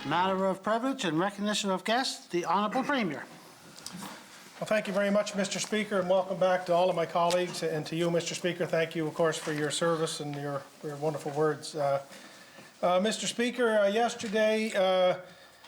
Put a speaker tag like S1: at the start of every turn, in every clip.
S1: Matter of privilege and recognition of guests, the Honourable Premier.
S2: Well, thank you very much, Mr. Speaker, and welcome back to all of my colleagues, and to you, Mr. Speaker. Thank you, of course, for your service and your wonderful words. Mr. Speaker, yesterday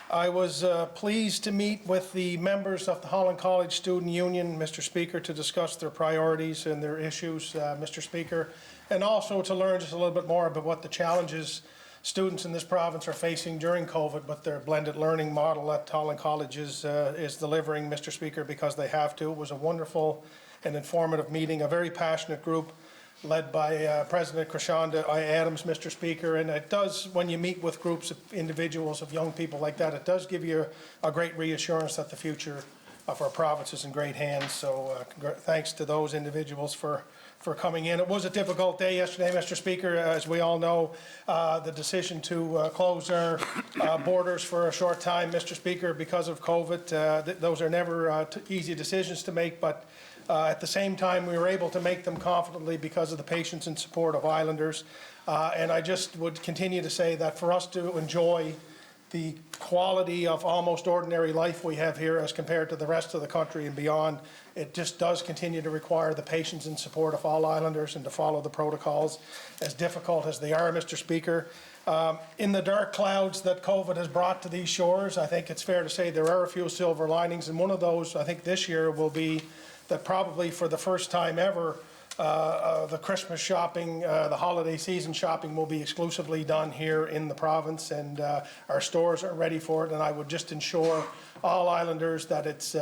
S2: I was pleased to meet with the members of the Holland College Student Union, Mr. Speaker, to discuss their priorities and their issues, Mr. Speaker, and also to learn just a little bit more about what the challenges students in this province are facing during COVID, but their blended learning model at Holland College is delivering, Mr. Speaker, because they have to. It was a wonderful and informative meeting, a very passionate group led by President Krishanda Adams, Mr. Speaker, and it does, when you meet with groups of individuals, of young people like that, it does give you a great reassurance that the future of our province is in great hands. So thanks to those individuals for coming in. It was a difficult day yesterday, Mr. Speaker. As we all know, the decision to close our borders for a short time, Mr. Speaker, because of COVID, those are never easy decisions to make, but at the same time, we were able to make them confidently because of the patience and support of Islanders. And I just would continue to say that for us to enjoy the quality of almost ordinary life we have here as compared to the rest of the country and beyond, it just does continue to require the patience and support of all Islanders and to follow the protocols, as difficult as they are, Mr. Speaker. In the dark clouds that COVID has brought to these shores, I think it's fair to say there are a few silver linings, and one of those, I think this year, will be that probably for the first time ever, the Christmas shopping, the holiday season shopping will be exclusively done here in the province, and our stores are ready for it. And I would just ensure all Islanders that it's,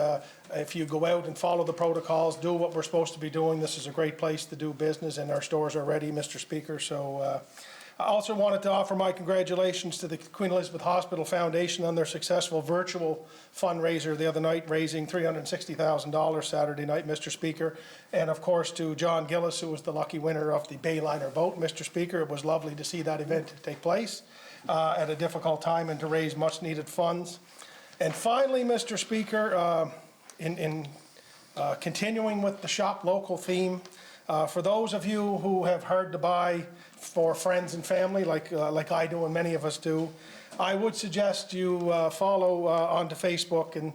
S2: if you go out and follow the protocols, do what we're supposed to be doing, this is a great place to do business, and our stores are ready, Mr. Speaker. So I also wanted to offer my congratulations to the Queen Elizabeth Hospital Foundation on their successful virtual fundraiser the other night, raising $360,000 Saturday night, Mr. Speaker. And of course to John Gillis, who was the lucky winner of the Bayliner boat, Mr. Speaker. It was lovely to see that event take place at a difficult time and to raise much needed funds. And finally, Mr. Speaker, in continuing with the Shop Local theme, for those of you who have hard to buy for friends and family, like I do and many of us do, I would suggest you follow onto Facebook, and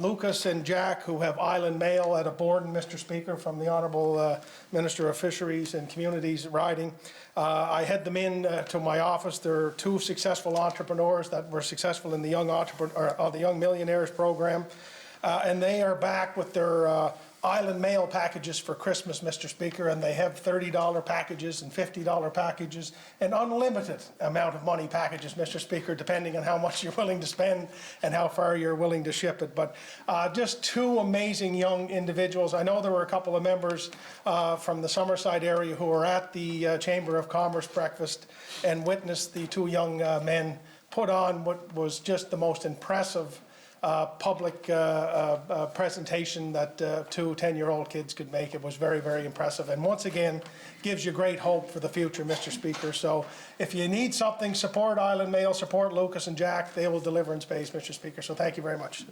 S2: Lucas and Jack, who have Island Mail at a Borden, Mr. Speaker, from the Honourable Minister of Fisheries and Communities Riding. I head them in to my office. There are two successful entrepreneurs that were successful in the Young Millionaires program, and they are back with their Island Mail packages for Christmas, Mr. Speaker, and they have $30 packages and $50 packages and unlimited amount of money packages, Mr. Speaker, depending on how much you're willing to spend and how far you're willing to ship it. But just two amazing young individuals. I know there were a couple of members from the Summerside area who were at the Chamber of Commerce breakfast and witnessed the two young men put on what was just the most impressive public presentation that two 10-year-old kids could make. It was very, very impressive, and once again gives you great hope for the future, Mr. Speaker. So if you need something, support Island Mail, support Lucas and Jack. They will deliver in space, Mr. Speaker. So thank you very much.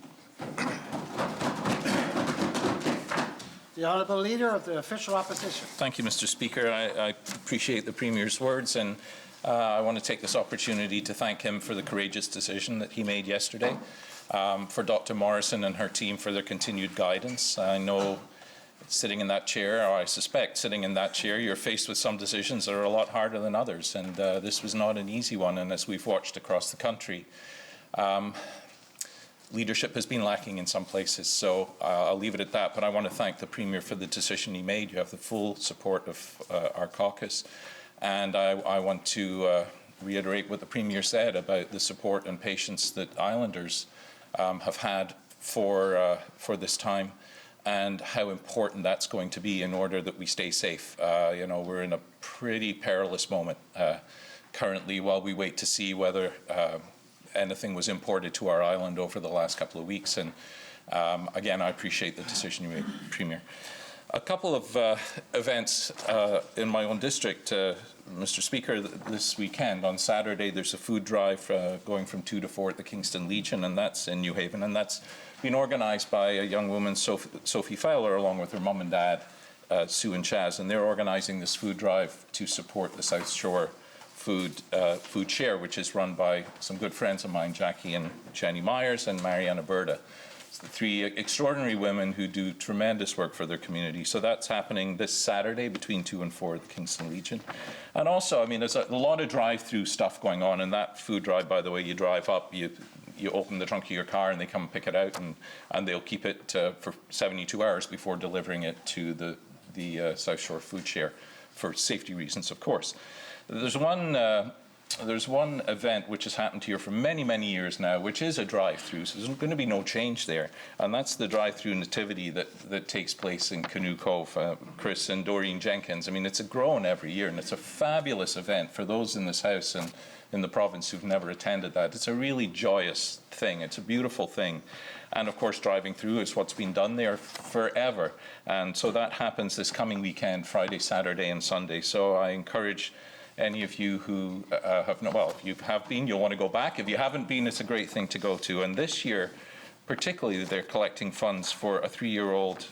S1: The Honourable Leader of the Official Opposition.
S3: Thank you, Mr. Speaker. I appreciate the Premier's words, and I want to take this opportunity to thank him for the courageous decision that he made yesterday. For Dr. Morrison and her team for their continued guidance. I know sitting in that chair, or I suspect sitting in that chair, you're faced with some decisions that are a lot harder than others, and this was not an easy one. And as we've watched across the country, leadership has been lacking in some places, so I'll leave it at that. But I want to thank the Premier for the decision he made. You have the full support of our caucus, and I want to reiterate what the Premier said about the support and patience that Islanders have had for this time, and how important that's going to be in order that we stay safe. You know, we're in a pretty perilous moment currently while we wait to see whether anything was imported to our island over the last couple of weeks. And again, I appreciate the decision you made, Premier. A couple of events in my own district, Mr. Speaker. This weekend on Saturday there's a food drive going from 2 to 4 at the Kingston Legion, and that's in New Haven, and that's been organised by a young woman, Sophie Fowler, along with her mum and dad, Sue and Chaz, and they're organising this food drive to support the South Shore food share, which is run by some good friends of mine, Jackie and Jenny Myers and Mariana Berta. It's the three extraordinary women who do tremendous work for their community. So that's happening this Saturday between 2 and 4 at the Kingston Legion. And also, I mean, there's a lot of drive-through stuff going on. And that food drive, by the way, you drive up, you open the trunk of your car and they come and pick it out, and they'll keep it for 72 hours before delivering it to the South Shore Food Share for safety reasons, of course. There's one event which has happened here for many, many years now, which is a drive-through, so there's going to be no change there. And that's the drive-through nativity that takes place in Canoe Cove. Chris and Doreen Jenkins, I mean, it's grown every year, and it's a fabulous event for those in this house and in the province who've never attended that. It's a really joyous thing. It's a beautiful thing. And of course, driving through is what's been done there forever. And so that happens this coming weekend, Friday, Saturday, and Sunday. So I encourage any of you who have not, well, if you have been, you'll want to go back. If you haven't been, it's a great thing to go to. And this year, particularly, they're collecting funds for a 3-year-old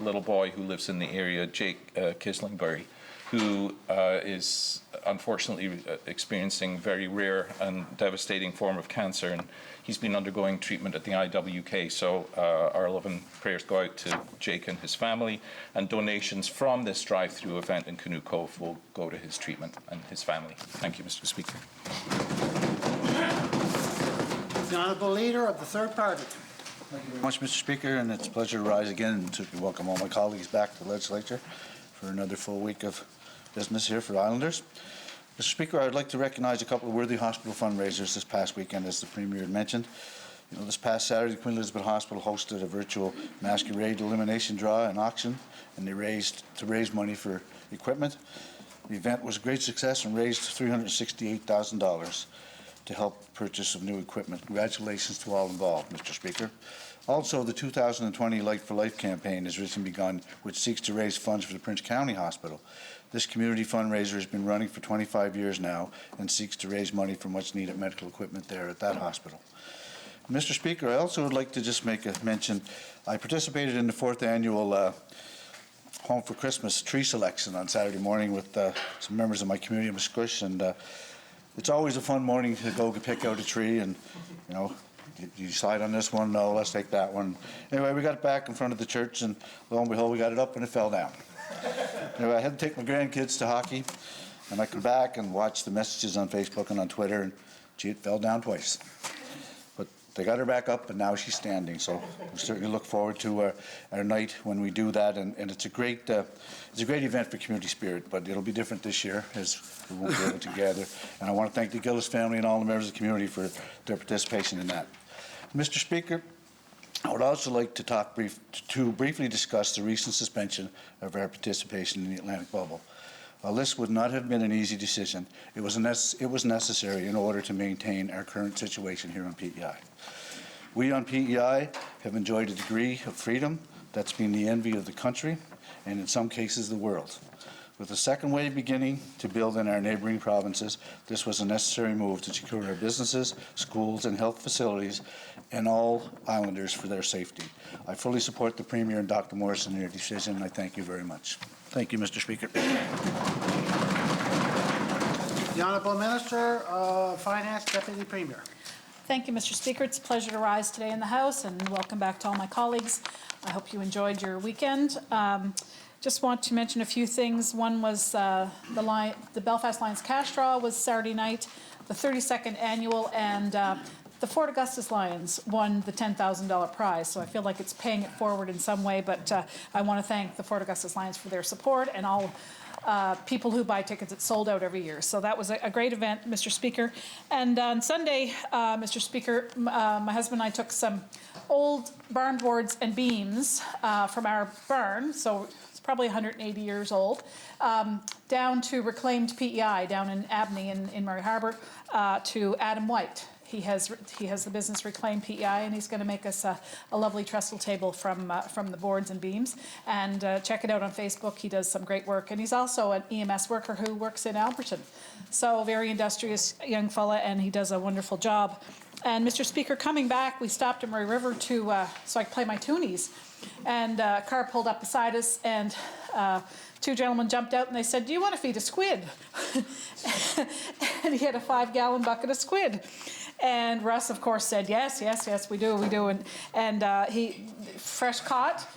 S3: little boy who lives in the area, Jake Kislingbury, who is unfortunately experiencing very rare and devastating form of cancer, and he's been undergoing treatment at the IWK. So our love and prayers go out to Jake and his family, and donations from this drive-through event in Canoe Cove will go to his treatment and his family. Thank you, Mr. Speaker.
S1: The Honourable Leader of the Third Party.
S4: Thank you very much, Mr. Speaker, and it's a pleasure to rise again and to welcome all my colleagues back to the legislature for another full week of business here for Islanders. Mr. Speaker, I would like to recognise a couple of worthy hospital fundraisers this past weekend, as the Premier had mentioned. You know, this past Saturday, Queen Elizabeth Hospital hosted a virtual masquerade elimination draw and auction, and they raised money for equipment. The event was a great success and raised $368,000 to help purchase of new equipment. Congratulations to all involved, Mr. Speaker. Also, the 2020 Light for Life campaign has recently begun, which seeks to raise funds for the Prince County Hospital. This community fundraiser has been running for 25 years now and seeks to raise money for much needed medical equipment there at that hospital. Mr. Speaker, I also would like to just make a mention. I participated in the 4th annual Home for Christmas tree selection on Saturday morning with some members of my community in Musqueam, and it's always a fun morning to go pick out a tree, and you know, you decide on this one, no, let's take that one. Anyway, we got it back in front of the church, and lo and behold, we got it up and it fell down. Anyway, I had to take my grandkids to hockey, and I come back and watch the messages on Facebook and on Twitter, and gee, it fell down twice. But they got her back up, and now she's standing. So we certainly look forward to our night when we do that, and it's a great event for community spirit. But it'll be different this year, as we won't be able to gather. And I want to thank the Gillis family and all the members of the community for their participation in that. Mr. Speaker, I would also like to briefly discuss the recent suspension of our participation in the Atlantic Bubble. While this would not have been an easy decision, it was necessary in order to maintain our current situation here on PEI. We on PEI have enjoyed a degree of freedom that's been the envy of the country and in some cases the world. With the second wave beginning to build in our neighbouring provinces, this was a necessary move to secure our businesses, schools and health facilities and all Islanders for their safety. I fully support the Premier and Dr. Morrison in their decision, and I thank you very much. Thank you, Mr. Speaker.
S1: The Honourable Minister of Finance, Deputy Premier.
S5: Thank you, Mr. Speaker. It's a pleasure to rise today in the House, and welcome back to all my colleagues. I hope you enjoyed your weekend. Just want to mention a few things. One was the Belfast Lions cash draw was Saturday night, the 32nd annual, and the Fort Augustus Lions won the $10,000 prize. So I feel like it's paying it forward in some way, but I want to thank the Fort Augustus Lions for their support and all people who buy tickets. It's sold out every year. So that was a great event, Mr. Speaker. And on Sunday, Mr. Speaker, my husband and I took some old barn boards and beams from our barn, so it's probably 180 years old, down to reclaimed PEI down in Abney in Murray Harbour to Adam White. He has the business Reclaim PEI, and he's going to make us a lovely trestle table from the boards and beams. And check it out on Facebook. He does some great work, and he's also an EMS worker who works in Alberton. So very industrious young fella, and he does a wonderful job. And Mr. Speaker, coming back, we stopped at Murray River so I could play my toonies. And a car pulled up beside us, and two gentlemen jumped out and they said, "Do you want to feed a squid?" And he had a 5-gallon bucket of squid. And Russ, of course, said, yes, we do. And he fresh caught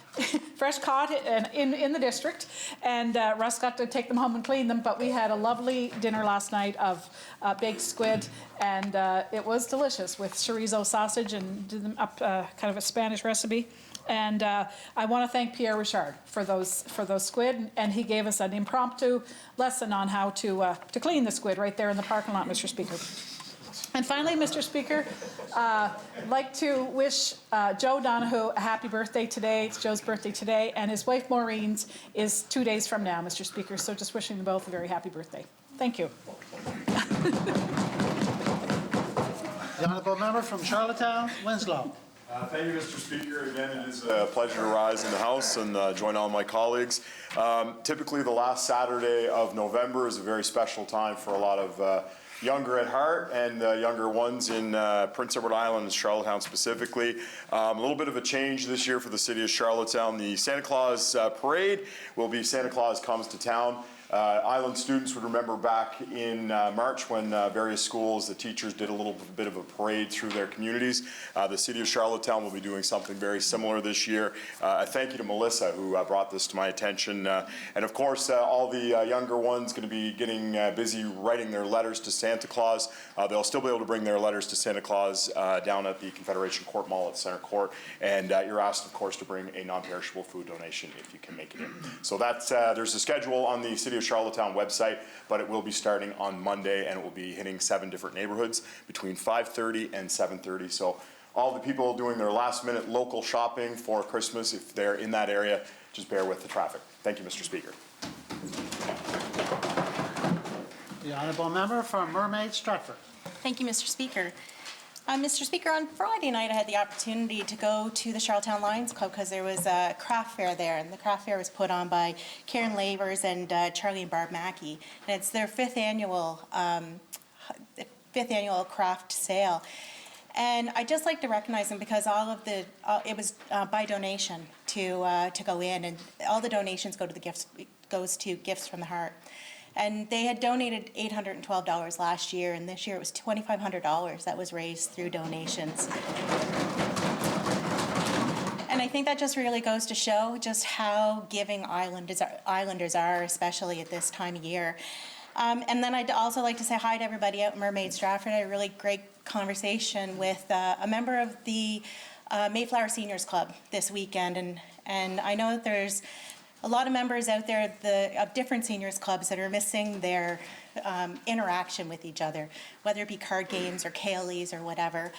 S5: in the district. And Russ got to take them home and clean them. But we had a lovely dinner last night of baked squid. And it was delicious with chorizo sausage, and did them up kind of a Spanish recipe. And I want to thank Pierre Richard for those squid, and he gave us an impromptu lesson on how to clean the squid right there in the parking lot, Mr. Speaker. And finally, Mr. Speaker, I'd like to wish Joe Donoghue a happy birthday today. It's Joe's birthday today, and his wife Maureen's is 2 days from now, Mr. Speaker. So just wishing them both a very happy birthday. Thank you.
S1: The honourable member from Charlottetown, Winslow.
S6: Thank you, Mr. Speaker. Again, it is a pleasure to rise in the House and join all my colleagues. Typically, the last Saturday of November is a very special time for a lot of younger at heart and younger ones in Prince Edward Island and Charlottetown specifically. A little bit of a change this year for the city of Charlottetown. The Santa Claus parade will be Santa Claus Comes to Town. Island students would remember back in March when various schools, the teachers did a little bit of a parade through their communities. The city of Charlottetown will be doing something very similar this year. A thank you to Melissa, who brought this to my attention. And of course, all the younger ones going to be getting busy writing their letters to Santa Claus. They'll still be able to bring their letters to Santa Claus down at the Confederation Court Mall at Center Court. And you're asked, of course, to bring a non-perishable food donation if you can make it in. So that's there's a schedule on the City of Charlottetown website, but it will be starting on Monday, and it will be hitting 7 different neighborhoods between 5:30 and 7:30. So all the people doing their last-minute local shopping for Christmas, if they're in that area, just bear with the traffic. Thank you, Mr. Speaker.
S1: The honourable member from Mermaid Stratford.
S7: Thank you, Mr. Speaker. Mr. Speaker, on Friday night I had the opportunity to go to the Charlottetown Lions Club because there was a craft fair there, and the craft fair was put on by Karen Lavers and Charlie and Barb Mackey, and it's their fifth annual craft sale. And I'd just like to recognize them because all of the it was by donation to go in, and all the donations goes to Gifts from the Heart. And they had donated $812 last year, and this year it was $2,500 that was raised through donations. And I think that just really goes to show just how giving Islanders are, especially at this time of year. And then I'd also like to say hi to everybody out in Mermaid Stratford. I had a really great conversation with a member of the Mayflower Seniors Club this weekend, and I know that there's a lot of members out there of different seniors clubs that are missing their interaction with each other, whether it be card games or KLEs or whatever.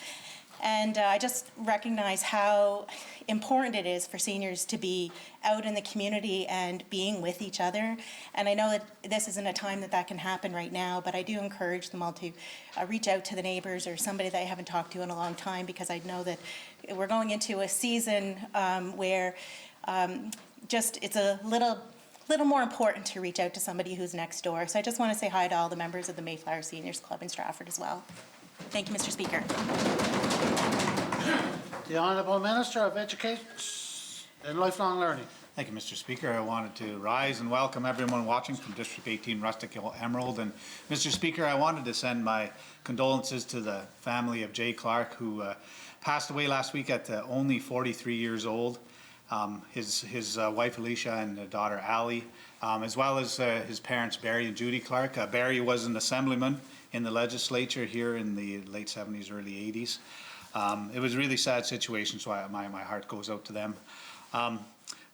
S7: And I just recognize how important it is for seniors to be out in the community and being with each other. And I know that this isn't a time that can happen right now, but I do encourage them all to reach out to the neighbors or somebody that I haven't talked to in a long time, because I know that we're going into a season where it's a little more important to reach out to somebody who's next door. So I just want to say hi to all the members of the Mayflower Seniors Club in Stratford as well. Thank you, Mr. Speaker.
S1: The Honourable Minister of Education and Lifelong Learning.
S8: Thank you, Mr. Speaker. I wanted to rise and welcome everyone watching from District 18 Rustic Emerald. And Mr. Speaker, I wanted to send my condolences to the family of Jay Clark, who passed away last week at only 43 years old. His wife Alicia and daughter Allie, as well as his parents Barry and Judy Clark. Barry was an assemblyman in the legislature here in the late 70s, early 80s. It was a really sad situation, so my heart goes out to them.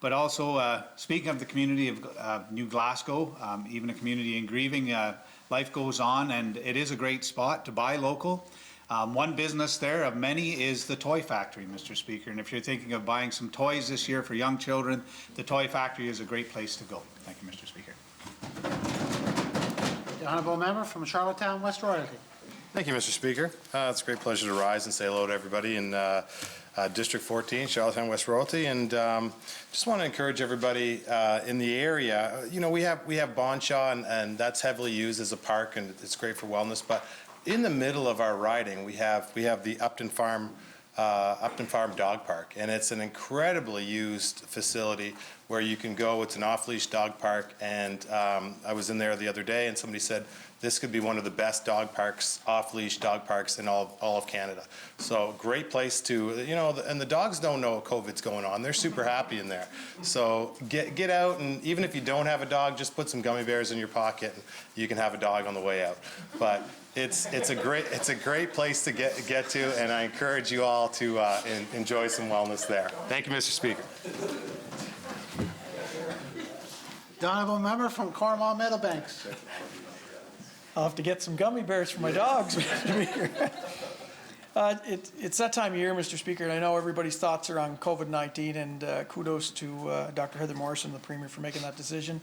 S8: But also, speaking of the community of New Glasgow, even a community in grieving, life goes on, and it is a great spot to buy local. One business there of many is the Toy Factory, Mr. Speaker. And if you're thinking of buying some toys this year for young children, the Toy Factory is a great place to go. Thank you, Mr. Speaker.
S1: The Honourable Member from Charlottetown West Royalty.
S9: Thank you, Mr. Speaker. It's a great pleasure to rise and say hello to everybody in District 14, Charlottetown West Royalty, and just want to encourage everybody in the area. You know, we have Bonshaw, and that's heavily used as a park, and it's great for wellness. But in the middle of our riding, we have the Upton Farm Dog Park, and it's an incredibly used facility where you can go. It's an off-leash dog park, and I was in there the other day, and somebody said this could be one of the best dog parks, off-leash dog parks in all of Canada. So great place to, and the dogs don't know COVID's going on. They're super happy in there. So get out, and even if you don't have a dog, just put some gummy bears in your pocket, and you can have a dog on the way out. But it's a great place to get to, and I encourage you all to enjoy some wellness there. Thank you, Mr. Speaker.
S1: The honourable member from Cornwall Meadowbanks.
S10: I'll have to get some gummy bears for my dogs, Mr. Speaker. It's that time of year, Mr. Speaker, and I know everybody's thoughts are on COVID-19, and kudos to Dr. Heather Morrison, the Premier, for making that decision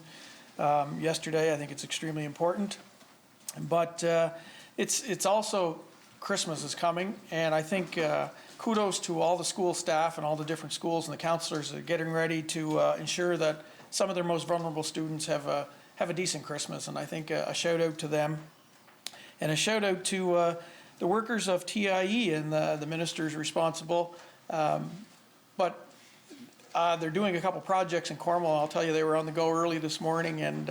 S10: yesterday. I think it's extremely important. But it's also Christmas is coming, and I think kudos to all the school staff and all the different schools and the counselors that are getting ready to ensure that some of their most vulnerable students have a decent Christmas. And I think a shout out to them, and a shout out to the workers of TIE and the ministers responsible. But they're doing a couple projects in Cornwall. I'll tell you, they were on the go early this morning and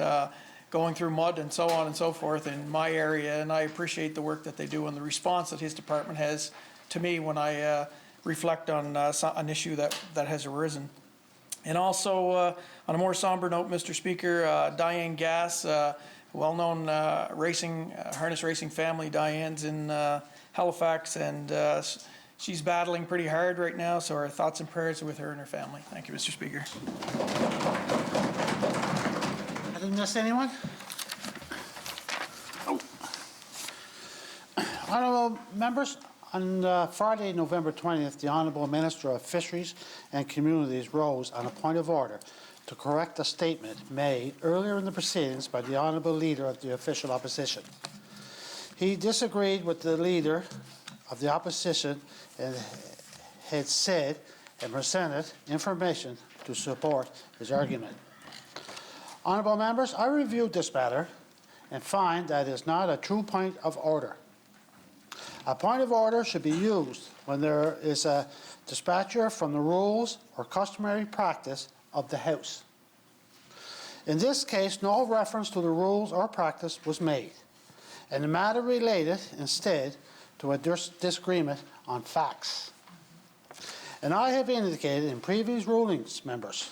S10: going through mud and so on and so forth in my area. And I appreciate the work that they do and the response that his department has to me when I reflect on an issue that has arisen. And also, on a more somber note, Mr. Speaker, Diane Gass, well-known harness racing family. Diane's in Halifax, and she's battling pretty hard right now, so our thoughts and prayers are with her and her family. Thank you, Mr. Speaker.
S1: I didn't miss anyone? Honourable members, on Friday, November 20th, the Honourable Minister of Fisheries and Communities rose on a point of order to correct a statement made earlier in the proceedings by the Honourable Leader of the official opposition. He disagreed with the Leader of the opposition and had said and presented information to support his argument. Honourable members, I reviewed this matter and find that it is not a true point of order. A point of order should be used when there is a dispatcher from the rules or customary practice of the House. In this case, no reference to the rules or practice was made, and the matter related instead to a disagreement on facts. And I have indicated in previous rulings, members,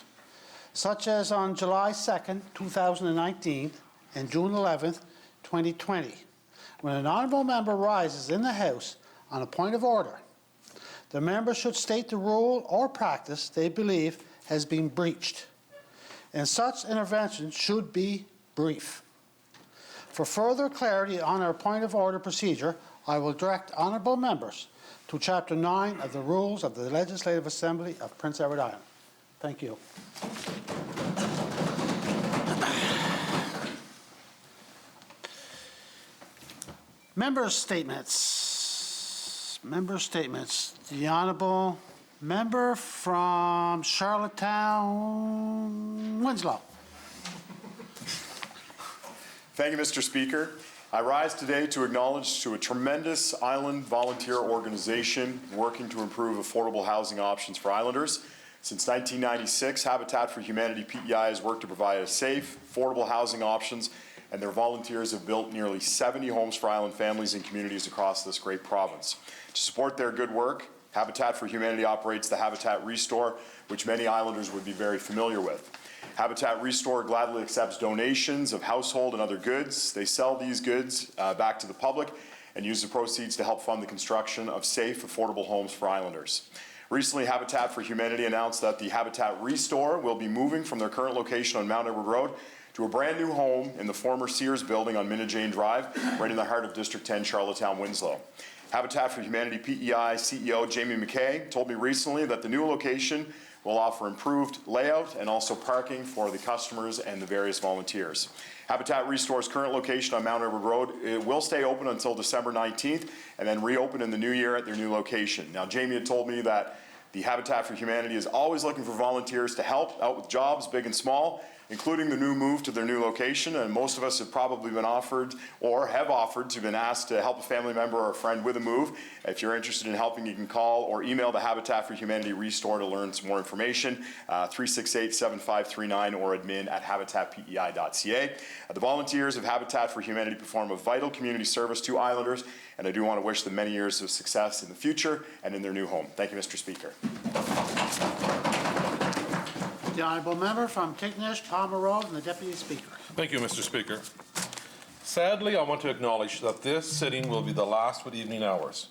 S1: such as on July 2nd, 2019 and June 11th, 2020, when an honourable member rises in the House on a point of order, the member should state the rule or practice they believe has been breached, and such intervention should be brief. For further clarity on our point of order procedure, I will direct honourable members to Chapter 9 of the Rules of the Legislative Assembly of Prince Edward Island. Thank you. Member statements. Member statements. The Honourable Member from Charlottetown, Winslow.
S6: Thank you, Mr. Speaker. I rise today to acknowledge to a tremendous island volunteer organization working to improve affordable housing options for islanders. Since 1996, Habitat for Humanity PEI has worked to provide safe, affordable housing options, and their volunteers have built nearly 70 homes for island families and communities across this great province. To support their good work, Habitat for Humanity operates the Habitat Restore, which many islanders would be very familiar with. Habitat Restore gladly accepts donations of household and other goods. They sell these goods back to the public and use the proceeds to help fund the construction of safe, affordable homes for islanders. Recently, Habitat for Humanity announced that the Habitat Restore will be moving from their current location on Mount Edward Road to a brand new home in the former Sears building on Minna-Jane Drive, right in the heart of District 10, Charlottetown, Winslow. Habitat for Humanity PEI CEO Jamie McKay told me recently that the new location will offer improved layout and also parking for the customers and the various volunteers. Habitat Restore's current location on Mount Edward Road, it will stay open until December 19th and then reopen in the new year at their new location. Now, Jamie had told me that the Habitat for Humanity is always looking for volunteers to help out with jobs, big and small, including the new move to their new location. And most of us have probably been offered or have offered to been asked to help a family member or a friend with a move. If you're interested in helping, you can call or email the Habitat for Humanity Restore to learn some more information, 368-7539 or admin@habitatpei.ca. The volunteers of Habitat for Humanity perform a vital community service to Islanders, and I do want to wish them many years of success in the future and in their new home. Thank you, Mr. Speaker.
S1: The honourable member from Tignish, Palmer Road, and the Deputy Speaker.
S11: Thank you, Mr. Speaker. Sadly, I want to acknowledge that this sitting will be the last for the evening hours.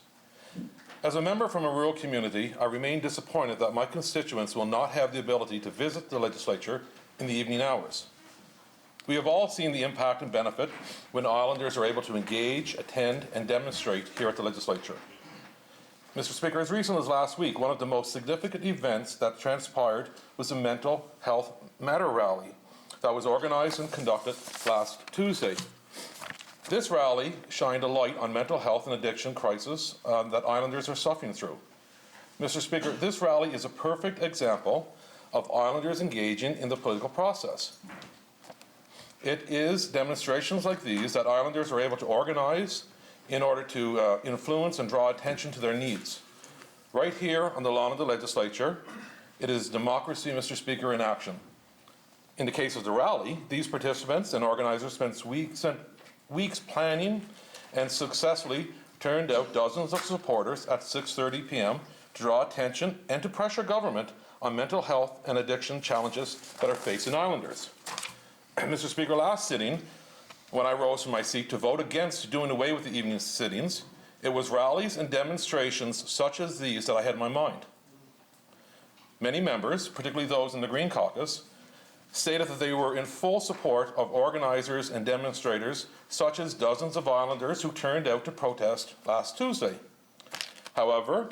S11: As a member from a rural community, I remain disappointed that my constituents will not have the ability to visit the legislature in the evening hours. We have all seen the impact and benefit when Islanders are able to engage, attend, and demonstrate here at the legislature. Mr. Speaker, as recently as last week, one of the most significant events that transpired was the Mental Health Matter rally that was organized and conducted last Tuesday. This rally shined a light on mental health and addiction crisis that Islanders are suffering through. Mr. Speaker, this rally is a perfect example of Islanders engaging in the political process. It is demonstrations like these that Islanders are able to organize in order to influence and draw attention to their needs. Right here on the lawn of the legislature, it is democracy, Mr. Speaker, in action. In the case of the rally, these participants and organizers spent weeks planning and successfully turned out dozens of supporters at 6:30 p.m. to draw attention and to pressure government on mental health and addiction challenges that are facing Islanders. Mr. Speaker, last sitting, when I rose from my seat to vote against doing away with the evening sittings, it was rallies and demonstrations such as these that I had in my mind. Many members, particularly those in the Green Caucus, stated that they were in full support of organizers and demonstrators, such as dozens of Islanders who turned out to protest last Tuesday. However,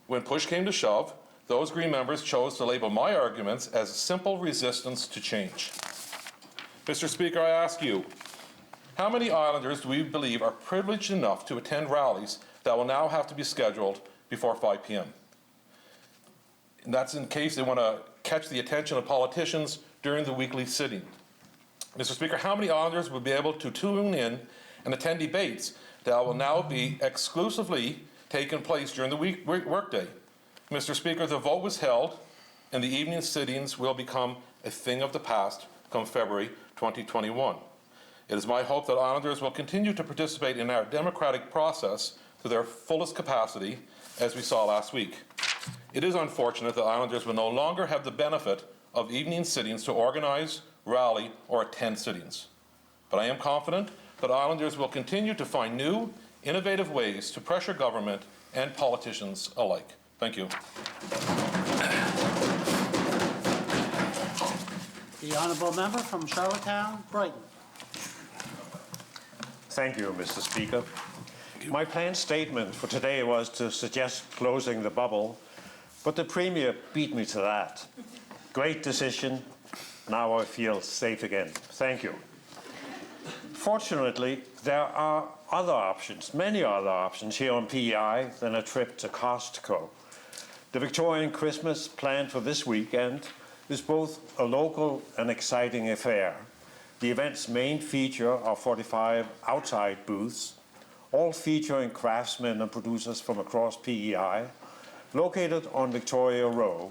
S11: when push came to shove, those Green members chose to label my arguments as simple resistance to change. Mr. Speaker, I ask you, how many Islanders do we believe are privileged enough to attend rallies that will now have to be scheduled before 5 p.m.? And that's in case they want to catch the attention of politicians during the weekly sitting. Mr. Speaker, how many Islanders will be able to tune in and attend debates that will now be exclusively taking place during the workday? Mr. Speaker, the vote was held, and the evening sittings will become a thing of the past come February 2021. It is my hope that Islanders will continue to participate in our democratic process to their fullest capacity, as we saw last week. It is unfortunate that Islanders will no longer have the benefit of evening sittings to organize, rally, or attend sittings. But I am confident that Islanders will continue to find new, innovative ways to pressure government and politicians alike. Thank you.
S1: The honourable member from Charlottetown, Brighton.
S12: Thank you, Mr. Speaker. My planned statement for today was to suggest closing the bubble, but the Premier beat me to that. Great decision. Now I feel safe again. Thank you. Fortunately, there are other options, many other options here on PEI than a trip to Costco. The Victorian Christmas planned for this weekend is both a local and exciting affair. The event's main feature are 45 outside booths, all featuring craftsmen and producers from across PEI, located on Victoria Row.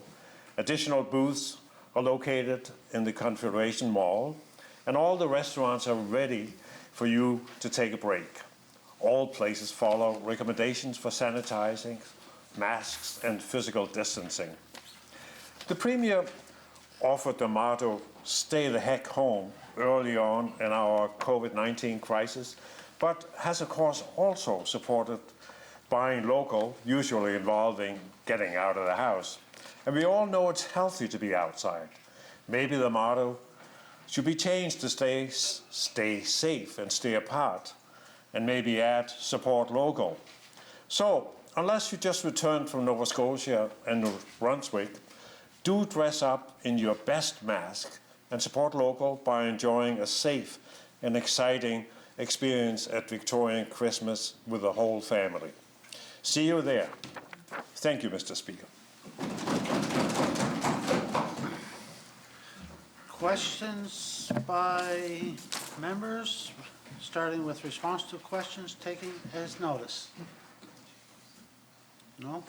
S12: Additional booths are located in the Confederation Mall, and all the restaurants are ready for you to take a break. All places follow recommendations for sanitizing, masks, and physical distancing. The Premier offered the motto, "Stay the heck home," early on in our COVID-19 crisis, but has of course also supported buying local, usually involving getting out of the house. And we all know it's healthy to be outside. Maybe the motto should be changed to stay safe and stay apart, and maybe add support local. So, unless you just returned from Nova Scotia and New Brunswick, do dress up in your best mask and support local by enjoying a safe and exciting experience at Victorian Christmas with the whole family. See you there. Thank you, Mr. Speaker.
S1: Questions by members, starting with response to questions taken as notice? No?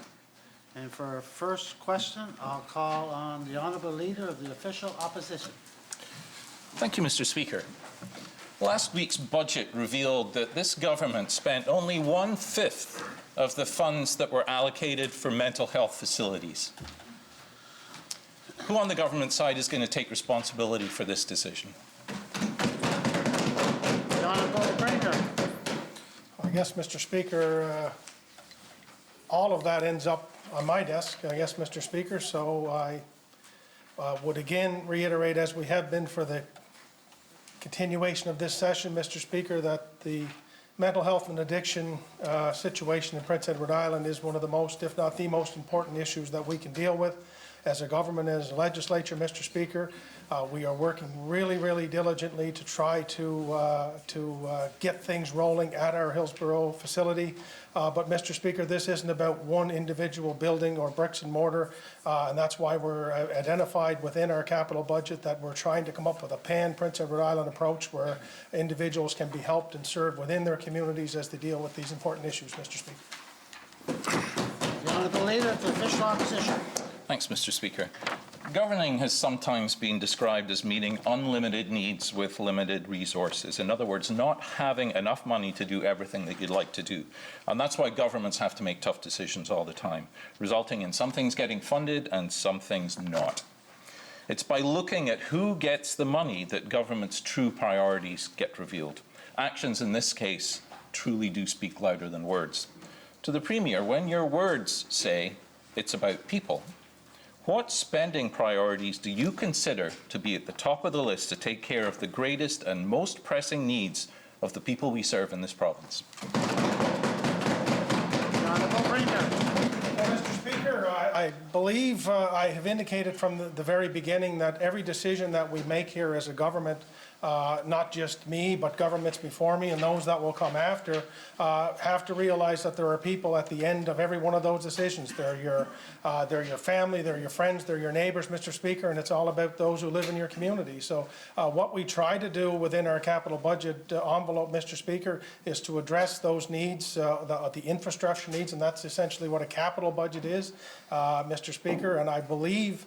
S1: And for our first question, I'll call on the Honorable Leader of the Official Opposition.
S3: Thank you, Mr. Speaker. Last week's budget revealed that this government spent only 1/5 of the funds that were allocated for mental health facilities. Who on the government side is going to take responsibility for this decision?
S1: The Honorable Premier.
S2: I guess, Mr. Speaker, all of that ends up on my desk, I guess, Mr. Speaker, so I would again reiterate, as we have been for the continuation of this session, Mr. Speaker, that the mental health and addiction situation in Prince Edward Island is one of the most, if not the most important issues that we can deal with as a government, as a legislature, Mr. Speaker. We are working really, really diligently to try to get things rolling at our Hillsborough facility. But, Mr. Speaker, this isn't about one individual building or bricks and mortar, and that's why we're identified within our capital budget that we're trying to come up with a pan-Prince Edward Island approach where individuals can be helped and served within their communities as they deal with these important issues, Mr. Speaker.
S1: The Honorable Leader of the Official Opposition.
S3: Thanks, Mr. Speaker. Governing has sometimes been described as meeting unlimited needs with limited resources. In other words, not having enough money to do everything that you'd like to do. And that's why governments have to make tough decisions all the time, resulting in some things getting funded and some things not. It's by looking at who gets the money that government's true priorities get revealed. Actions in this case truly do speak louder than words. To the Premier, when your words say it's about people, what spending priorities do you consider to be at the top of the list to take care of the greatest and most pressing needs of the people we serve in this province?
S1: The Honorable Premier.
S2: Mr. Speaker, I believe I have indicated from the very beginning that every decision that we make here as a government, not just me, but governments before me and those that will come after, have to realize that there are people at the end of every one of those decisions. They're your family, they're your friends, they're your neighbors, Mr. Speaker, and it's all about those who live in your community. So what we try to do within our capital budget envelope, Mr. Speaker, is to address those needs, the infrastructure needs, and that's essentially what a capital budget is, Mr. Speaker. And I believe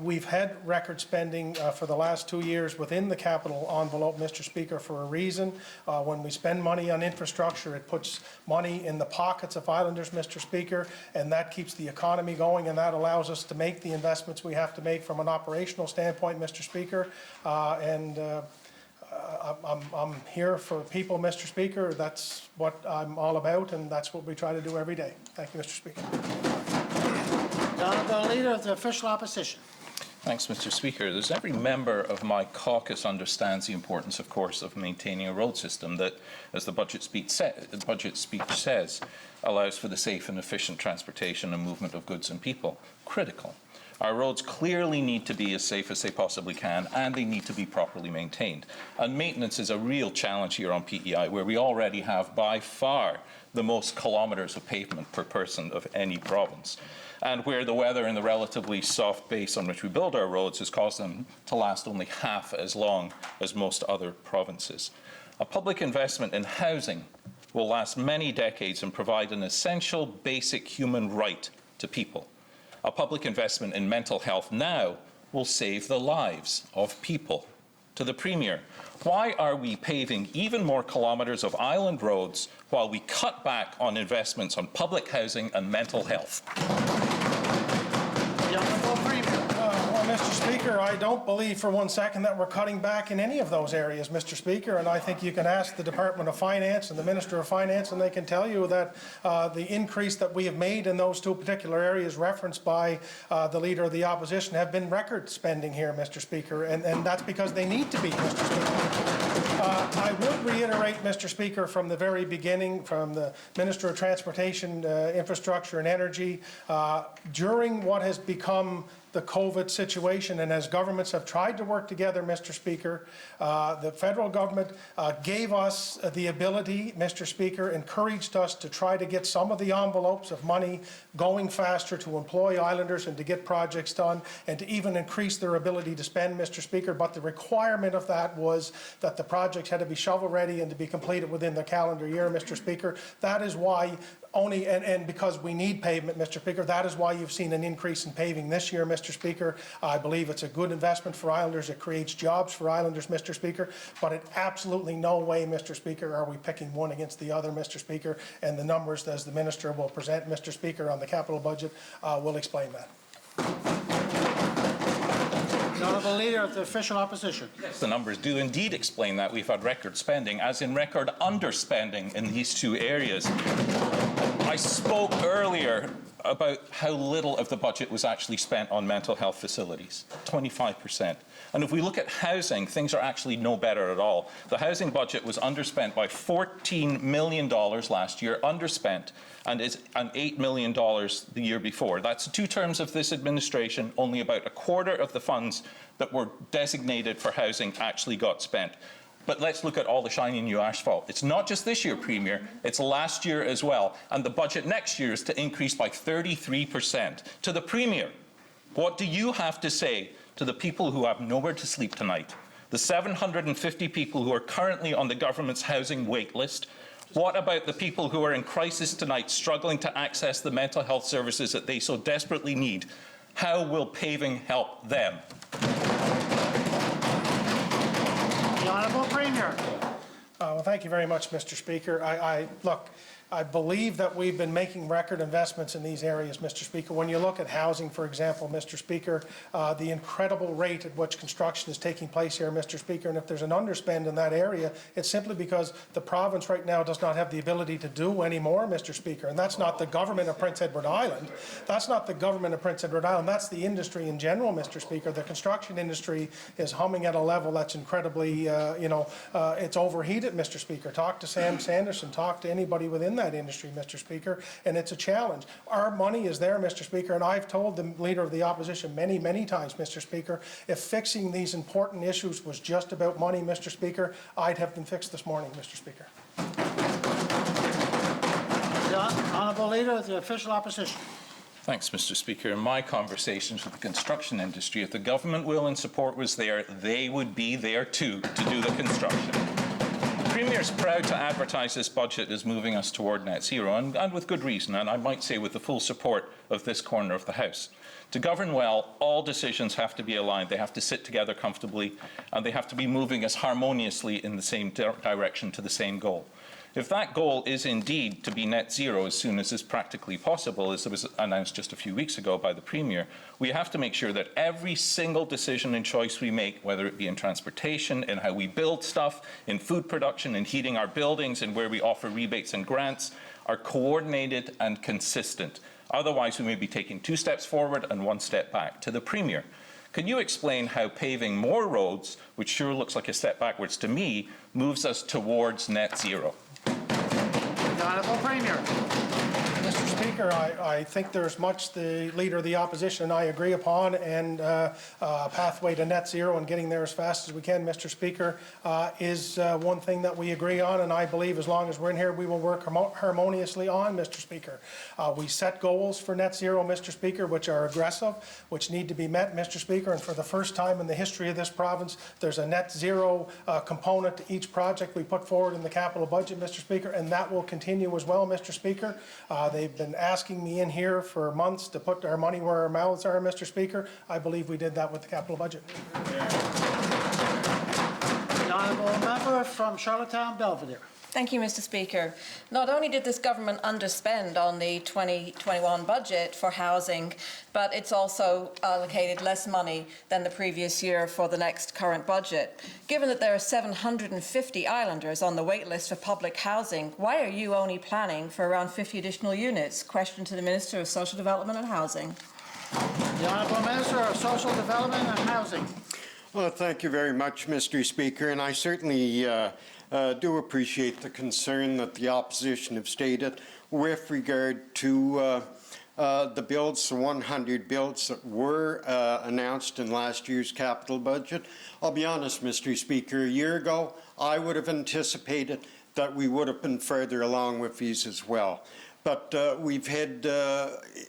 S2: we've had record spending for the last 2 years within the capital envelope, Mr. Speaker, for a reason. When we spend money on infrastructure, it puts money in the pockets of Islanders, Mr. Speaker, and that keeps the economy going, and that allows us to make the investments we have to make from an operational standpoint, Mr. Speaker. I'm here for people, Mr. Speaker. That's what I'm all about, and that's what we try to do every day. Thank you, Mr. Speaker.
S1: The Honorable Leader of the Official Opposition.
S3: Thanks, Mr. Speaker. There's every member of my caucus understands the importance, of course, of maintaining a road system that, as the budget speech says, allows for the safe and efficient transportation and movement of goods and people. Critical. Our roads clearly need to be as safe as they possibly can, and they need to be properly maintained. And maintenance is a real challenge here on PEI, where we already have by far the most kilometres of pavement per person of any province, and where the weather and the relatively soft base on which we build our roads has caused them to last only half as long as most other provinces. A public investment in housing will last many decades and provide an essential basic human right to people. A public investment in mental health now will save the lives of people. To the Premier, why are we paving even more kilometres of island roads while we cut back on investments on public housing and mental health?
S1: The Honorable Premier.
S2: Well, Mr. Speaker, I don't believe for one second that we're cutting back in any of those areas, Mr. Speaker, and I think you can ask the Department of Finance and the Minister of Finance, and they can tell you that the increase that we have made in those two particular areas referenced by the Leader of the Opposition have been record spending here, Mr. Speaker, and that's because they need to be, Mr. Speaker. I would reiterate, Mr. Speaker, from the very beginning, from the Minister of Transportation, Infrastructure and Energy, during what has become the COVID situation, and as governments have tried to work together, Mr. Speaker, the federal government gave us the ability, Mr. Speaker, encouraged us to try to get some of the envelopes of money going faster to employ islanders and to get projects done and to even increase their ability to spend, Mr. Speaker. But the requirement of that was that the projects had to be shovel-ready and to be completed within the calendar year, Mr. Speaker. That is why and because we need pavement, Mr. Speaker, that is why you've seen an increase in paving this year, Mr. Speaker. I believe it's a good investment for Islanders. It creates jobs for Islanders, Mr. Speaker. But in absolutely no way, Mr. Speaker, are we picking one against the other, Mr. Speaker. And the numbers, as the Minister will present, Mr. Speaker, on the capital budget will explain that.
S1: The Honourable Leader of the Official Opposition.
S3: Yes, the numbers do indeed explain that. We've had record spending, as in record underspending in these two areas. I spoke earlier about how little of the budget was actually spent on mental health facilities, 25%. And if we look at housing, things are actually no better at all. The housing budget was underspent by $14 million last year, underspent, and is an $8 million the year before. That's 2 terms of this administration. Only about a quarter of the funds that were designated for housing actually got spent. But let's look at all the shiny new asphalt. It's not just this year, Premier, it's last year as well. And the budget next year is to increase by 33%. To the Premier, what do you have to say to the people who have nowhere to sleep tonight? The 750 people who are currently on the government's housing wait list? What about the people who are in crisis tonight, struggling to access the mental health services that they so desperately need? How will paving help them?
S1: The Honourable Premier.
S2: Well, thank you very much, Mr. Speaker. Look, I believe that we've been making record investments in these areas, Mr. Speaker. When you look at housing, for example, Mr. Speaker, the incredible rate at which construction is taking place here, Mr. Speaker, and if there's an underspend in that area, it's simply because the province right now does not have the ability to do any more, Mr. Speaker. And that's not the government of Prince Edward Island. That's not the government of Prince Edward Island. That's the industry in general, Mr. Speaker. The construction industry is humming at a level that's incredibly, it's overheated, Mr. Speaker. Talk to Sam Sanderson. Talk to anybody within that industry, Mr. Speaker, and it's a challenge. Our money is there, Mr. Speaker, and I've told the Leader of the Opposition many, many times, Mr. Speaker, if fixing these important issues was just about money, Mr. Speaker, I'd have them fixed this morning, Mr. Speaker.
S1: The Honourable Leader of the Official Opposition.
S3: Thanks, Mr. Speaker. In my conversations with the construction industry, if the government will and support was there, they would be there too to do the construction. The Premier is proud to advertise this budget as moving us toward net zero, and with good reason, and I might say with the full support of this corner of the House. To govern well, all decisions have to be aligned. They have to sit together comfortably, and they have to be moving us harmoniously in the same direction to the same goal. If that goal is indeed to be net zero as soon as is practically possible, as it was announced just a few weeks ago by the Premier, we have to make sure that every single decision and choice we make, whether it be in transportation, in how we build stuff, in food production, in heating our buildings, and where we offer rebates and grants, are coordinated and consistent. Otherwise, we may be taking 2 steps forward and 1 step back. To the Premier, can you explain how paving more roads, which sure looks like a step backwards to me, moves us towards net zero?
S1: The Honourable Premier.
S2: Mr. Speaker, I think there's much the Leader of the Opposition and I agree upon, and a pathway to net zero and getting there as fast as we can, Mr. Speaker, is one thing that we agree on, and I believe as long as we're in here, we will work harmoniously on, Mr. Speaker. We set goals for net zero, Mr. Speaker, which are aggressive, which need to be met, Mr. Speaker, and for the first time in the history of this province, there's a net zero component to each project we put forward in the capital budget, Mr. Speaker, and that will continue as well, Mr. Speaker. They've been asking me in here for months to put our money where our mouths are, Mr. Speaker. I believe we did that with the capital budget.
S1: The Honourable Member from Charlottetown Belvedere.
S13: Thank you, Mr. Speaker. Not only did this government underspend on the 2021 budget for housing, but it's also allocated less money than the previous year for the next current budget. Given that there are 750 islanders on the wait list for public housing, why are you only planning for around 50 additional units? Question to the Minister of Social Development and Housing.
S1: The Honourable Minister of Social Development and Housing.
S14: Well, thank you very much, Mr. Speaker, and I certainly do appreciate the concern that the opposition have stated with regard to the builds, the 100 builds that were announced in last year's capital budget. I'll be honest, Mr. Speaker, a year ago, I would have anticipated that we would have been further along with these as well. But we've had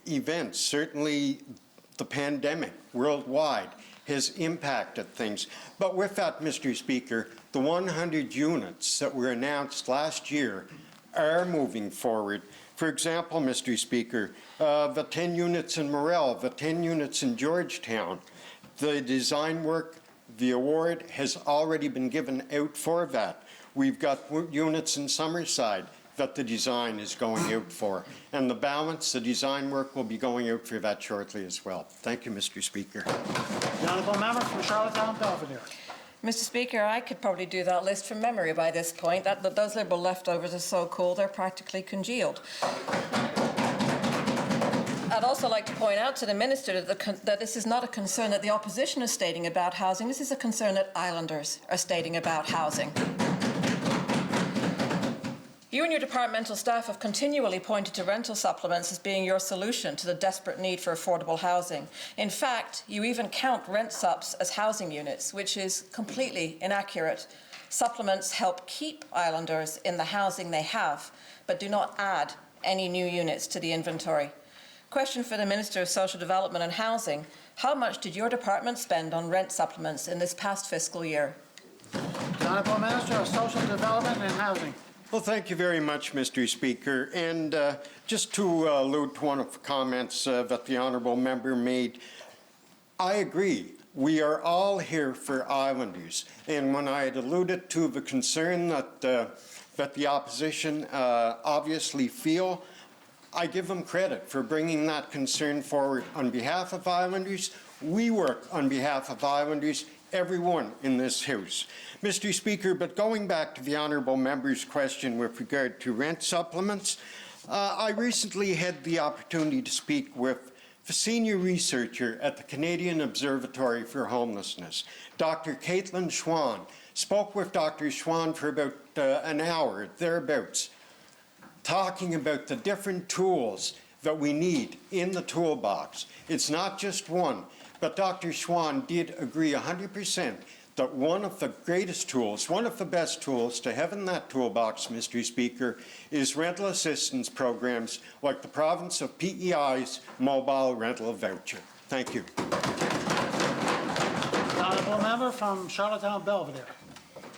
S14: events, certainly the pandemic worldwide has impacted things. But with that, Mr. Speaker, the 100 units that were announced last year are moving forward. For example, Mr. Speaker, the 10 units in Morel, the 10 units in Georgetown, the design work, the award has already been given out for that. We've got units in Summerside that the design is going out for. And the balance, the design work, will be going out for that shortly as well. Thank you, Mr. Speaker.
S1: The honourable member from Charlottetown Belvedere.
S13: Mr. Speaker, I could probably do that list from memory by this point. Those Liberal leftovers are so cold they're practically congealed. I'd also like to point out to the Minister that this is not a concern that the opposition is stating about housing. This is a concern that islanders are stating about housing. You and your departmental staff have continually pointed to rental supplements as being your solution to the desperate need for affordable housing. In fact, you even count rent subs as housing units, which is completely inaccurate. Supplements help keep islanders in the housing they have, but do not add any new units to the inventory. Question for the Minister of Social Development and Housing: how much did your department spend on rent supplements in this past fiscal year?
S1: The Honourable Minister of Social Development and Housing.
S14: Well, thank you very much, Mr. Speaker. And just to allude to one of the comments that the honourable member made, I agree. We are all here for islanders. And when I had alluded to the concern that the opposition obviously feel, I give them credit for bringing that concern forward on behalf of islanders. We work on behalf of islanders, everyone in this House. Mr. Speaker, but going back to the honourable member's question with regard to rent supplements, I recently had the opportunity to speak with the senior researcher at the Canadian Observatory for Homelessness, Dr. Caitlin Schwan. Spoke with Dr. Schwan for about an hour, thereabouts, talking about the different tools that we need in the toolbox. It's not just one, but Dr. Schwan did agree 100% that one of the greatest tools, one of the best tools to have in that toolbox, Mr. Speaker, is rental assistance programs like the province of PEI's mobile rental voucher. Thank you.
S1: The honourable member from Charlottetown Belvedere.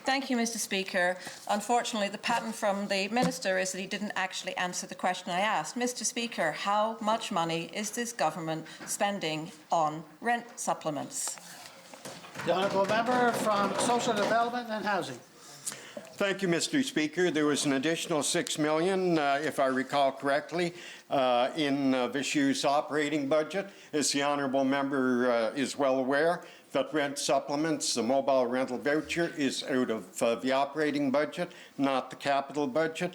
S13: Thank you, Mr. Speaker. Unfortunately, the pattern from the Minister is that he didn't actually answer the question I asked. Mr. Speaker, how much money is this government spending on rent supplements?
S1: The honourable member from Social Development and Housing.
S14: Thank you, Mr. Speaker. There was an additional $6 million, if I recall correctly, in this year's operating budget. As the honourable member is well aware, that rent supplements, the mobile rental voucher, is out of the operating budget, not the capital budget.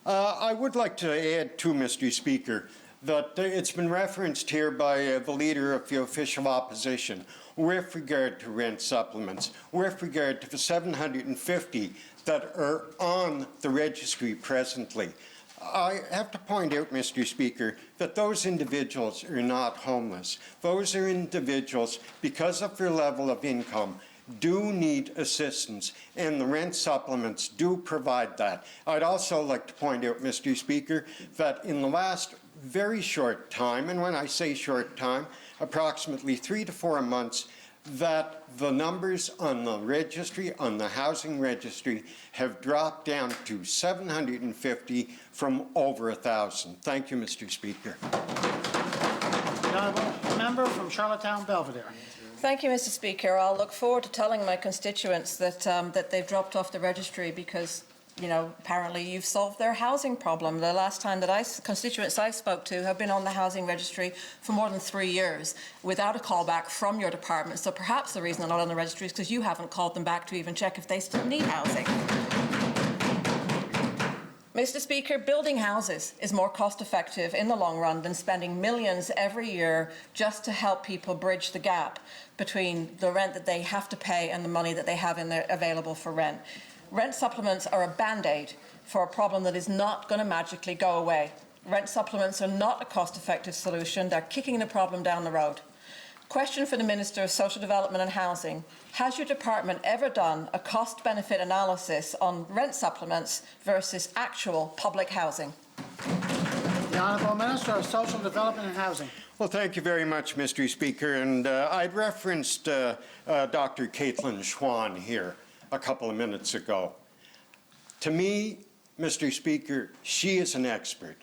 S14: I would like to add too, Mr. Speaker, that it's been referenced here by the Leader of the Official Opposition with regard to rent supplements, with regard to the 750 that are on the registry presently. I have to point out, Mr. Speaker, that those individuals are not homeless. Those are individuals, because of their level of income, do need assistance, and the rent supplements do provide that. I'd also like to point out, Mr. Speaker, that in the last very short time, and when I say short time, approximately 3 to 4 months, that the numbers on the registry, on the housing registry, have dropped down to 750 from over 1,000. Thank you, Mr. Speaker.
S1: The honourable member from Charlottetown Belvedere.
S13: Thank you, Mr. Speaker. I'll look forward to telling my constituents that that they've dropped off the registry because, you know, apparently you've solved their housing problem. The last time that constituents I spoke to have been on the housing registry for more than 3 years without a callback from your department. So perhaps the reason they're not on the registry is because you haven't called them back to even check if they still need housing. Mr. Speaker, building houses is more cost-effective in the long run than spending millions every year just to help people bridge the gap between the rent that they have to pay and the money that they have in there available for rent. Rent supplements are a band-aid for a problem that is not going to magically go away. Rent supplements are not a cost-effective solution. They're kicking the problem down the road. Question for the Minister of Social Development and Housing. Has your department ever done a cost-benefit analysis on rent supplements versus actual public housing?
S1: The Honourable Minister of Social Development and Housing.
S14: Well, thank you very much, Mr. Speaker. And I'd referenced Dr. Caitlin Schwan here a couple of minutes ago. To me, Mr. Speaker, she is an expert.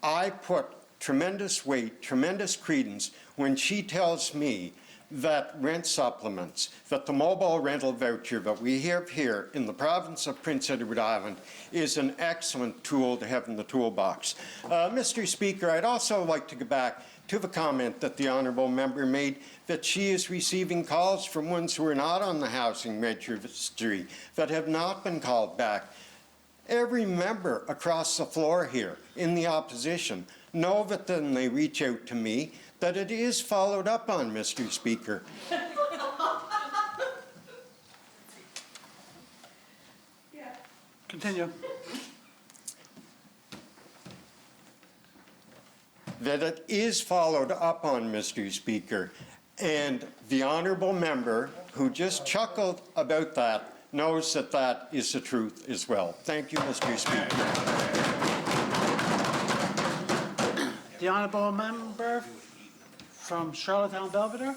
S14: I put tremendous weight, tremendous credence when she tells me that rent supplements, that the mobile rental voucher that we have here in the province of Prince Edward Island is an excellent tool to have in the toolbox. Mr. Speaker, I'd also like to go back to the comment that the honourable member made that she is receiving calls from ones who are not on the housing registry that have not been called back. Every member across the floor here in the opposition know that then they reach out to me that it is followed up on, Mr. Speaker.
S1: Continue.
S14: That it is followed up on, Mr. Speaker. And the honourable member who just chuckled about that knows that that is the truth as well. Thank you, Mr. Speaker.
S1: The Honourable Member from Charlottetown Belvedere.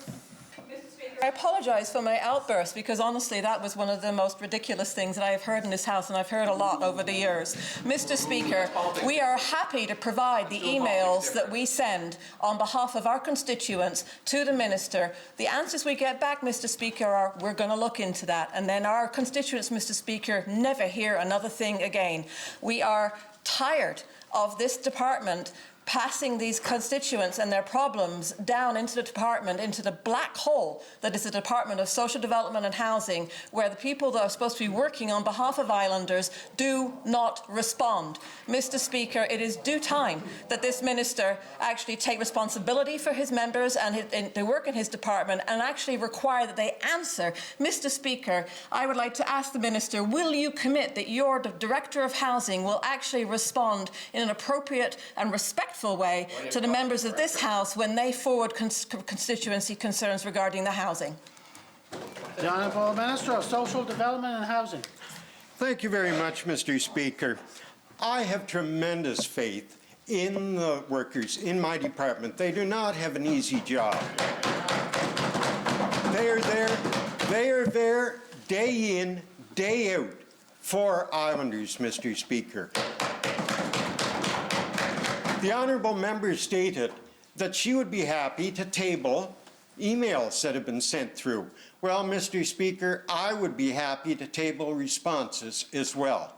S13: I apologise for my outburst because honestly that was one of the most ridiculous things that I have heard in this House, and I've heard a lot over the years. Mr. Speaker, we are happy to provide the emails that we send on behalf of our constituents to the Minister. The answers we get back, Mr. Speaker, are we're going to look into that, and then our constituents, Mr. Speaker, never hear another thing again. We are tired of this department passing these constituents and their problems down into the department, into the black hole that is the Department of Social Development and Housing, where the people that are supposed to be working on behalf of islanders do not respond. Mr. Speaker, it is due time that this minister actually take responsibility for his members and the work in his department and actually require that they answer. Mr. Speaker, I would like to ask the minister, will you commit that your Director of Housing will actually respond in an appropriate and respectful way to the members of this House when they forward constituency concerns regarding the housing?
S1: The Honourable Minister of Social Development and Housing.
S14: Thank you very much, Mr. Speaker. I have tremendous faith in the workers in my department. They do not have an easy job. They are there day in, day out for Islanders, Mr. Speaker. The honourable member stated that she would be happy to table emails that have been sent through. Well, Mr. Speaker, I would be happy to table responses as well.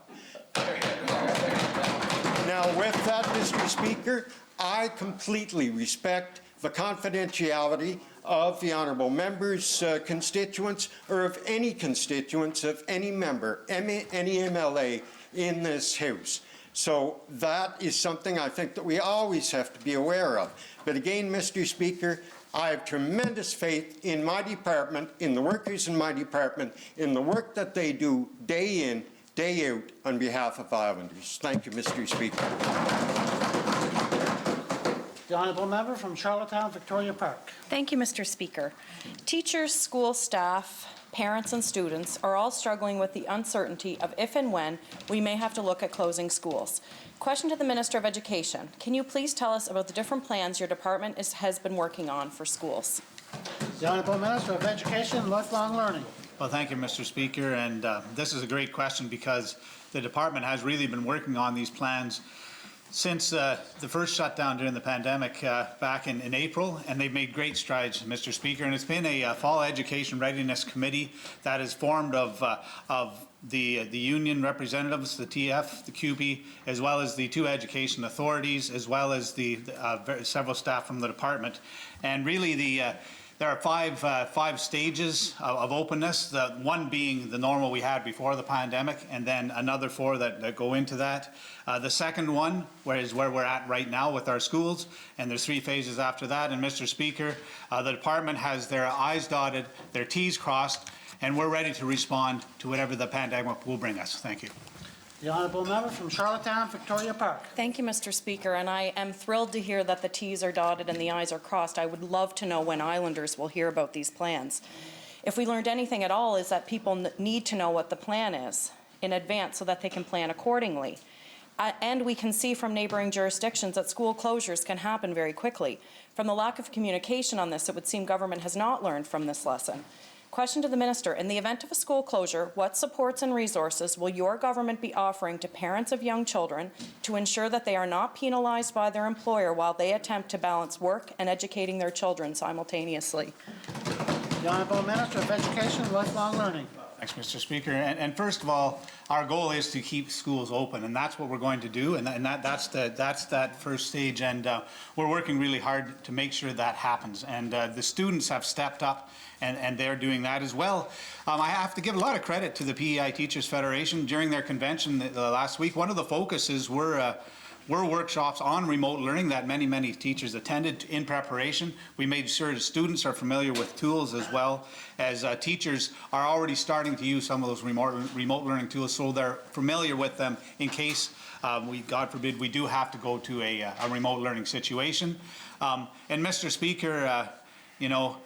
S14: Now, with that, Mr. Speaker, I completely respect the confidentiality of the honourable member's constituents, or of any constituents of any member, any MLA in this House. So that is something I think that we always have to be aware of. But again, Mr. Speaker, I have tremendous faith in my department, in the workers in my department, in the work that they do day in, day out on behalf of Islanders. Thank you, Mr. Speaker.
S1: The Honourable Member from Charlottetown, Victoria Park.
S15: Thank you, Mr. Speaker. Teachers, school staff, parents and students are all struggling with the uncertainty of if and when we may have to look at closing schools. Question to the Minister of Education. Can you please tell us about the different plans your department has been working on for schools?
S1: The Honourable Minister of Education and Lifelong Learning.
S8: Well, thank you, Mr. Speaker, and this is a great question because the department has really been working on these plans since the first shutdown during the pandemic back in April, and they've made great strides, Mr. Speaker. And it's been a fall education readiness committee that is formed of the union representatives, the TF, the QB, as well as the two education authorities, as well as the several staff from the department. And really there are five stages of openness, the one being the normal we had before the pandemic, and then another four that go into that. The second one is where we're at right now with our schools, and there's 3 phases after that. And Mr. Speaker, the department has their I's dotted, their T's crossed, and we're ready to respond to whatever the pandemic will bring us. Thank you.
S1: The honourable member from Charlottetown, Victoria Park.
S15: Thank you, Mr. Speaker, and I am thrilled to hear that the T's are dotted and the I's are crossed. I would love to know when Islanders will hear about these plans. If we learned anything at all, is that people need to know what the plan is in advance so that they can plan accordingly. And we can see from neighboring jurisdictions that school closures can happen very quickly. From the lack of communication on this, it would seem government has not learned from this lesson. Question to the Minister. In the event of a school closure, what supports and resources will your government be offering to parents of young children to ensure that they are not penalized by their employer while they attempt to balance work and educating their children simultaneously?
S1: The Honourable Minister of Education and Lifelong Learning.
S8: Thanks, Mr. Speaker. And first of all, our goal is to keep schools open, and that's what we're going to do, and that's that first stage, and we're working really hard to make sure that happens. And the students have stepped up, and they're doing that as well. I have to give a lot of credit to the PEI Teachers Federation. During their convention last week, one of the focuses were workshops on remote learning that many teachers attended in preparation. We made sure the students are familiar with tools as well as teachers are already starting to use some of those remote learning tools, so they're familiar with them in case God forbid, we do have to go to a remote learning situation. And Mr. Speaker, you know,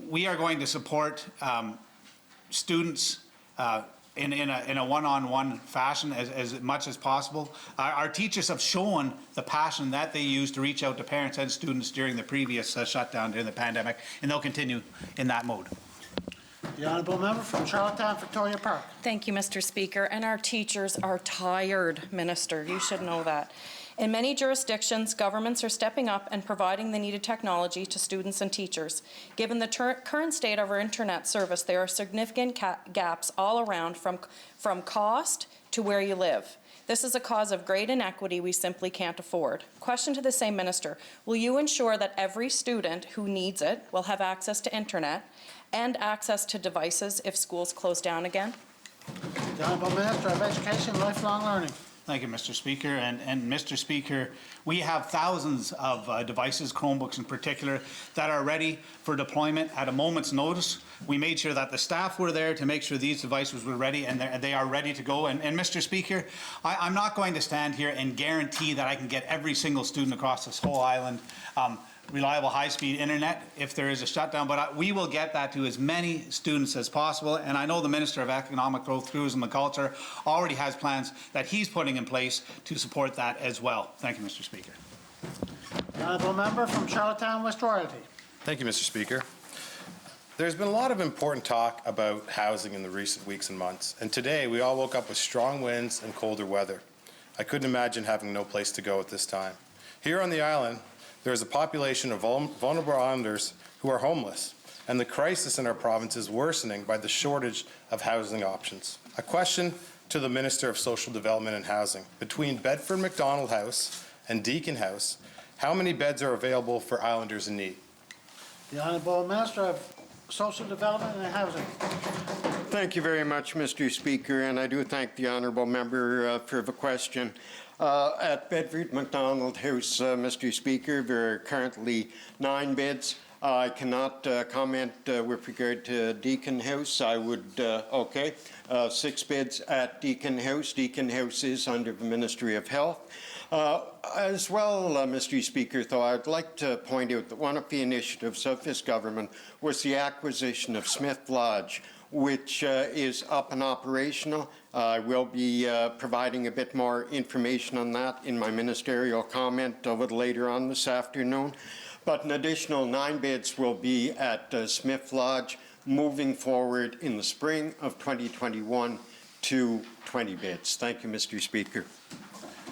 S8: we are going to support students in a one-on-one fashion as much as possible. Our teachers have shown the passion that they use to reach out to parents and students during the previous shutdown during the pandemic, and they'll continue in that mode.
S1: The honourable member from Charlottetown, Victoria Park.
S15: Thank you, Mr. Speaker. And our teachers are tired, Minister. You should know that. In many jurisdictions, governments are stepping up and providing the needed technology to students and teachers. Given the current state of our internet service, there are significant gaps all around from cost to where you live. This is a cause of great inequity we simply can't afford. Question to the same minister, will you ensure that every student who needs it will have access to internet and access to devices if schools close down again?
S1: The honourable Minister of Education and Lifelong Learning.
S8: Thank you, Mr. Speaker. And Mr. Speaker, we have thousands of devices, Chromebooks in particular, that are ready for deployment at a moment's notice. We made sure that the staff were there to make sure these devices were ready, and they are ready to go. And Mr. Speaker, I'm not going to stand here and guarantee that I can get every single student across this whole island reliable high-speed internet if there is a shutdown, but we will get that to as many students as possible. And I know the Minister of Economic Growth, Tourism and Culture already has plans that he's putting in place to support that as well. Thank you, Mr. Speaker.
S1: The honourable member from Charlottetown, West Royalty.
S9: Thank you, Mr. Speaker. There's been a lot of important talk about housing in the recent weeks and months, and today we all woke up with strong winds and colder weather. I couldn't imagine having no place to go at this time. Here on the island, there is a population of vulnerable islanders who are homeless, and the crisis in our province is worsening by the shortage of housing options. A question to the Minister of Social Development and Housing. Between Bedford McDonald House and Deacon House, how many beds are available for islanders in need?
S1: The honourable Minister of Social Development and Housing.
S14: Thank you very much, Mr. Speaker, and I do thank the honourable member for the question. At Bedford McDonald House, Mr. Speaker, there are currently 9 beds. I cannot comment with regard to Deacon House. I would, 6 beds at Deacon House. Deacon House is under the Ministry of Health. As well, Mr. Speaker, though, I'd like to point out that one of the initiatives of this government was the acquisition of Smith Lodge, which is up and operational. I will be providing a bit more information on that in my ministerial comment a little later on this afternoon. But an additional 9 beds will be at Smith Lodge moving forward in the spring of 2021 to 20 beds. Thank you, Mr. Speaker.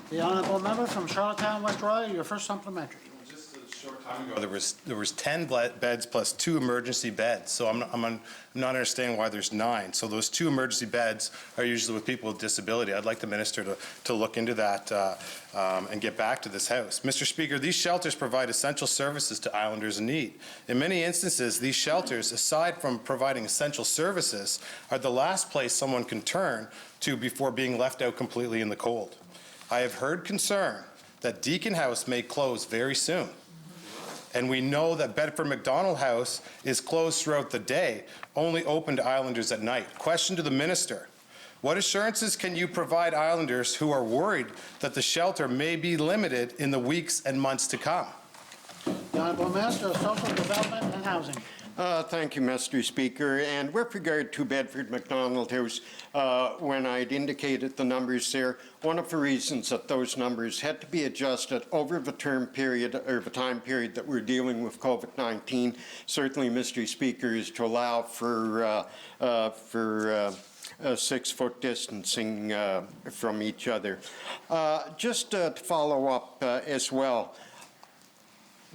S1: The honourable member from Charlottetown, West Royalty, your first supplementary.
S9: Just a short time ago, there was 10 beds plus 2 emergency beds. So I'm not understanding why there's 9. So those 2 emergency beds are usually with people with disability. I'd like the minister to look into that and get back to this House. Mr. Speaker, these shelters provide essential services to islanders in need. In many instances, these shelters, aside from providing essential services, are the last place someone can turn to before being left out completely in the cold. I have heard concern that Deacon House may close very soon. And we know that Bedford McDonald House is closed throughout the day, only open to islanders at night. Question to the minister, What assurances can you provide Islanders who are worried that the shelter may be limited in the weeks and months to come?
S1: The Honourable Minister of Social Development and Housing.
S14: Thank you, Mr. Speaker. And with regard to Bedford McDonald House, when I'd indicated the numbers there, one of the reasons that those numbers had to be adjusted over the term period or the time period that we're dealing with COVID-19, certainly, Mr. Speaker, is to allow for 6-foot distancing from each other. Just to follow up as well,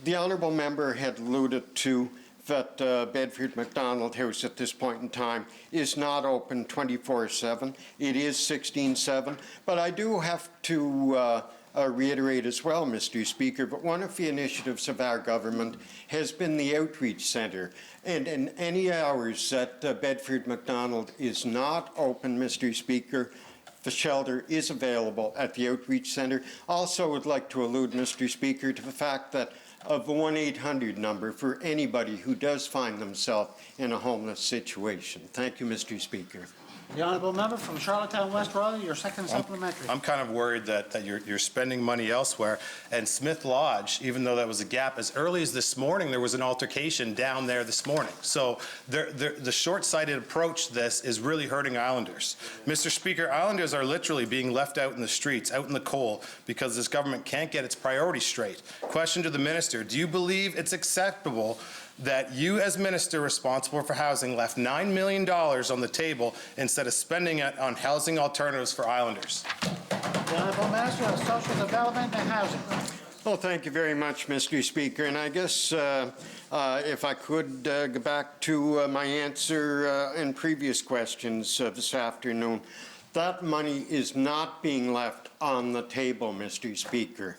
S14: the honourable member had alluded to that Bedford McDonald House at this point in time is not open 24/7. It is 16/7. But I do have to reiterate as well, Mr. Speaker, but one of the initiatives of our government has been the outreach centre. And in any hours that Bedford McDonald is not open, Mr. Speaker, the shelter is available at the outreach centre. Also would like to allude, Mr. Speaker, to the fact that of the 1-800 number for anybody who does find themselves in a homeless situation. Thank you, Mr. Speaker.
S1: The Honourable Member from Charlottetown West Royal, your second supplementary.
S9: I'm kind of worried that you're spending money elsewhere. And Smith Lodge, even though that was a gap, as early as this morning, there was an altercation down there this morning. So the short-sighted approach to this is really hurting Islanders. Mr. Speaker, Islanders are literally being left out in the streets, out in the cold, because this government can't get its priorities straight. Question to the minister, do you believe it's acceptable that you as minister responsible for housing left $9 million on the table instead of spending it on housing alternatives for Islanders?
S1: The Honourable Minister of Social Development and Housing.
S14: Well, thank you very much, Mr. Speaker. And I guess if I could go back to my answer in previous questions this afternoon, that money is not being left on the table, Mr. Speaker.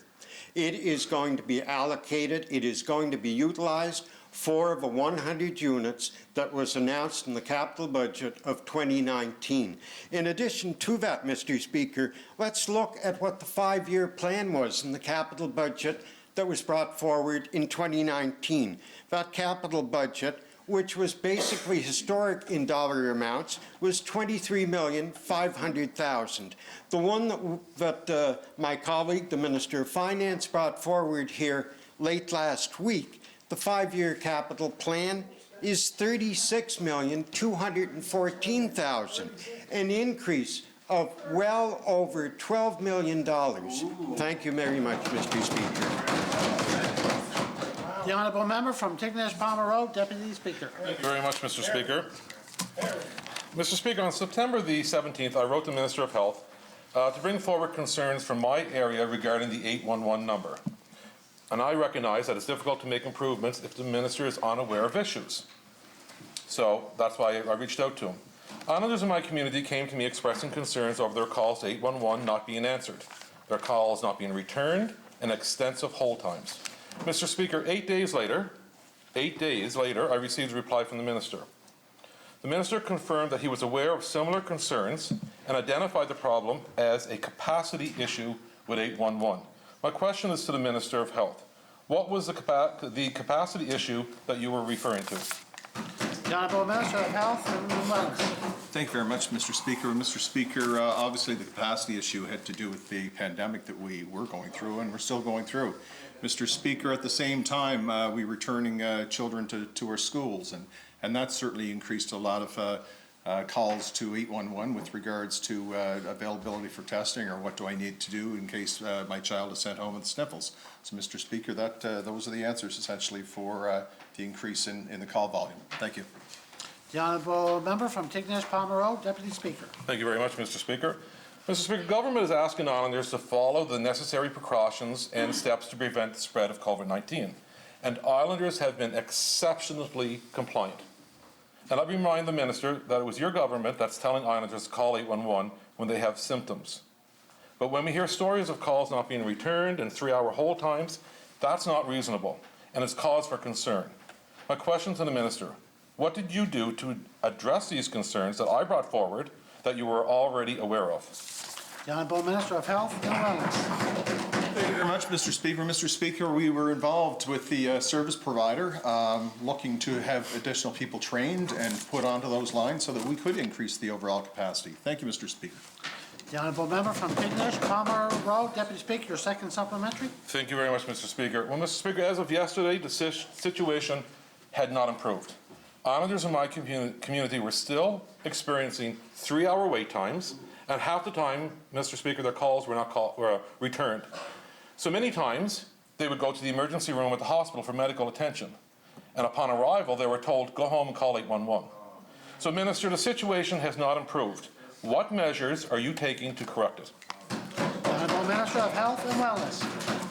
S14: It is going to be allocated. It is going to be utilized for the 100 units that was announced in the capital budget of 2019. In addition to that, Mr. Speaker, let's look at what the 5-year plan was in the capital budget that was brought forward in 2019. That capital budget, which was basically historic in dollar amounts, was $23,500,000. The one that my colleague, the Minister of Finance, brought forward here late last week, the 5-year capital plan, is $36,214,000, an increase of well over $12 million. Thank you very much, Mr. Speaker.
S1: The Honourable Member from Tignish Palmer Road, Deputy Speaker.
S11: Thank you very much, Mr. Speaker. Mr. Speaker, on September the 17th, I wrote the Minister of Health to bring forward concerns from my area regarding the 811 number. And I recognize that it's difficult to make improvements if the minister is unaware of issues. So that's why I reached out to him. Islanders in my community came to me expressing concerns over their calls to 811 not being answered, their calls not being returned, and extensive hold times. Mr. Speaker, 8 days later, I received a reply from the minister. The minister confirmed that he was aware of similar concerns and identified the problem as a capacity issue with 811. My question is to the Minister of Health. What was the capacity issue that you were referring to?
S1: The Honourable Minister of Health and Wellness.
S16: Thank you very much, Mr. Speaker. Mr. Speaker, obviously the capacity issue had to do with the pandemic that we were going through and we're still going through. Mr. Speaker, at the same time, we're returning children to our schools, and that certainly increased a lot of calls to 811 with regards to availability for testing or what do I need to do in case my child is sent home with sniffles. So, Mr. Speaker, those are the answers essentially for the increase in the call volume. Thank you.
S1: The Honourable Member from Tignish Palmer Road, Deputy Speaker.
S11: Thank you very much, Mr. Speaker. Mr. Speaker, government is asking Islanders to follow the necessary precautions and steps to prevent the spread of COVID-19. And Islanders have been exceptionally compliant. And let me remind the Minister that it was your government that's telling Islanders to call 811 when they have symptoms. But when we hear stories of calls not being returned and 3-hour hold times, that's not reasonable, and it's cause for concern. My question to the Minister, what did you do to address these concerns that I brought forward that you were already aware of?
S1: The Honourable Minister of Health and Wellness.
S16: Thank you very much, Mr. Speaker. Mr. Speaker, we were involved with the service provider looking to have additional people trained and put onto those lines so that we could increase the overall capacity. Thank you, Mr. Speaker.
S1: The Honourable Member from Tignish, Palmer Road. Deputy Speaker, your second supplementary.
S11: Thank you very much, Mr. Speaker. Well, Mr. Speaker, as of yesterday, the situation had not improved. Islanders in my community were still experiencing 3-hour wait times, and half the time, Mr. Speaker, their calls were returned. So many times, they would go to the emergency room at the hospital for medical attention. And upon arrival, they were told, go home and call 811. So, Minister, the situation has not improved. What measures are you taking to correct it?
S1: The Honourable Minister of Health and Wellness.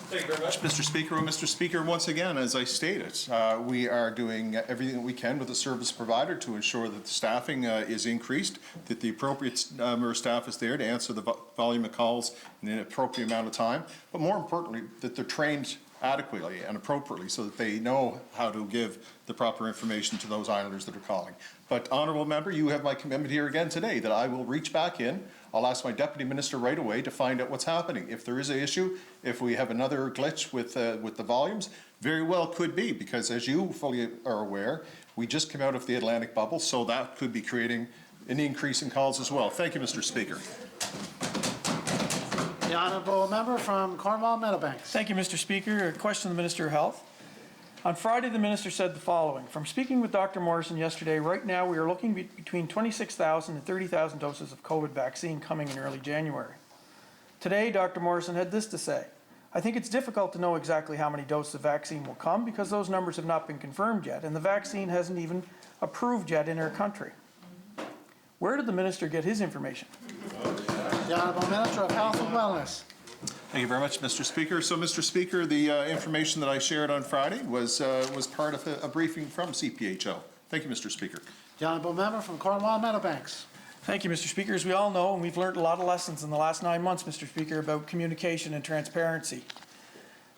S16: Thank you very much, Mr. Speaker. Well, Mr. Speaker, once again, as I stated, we are doing everything we can with the service provider to ensure that the staffing is increased, that the appropriate number of staff is there to answer the volume of calls in an appropriate amount of time, but more importantly, that they're trained adequately and appropriately so that they know how to give the proper information to those Islanders that are calling. But, Honourable Member, you have my commitment here again today that I will reach back in. I'll ask my Deputy Minister right away to find out what's happening. If there is an issue, if we have another glitch with the volumes, very well could be, because as you fully are aware, we just came out of the Atlantic bubble, so that could be creating an increase in calls as well. Thank you, Mr. Speaker.
S1: The Honourable Member from Cornwall Meadowbanks.
S10: Thank you, Mr. Speaker. A question to the Minister of Health. On Friday, the Minister said the following: from speaking with Dr. Morrison yesterday, right now we are looking between 26,000 and 30,000 doses of COVID vaccine coming in early January. Today, Dr. Morrison had this to say: I think it's difficult to know exactly how many doses of vaccine will come because those numbers have not been confirmed yet, and the vaccine hasn't even approved yet in our country. Where did the Minister get his information?
S1: The Honourable Minister of Health and Wellness.
S16: Thank you very much, Mr. Speaker. So, Mr. Speaker, the information that I shared on Friday was part of a briefing from CPHO. Thank you, Mr. Speaker.
S1: The Honourable Member from Cornwall Meadowbanks.
S10: Thank you, Mr. Speaker. As we all know, and we've learned a lot of lessons in the last 9 months, Mr. Speaker, about communication and transparency.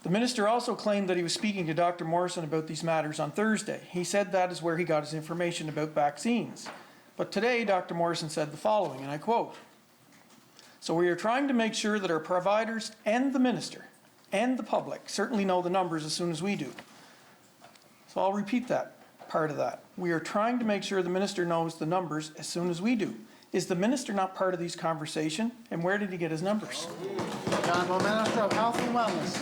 S10: The Minister also claimed that he was speaking to Dr. Morrison about these matters on Thursday. He said that is where he got his information about vaccines. But today, Dr. Morrison said the following, and I quote, so we are trying to make sure that our providers and the Minister and the public certainly know the numbers as soon as we do. So I'll repeat that part of that. We are trying to make sure the Minister knows the numbers as soon as we do. Is the Minister not part of these conversations, and where did he get his numbers?
S1: The Honourable Minister of Health and Wellness.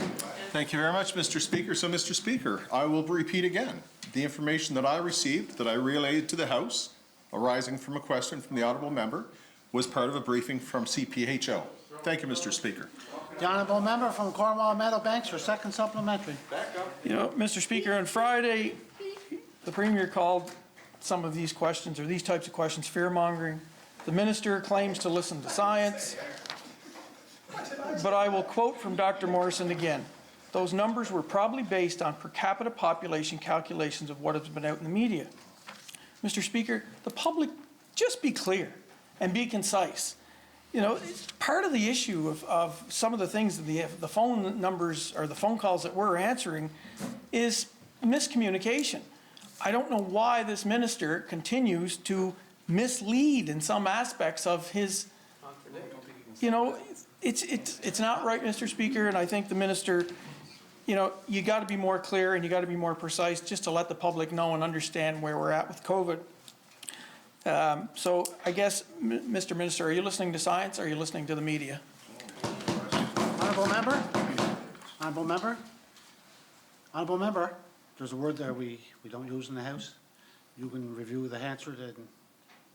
S16: Thank you very much, Mr. Speaker. So, Mr. Speaker, I will repeat again. The information that I received, that I relayed to the House, arising from a question from the Honourable Member, was part of a briefing from CPHO. Thank you, Mr. Speaker.
S1: The Honourable Member from Cornwall Meadowbanks, your second supplementary.
S10: You know, Mr. Speaker, on Friday, the Premier called some of these questions, or these types of questions, fear-mongering. The Minister claims to listen to science. But I will quote from Dr. Morrison again. Those numbers were probably based on per capita population calculations of what has been out in the media. Mr. Speaker, the public, just be clear and be concise. You know, part of the issue of some of the things, the phone numbers or the phone calls that we're answering is miscommunication. I don't know why this Minister continues to mislead in some aspects of his, you know, it's not right, Mr. Speaker, and I think the Minister, you know, you got to be more clear and you got to be more precise just to let the public know and understand where we're at with COVID. So I guess, Mr. Minister, are you listening to science or are you listening to the media?
S1: Honourable Member? Honourable Member? Honourable Member, there's a word there we don't use in the House. You can review the answer and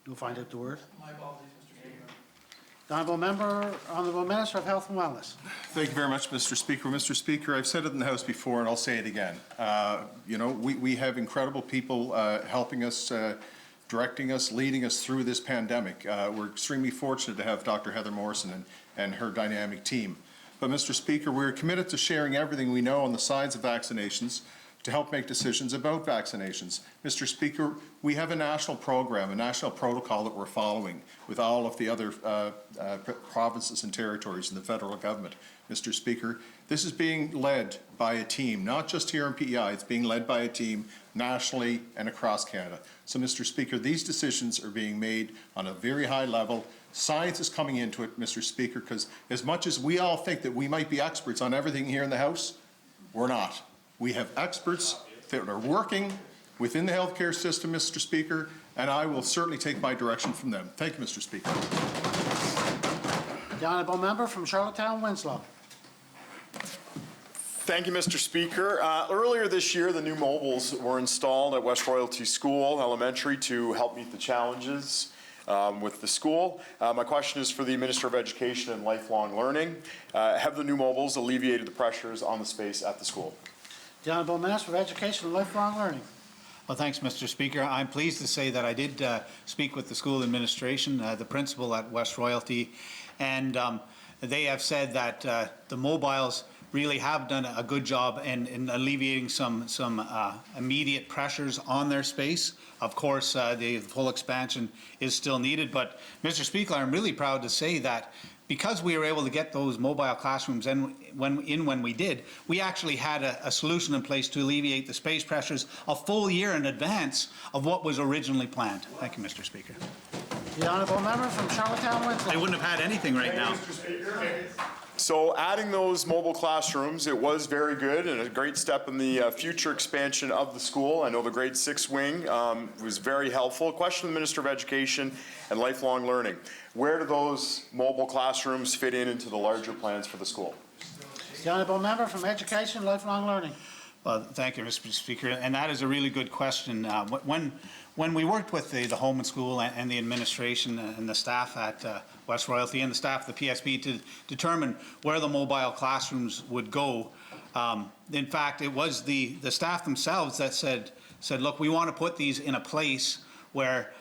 S1: you'll find out the word.
S10: My apologies, Mr. Speaker.
S1: The Honourable Member, Honourable Minister of Health and Wellness.
S16: Thank you very much, Mr. Speaker. Mr. Speaker, I've said it in the House before and I'll say it again. You know, we have incredible people helping us, directing us, leading us through this pandemic. We're extremely fortunate to have Dr. Heather Morrison and her dynamic team. But, Mr. Speaker, we're committed to sharing everything we know on the science of vaccinations to help make decisions about vaccinations. Mr. Speaker, we have a national program, a national protocol that we're following with all of the other provinces and territories in the federal government. Mr. Speaker, this is being led by a team, not just here in PEI, it's being led by a team nationally and across Canada. So, Mr. Speaker, these decisions are being made on a very high level. Science is coming into it, Mr. Speaker, because as much as we all think that we might be experts on everything here in the House, we're not. We have experts that are working within the healthcare system, Mr. Speaker, and I will certainly take my direction from them. Thank you, Mr. Speaker.
S1: The honourable member from Charlottetown, Winslow.
S6: Thank you, Mr. Speaker. Earlier this year, the new mobiles were installed at West Royalty School Elementary to help meet the challenges with the school. My question is for the Minister of Education and Lifelong Learning. Have the new mobiles alleviated the pressures on the space at the school?
S1: The Honourable Minister of Education and Lifelong Learning.
S8: Well, thanks, Mr. Speaker. I'm pleased to say that I did speak with the school administration, the principal at West Royalty, and they have said that the mobiles really have done a good job in alleviating some immediate pressures on their space. Of course, the full expansion is still needed, but Mr. Speaker, I'm really proud to say that because we were able to get those mobile classrooms in when we did, we actually had a solution in place to alleviate the space pressures a full year in advance of what was originally planned. Thank you, Mr. Speaker.
S1: The honourable member from Charlottetown, Winslow.
S8: I wouldn't have had anything right now.
S6: So adding those mobile classrooms, it was very good and a great step in the future expansion of the school. I know the grade 6 wing was very helpful. Question to the Minister of Education and Lifelong Learning. Where do those mobile classrooms fit into the larger plans for the school?
S1: The honourable member from Education and Lifelong Learning.
S8: Well, thank you, Mr. Speaker, and that is a really good question. When we worked with the home and school and the administration and the staff at West Royalty and the staff of the PSB to determine where the mobile classrooms would go, in fact, it was the staff themselves that said, look, we want to put these in a place where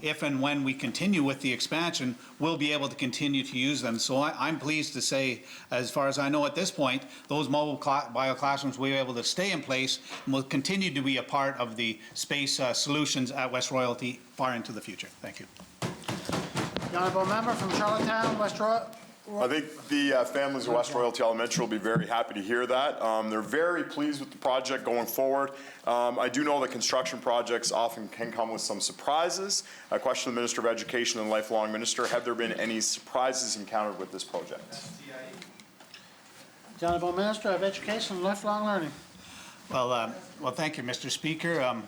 S8: if and when we continue with the expansion, we'll be able to continue to use them. So I'm pleased to say, as far as I know at this point, those mobile bio classrooms will be able to stay in place and will continue to be a part of the space solutions at West Royalty far into the future. Thank you.
S1: The honourable member from Charlottetown, West Royalty.
S6: I think the families of West Royalty Elementary will be very happy to hear that. They're very pleased with the project going forward. I do know that construction projects often can come with some surprises. A question to the Minister of Education and Lifelong Minister, have there been any surprises encountered with this project?
S1: The honourable Minister of Education and Lifelong Learning.
S8: Well, thank you, Mr. Speaker.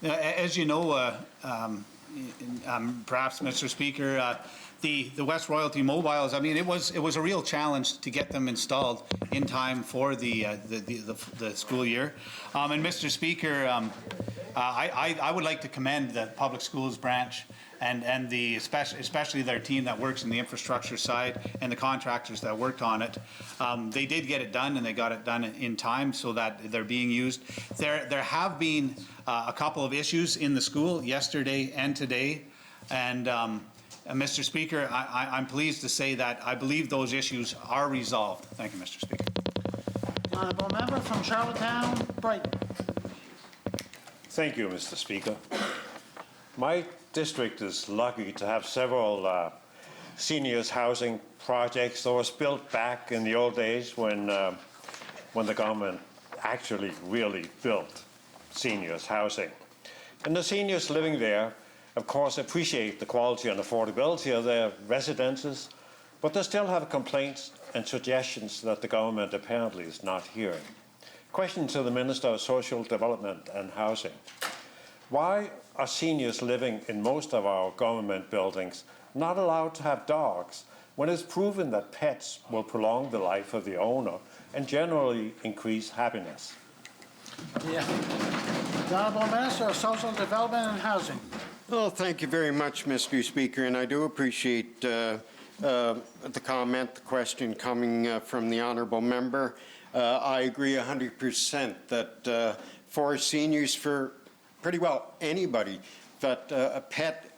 S8: As you know, perhaps, Mr. Speaker, the West Royalty mobiles, I mean, it was a real challenge to get them installed in time for the school year. And Mr. Speaker, I would like to commend the Public Schools branch and especially their team that works in the infrastructure side and the contractors that worked on it. They did get it done, and they got it done in time so that they're being used. There have been a couple of issues in the school yesterday and today, and Mr. Speaker, I'm pleased to say that I believe those issues are resolved. Thank you, Mr. Speaker.
S1: The honourable member from Charlottetown, Brighton.
S12: Thank you, Mr. Speaker. My district is lucky to have several seniors housing projects that was built back in the old days when the government actually really built seniors housing. And the seniors living there, of course, appreciate the quality and affordability of their residences, but they still have complaints and suggestions that the government apparently is not hearing. Question to the Minister of Social Development and Housing. Why are seniors living in most of our government buildings not allowed to have dogs when it's proven that pets will prolong the life of the owner and generally increase happiness?
S1: The honourable Minister of Social Development and Housing.
S14: Well, thank you very much, Mr. Speaker, and I do appreciate the comment, the question coming from the honourable member. I agree 100% that for seniors, for pretty well anybody, that a pet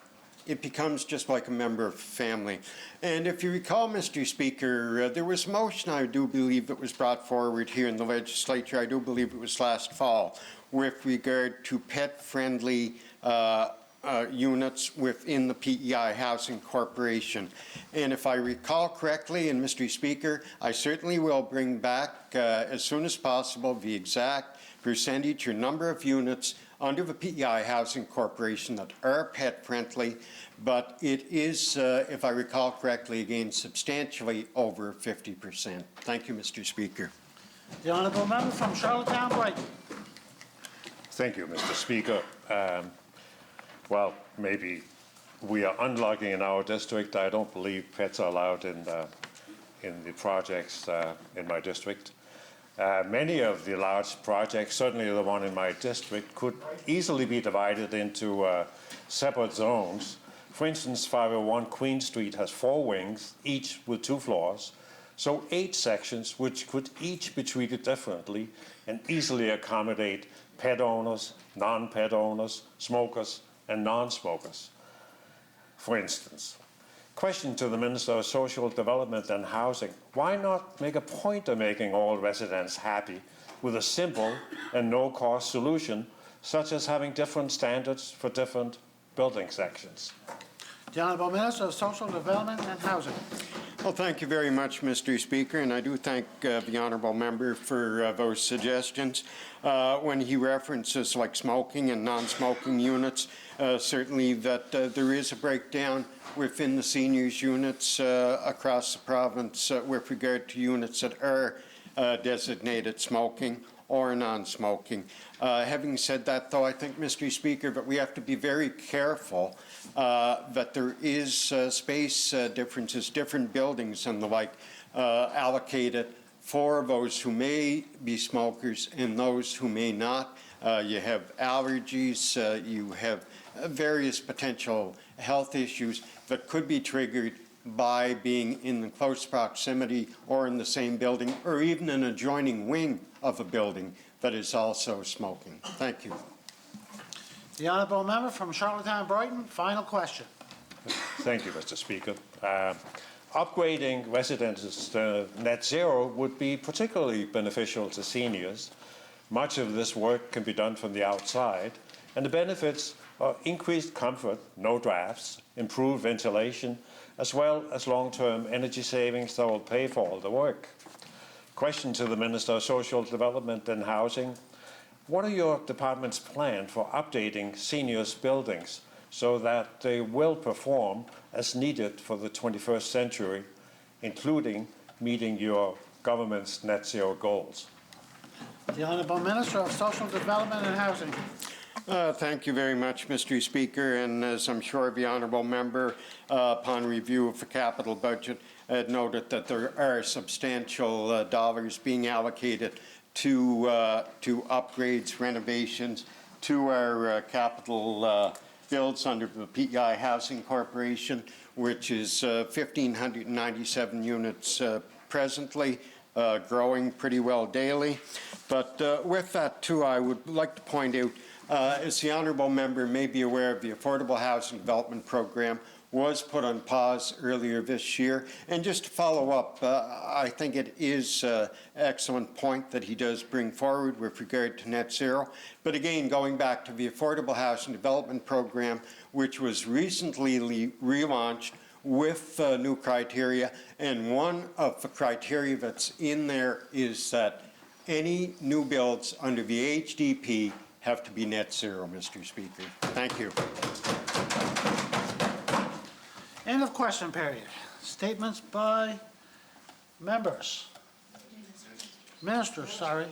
S14: it becomes just like a member of family. And if you recall, Mr. Speaker, there was a motion, I do believe, that was brought forward here in the legislature, I do believe it was last fall, with regard to pet-friendly units within the PEI Housing Corporation. And if I recall correctly, and Mr. Speaker, I certainly will bring back as soon as possible the exact percentage or number of units under the PEI Housing Corporation that are pet-friendly, but it is, if I recall correctly, again, substantially over 50%. Thank you, Mr. Speaker.
S1: The honourable member from Charlottetown Brighton.
S12: Thank you, Mr. Speaker. Well, maybe we are unlucky in our district. I don't believe pets are allowed in the projects in my district. Many of the large projects, certainly the one in my district, could easily be divided into separate zones. For instance, 501 Queen Street has 4 wings, each with 2 floors, so 8 sections which could each be treated differently and easily accommodate pet owners, non-pet owners, smokers, and non-smokers. For instance, question to the Minister of Social Development and Housing: why not make a point of making all residents happy with a simple and no-cost solution, such as having different standards for different building sections?
S1: The Honourable Minister of Social Development and Housing.
S14: Well, thank you very much, Mr. Speaker, and I do thank the honourable member for those suggestions. When he references like smoking and non-smoking units, certainly that there is a breakdown within the seniors units across the province with regard to units that are designated smoking or non-smoking. Having said that, though, I think, Mr. Speaker, that we have to be very careful that there is space differences, different buildings and the like allocated for those who may be smokers and those who may not. You have allergies, you have various potential health issues that could be triggered by being in close proximity or in the same building or even an adjoining wing of a building that is also smoking. Thank you.
S1: The honourable member from Charlottetown Brighton, final question.
S12: Thank you, Mr. Speaker. Upgrading residences to net zero would be particularly beneficial to seniors. Much of this work can be done from the outside, and the benefits are increased comfort, no drafts, improved ventilation, as well as long-term energy savings that will pay for all the work. Question to the Minister of Social Development and Housing: what are your department's plans for updating seniors' buildings so that they will perform as needed for the 21st century, including meeting your government's net zero goals?
S1: The Honourable Minister of Social Development and Housing.
S14: Thank you very much, Mr. Speaker, and as I'm sure the honourable member, upon review of the capital budget, had noted that there are substantial dollars being allocated to upgrades, renovations to our capital builds under the PEI Housing Corporation, which is 1,597 units presently, growing pretty well daily. But with that, too, I would like to point out, as the honourable member may be aware, of the Affordable Housing Development Program was put on pause earlier this year. And just to follow up, I think it is an excellent point that he does bring forward with regard to net zero. But again, going back to the Affordable Housing Development Program, which was recently relaunched with new criteria, and one of the criteria that's in there is that any new builds under the HDP have to be net zero, Mr. Speaker. Thank you.
S1: End of question period. Statements by members. Ministers, sorry.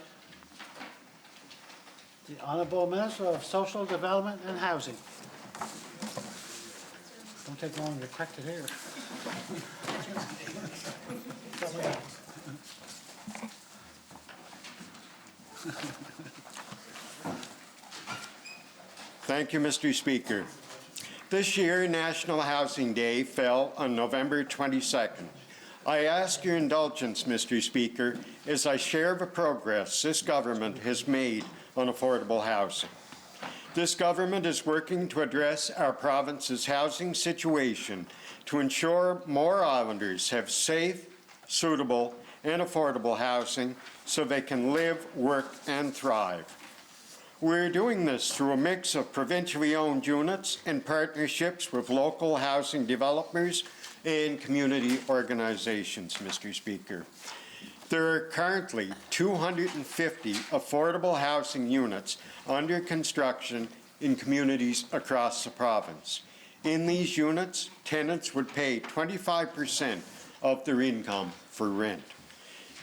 S1: The Honourable Minister of Social Development and Housing. Don't take long to correct it here.
S14: Thank you, Mr. Speaker. This year, National Housing Day fell on November 22nd. I ask your indulgence, Mr. Speaker, as I share the progress this government has made on affordable housing. This government is working to address our province's housing situation to ensure more islanders have safe, suitable, and affordable housing so they can live, work, and thrive. We're doing this through a mix of provincially owned units and partnerships with local housing developers and community organizations, Mr. Speaker. There are currently 250 affordable housing units under construction in communities across the province. In these units, tenants would pay 25% of their income for rent.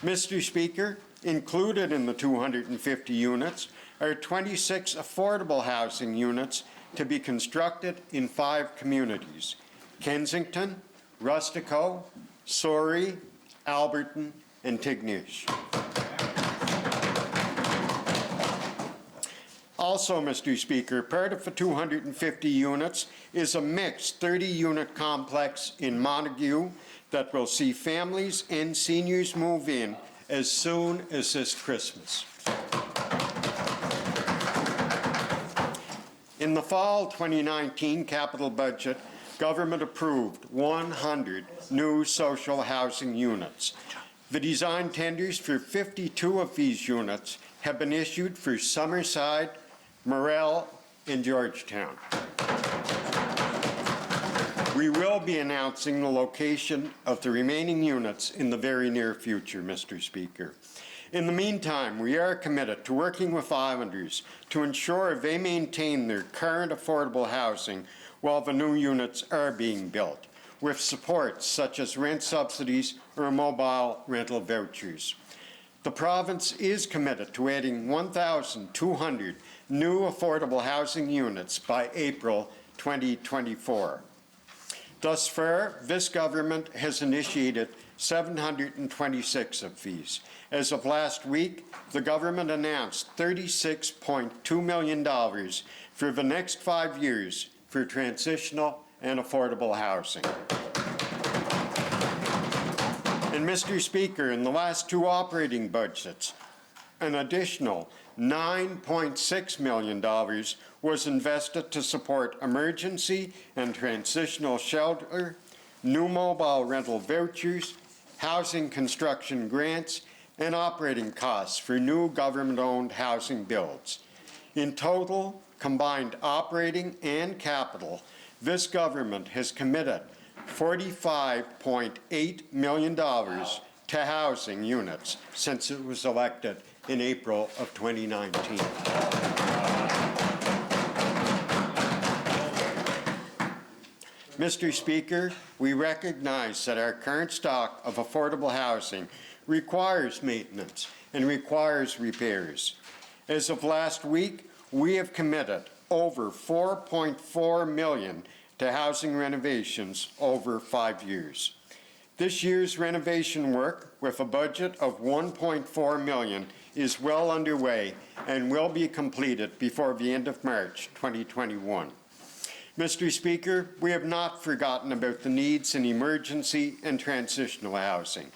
S14: Mr. Speaker, included in the 250 units are 26 affordable housing units to be constructed in 5 communities: Kensington, Rustico, Surrey, Alberton, and Tignish. Also, Mr. Speaker, part of the 250 units is a mixed 30-unit complex in Montague that will see families and seniors move in as soon as this Christmas. In the fall 2019 capital budget, government approved 100 new social housing units. The design tenders for 52 of these units have been issued for Summerside, Morel, and Georgetown. We will be announcing the location of the remaining units in the very near future, Mr. Speaker. In the meantime, we are committed to working with islanders to ensure they maintain their current affordable housing while the new units are being built, with supports such as rent subsidies or mobile rental vouchers. The province is committed to adding 1,200 new affordable housing units by April 2024. Thus far, this government has initiated 726 of these. As of last week, the government announced $36.2 million for the next 5 years for transitional and affordable housing. And Mr. Speaker, in the last 2 operating budgets, an additional $9.6 million was invested to support emergency and transitional shelter, new mobile rental vouchers, housing construction grants, and operating costs for new government-owned housing builds. In total, combined operating and capital, this government has committed $45.8 million to housing units since it was elected in April of 2019. Mr. Speaker, we recognize that our current stock of affordable housing requires maintenance and requires repairs. As of last week, we have committed over $4.4 million to housing renovations over 5 years. This year's renovation work, with a budget of $1.4 million, is well underway and will be completed before the end of March 2021. Mr. Speaker, we have not forgotten about the needs in emergency and transitional housing.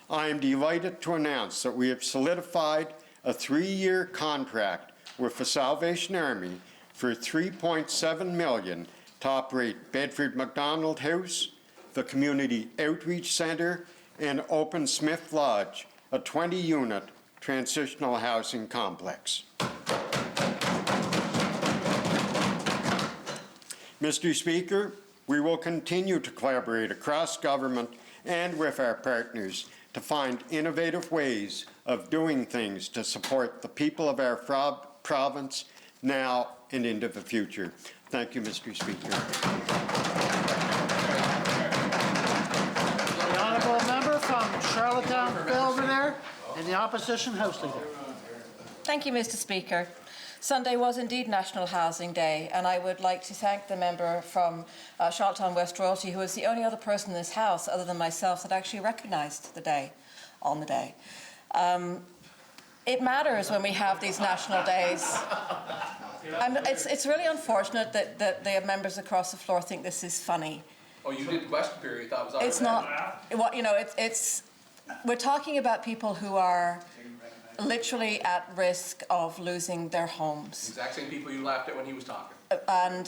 S14: I am delighted to announce that we have solidified a 3-year contract with the Salvation Army for $3.7 million to operate Bedford MacDonald House, the Community Outreach Centre, and Open Smith Lodge, a 20-unit transitional housing complex. Mr. Speaker, we will continue to collaborate across government and with our partners to find innovative ways of doing things to support the people of our province now and into the future. Thank you, Mr. Speaker.
S1: The honourable member from Charlottetown, Belvedere, and the opposition House Leader.
S13: Thank you, Mr. Speaker. Sunday was indeed National Housing Day, and I would like to thank the member from Charlottetown West Royalty, who is the only other person in this House, other than myself, that actually recognised the day, on the day. It matters when we have these national days. And it's really unfortunate that the members across the floor think this is funny.
S17: Oh, you did the question period. That was all
S13: It's not. Well, you know, we're talking about people who are literally at risk of losing their homes.
S17: Exact same people you laughed at when he was talking.
S13: And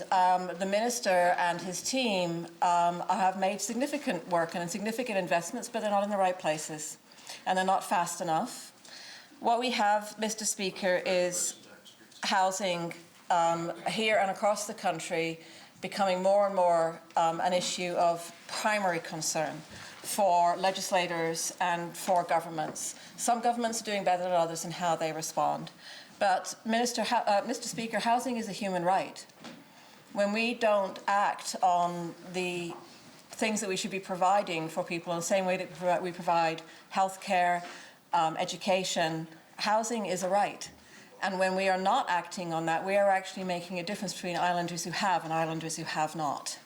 S13: the minister and his team have made significant work and significant investments, but they're not in the right places, and they're not fast enough. What we have, Mr. Speaker, is housing here and across the country becoming more and more an issue of primary concern for legislators and for governments. Some governments are doing better than others in how they respond. But, Mr. Speaker, housing is a human right. When we don't act on the things that we should be providing for people in the same way that we provide health care, education, housing is a right. And when we are not acting on that, we are actually making a difference between islanders who have and islanders who have not.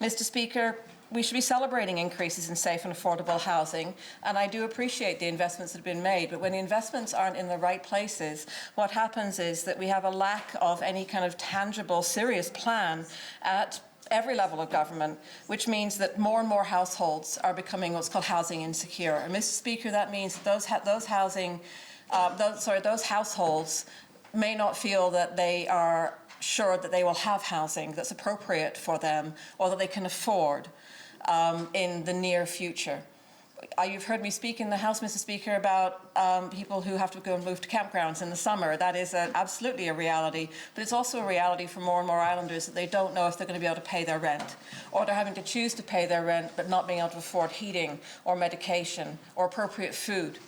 S13: Mr. Speaker, we should be celebrating increases in safe and affordable housing, and I do appreciate the investments that have been made, but when the investments aren't in the right places, what happens is that we have a lack of any kind of tangible, serious plan at every level of government, which means that more and more households are becoming what's called housing insecure. And Mr. Speaker, that means those households may not feel that they are sure that they will have housing that's appropriate for them or that they can afford in the near future. You've heard me speak in the House, Mr. Speaker, about people who have to go and move to campgrounds in the summer. That is absolutely a reality, but it's also a reality for more and more islanders that they don't know if they're going to be able to pay their rent, or they're having to choose to pay their rent but not being able to afford heating or medication or appropriate food.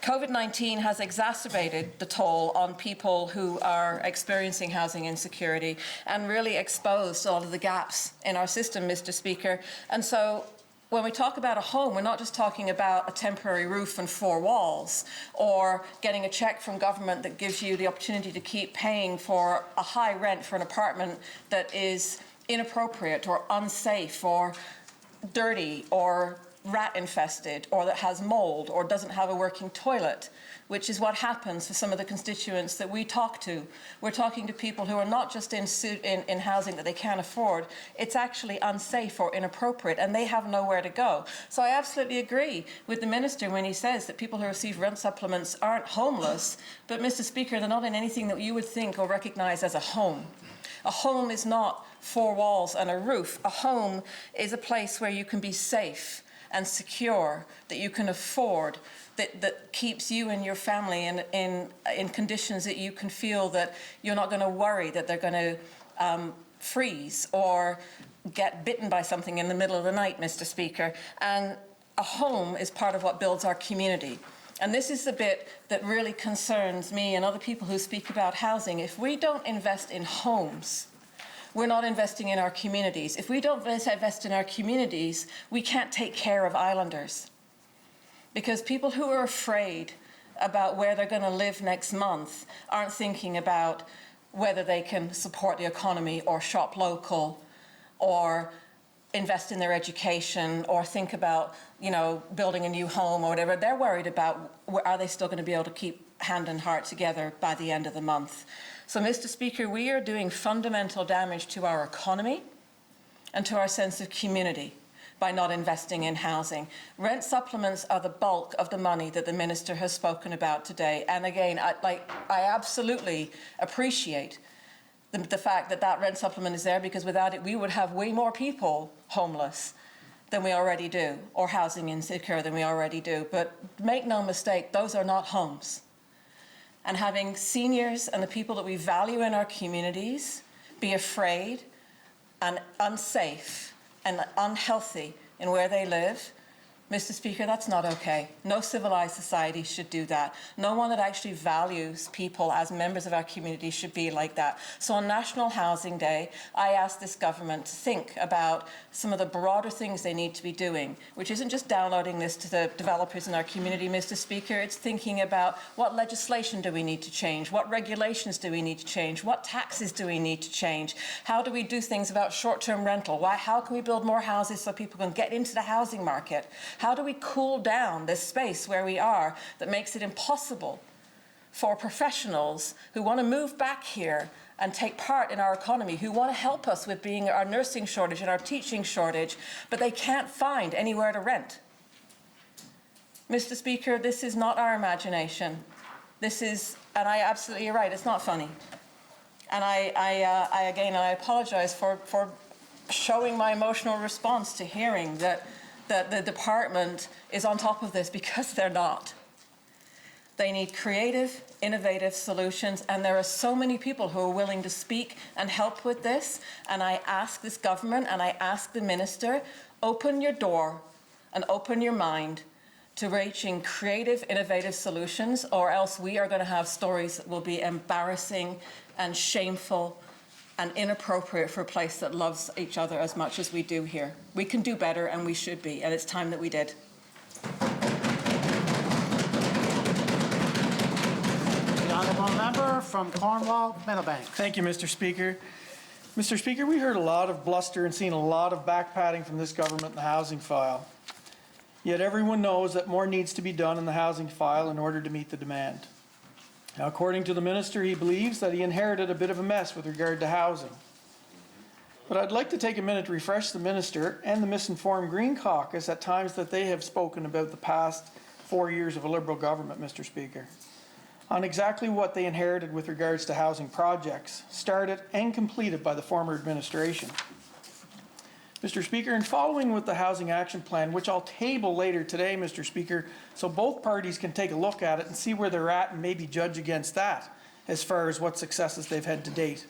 S13: COVID-19 has exacerbated the toll on people who are experiencing housing insecurity and really exposed all of the gaps in our system, Mr. Speaker. And so when we talk about a home, we're not just talking about a temporary roof and four walls or getting a check from government that gives you the opportunity to keep paying for a high rent for an apartment that is inappropriate or unsafe or dirty or rat infested or that has mold or doesn't have a working toilet, which is what happens for some of the constituents that we talk to. We're talking to people who are not just in housing that they can't afford, it's actually unsafe or inappropriate and they have nowhere to go. So I absolutely agree with the minister when he says that people who receive rent supplements aren't homeless, but Mr. Speaker, they're not in anything that you would think or recognize as a home. A home is not four walls and a roof. A home is a place where you can be safe and secure, that you can afford, that keeps you and your family in conditions that you can feel that you're not going to worry that they're going to freeze or get bitten by something in the middle of the night, Mr. Speaker. And a home is part of what builds our community. And this is the bit that really concerns me and other people who speak about housing. If we don't invest in homes, we're not investing in our communities. If we don't invest in our communities, we can't take care of islanders. Because people who are afraid about where they're going to live next month aren't thinking about whether they can support the economy or shop local or invest in their education or think about, building a new home or whatever. They're worried about, are they still going to be able to keep hand and heart together by the end of the month? So, Mr. Speaker, we are doing fundamental damage to our economy and to our sense of community by not investing in housing. Rent supplements are the bulk of the money that the minister has spoken about today. And again, I absolutely appreciate the fact that that rent supplement is there, because without it, we would have way more people homeless than we already do, or housing insecure than we already do. But make no mistake, those are not homes. And having seniors and the people that we value in our communities be afraid and unsafe and unhealthy in where they live, Mr. Speaker, that's not okay. No civilized society should do that. No one that actually values people as members of our community should be like that. So on National Housing Day, I ask this government to think about some of the broader things they need to be doing, which isn't just downloading this to the developers in our community, Mr. Speaker. It's thinking about what legislation do we need to change? What regulations do we need to change? What taxes do we need to change? How do we do things about short-term rental? How can we build more houses so people can get into the housing market? How do we cool down this space where we are that makes it impossible for professionals who want to move back here and take part in our economy, who want to help us with being our nursing shortage and our teaching shortage, but they can't find anywhere to rent? Mr. Speaker, this is not our imagination. This is, and I absolutely, you're right, it's not funny. And I apologize for showing my emotional response to hearing that the department is on top of this, because they're not. They need creative, innovative solutions, and there are so many people who are willing to speak and help with this. And I ask this government, and I ask the minister, open your door and open your mind to reaching creative, innovative solutions, or else we are going to have stories that will be embarrassing and shameful and inappropriate for a place that loves each other as much as we do here. We can do better, and we should be, and it's time that we did.
S1: The honourable member from Cornwall, Meadowbank.
S10: Thank you, Mr. Speaker. Mr. Speaker, we heard a lot of bluster and seen a lot of backpatting from this government in the housing file. Yet everyone knows that more needs to be done in the housing file in order to meet the demand. Now, according to the minister, he believes that he inherited a bit of a mess with regard to housing. But I'd like to take a minute to refresh the minister and the misinformed Green Caucus at times that they have spoken about the past 4 years of a Liberal government, Mr. Speaker, on exactly what they inherited with regards to housing projects, started and completed by the former administration. Mr. Speaker, in following with the Housing Action Plan, which I'll table later today, Mr. Speaker, so both parties can take a look at it and see where they're at and maybe judge against that as far as what successes they've had to date.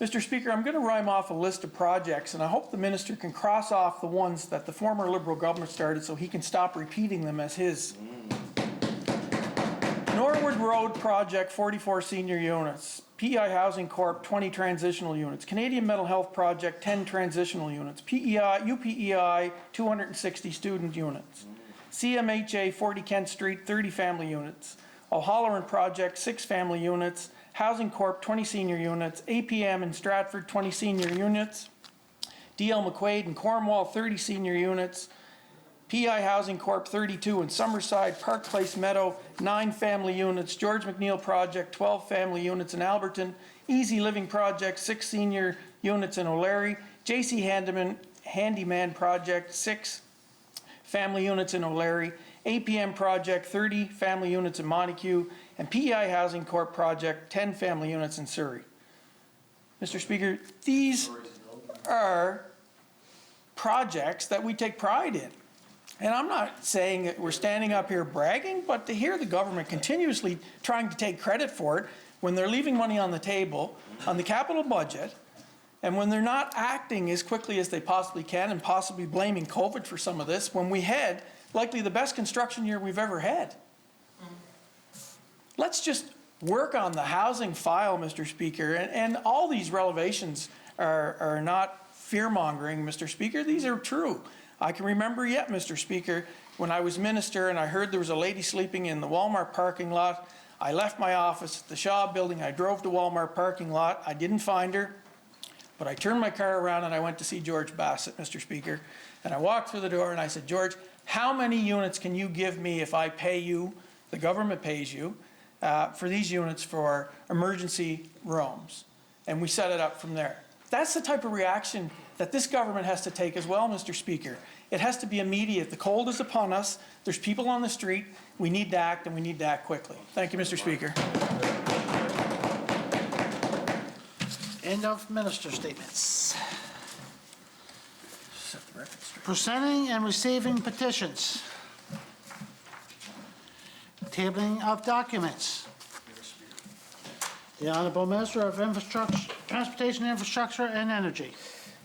S10: Mr. Speaker, I'm going to rhyme off a list of projects, and I hope the minister can cross off the ones that the former Liberal government started so he can stop repeating them as his. Norwood Road Project, 44 senior units. PEI Housing Corp, 20 transitional units. Canadian Mental Health Project, 10 transitional units. UPEI, 260 student units. CMHA, 40 Kent Street, 30 family units. O'Halloran Project, 6 family units. Housing Corp, 20 senior units. APM in Stratford, 20 senior units. DL McQuaid in Cornwall, 30 senior units. PEI Housing Corp, 32 in Summerside. Park Place Meadow, 9 family units. George McNeil Project, 12 family units in Alberton. Easy Living Project, 6 senior units in O'Larry. JC Handyman Project, 6 family units in O'Larry. APM Project, 30 family units in Montague. And PEI Housing Corp Project, 10 family units in Surrey. Mr. Speaker, these are projects that we take pride in. And I'm not saying that we're standing up here bragging, but to hear the government continuously trying to take credit for it when they're leaving money on the table on the capital budget, and when they're not acting as quickly as they possibly can and possibly blaming COVID for some of this, when we had likely the best construction year we've ever had. Let's just work on the housing file, Mr. Speaker, and all these revelations are not fear-mongering, Mr. Speaker. These are true. I can remember yet, Mr. Speaker, when I was minister and I heard there was a lady sleeping in the Walmart parking lot. I left my office at the Shaw building. I drove to Walmart parking lot. I didn't find her, but I turned my car around and I went to see George Bassett, Mr. Speaker. And I walked through the door and I said, George, how many units can you give me if I pay you, the government pays you, for these units for emergency rooms? And we set it up from there. That's the type of reaction that this government has to take as well, Mr. Speaker. It has to be immediate. The cold is upon us. There's people on the street. We need to act, and we need to act quickly. Thank you, Mr. Speaker.
S1: End of minister statements. Presenting and receiving petitions. Tabling of documents. The Honourable Minister of Infrastructure, Transportation, Infrastructure and Energy.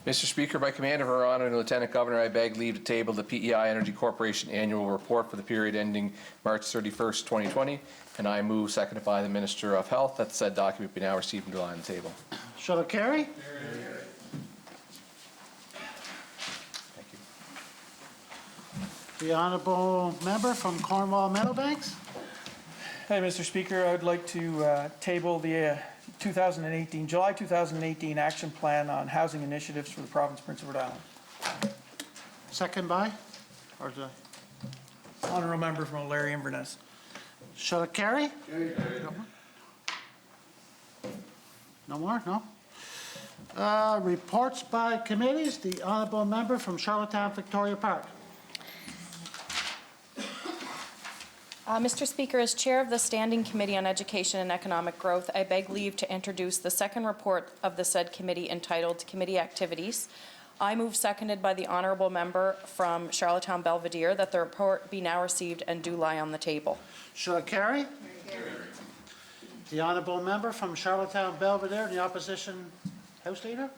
S18: Mr. Speaker, by command of Her Honor the Lieutenant Governor, I beg leave to table the PEI Energy Corporation Annual Report for the period ending March 31st, 2020, and I move, seconded by the Minister of Health, that the said document be now received and lie on the table.
S1: Shall it carry?
S18: Thank you.
S1: The Honourable Member from Cornwall Meadowbanks.
S10: Hey, Mr. Speaker, I would like to table the July 2018 Action Plan on Housing Initiatives for the Province of Prince Edward Island.
S1: Second by? Or the
S10: Honourable Member from O'Larry Inverness.
S1: Shall it carry? No more? No? Reports by committees. The Honourable Member from Charlottetown Victoria Park.
S15: Mr. Speaker, as Chair of the Standing Committee on Education and Economic Growth, I beg leave to introduce the second report of the said committee entitled Committee Activities. I move, seconded by the Honourable Member from Charlottetown Belvedere, that the report be now received and do lie on the table.
S1: Shall it carry? The Honourable Member from Charlottetown Belvedere, the Opposition House Leader.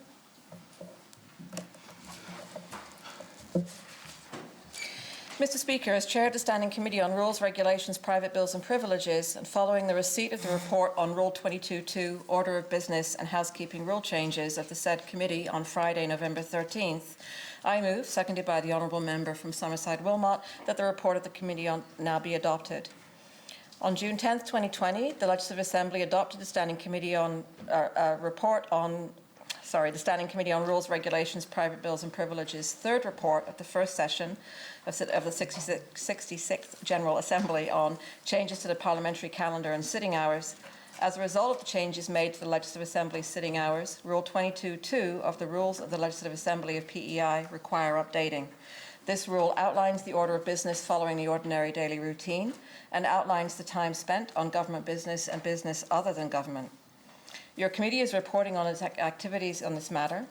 S13: Mr. Speaker, as Chair of the Standing Committee on Rules, Regulations, Private Bills and Privileges, and following the receipt of the report on Rule 22.2, Order of Business and Housekeeping Rule Changes of the said committee on Friday, November 13th, I move, seconded by the Honourable Member from Summerside Wilmot, that the report of the committee now be adopted. On June 10th, 2020, the Legislative Assembly adopted the Standing Committee on the Standing Committee on Rules, Regulations, Private Bills and Privileges' third report of the first session of the 66th General Assembly on changes to the parliamentary calendar and sitting hours. As a result of the changes made to the Legislative Assembly's sitting hours, Rule 22.2 of the Rules of the Legislative Assembly of PEI require updating. This rule outlines the order of business following the ordinary daily routine and outlines the time spent on government business and business other than government. Your committee is reporting on its activities on this matter.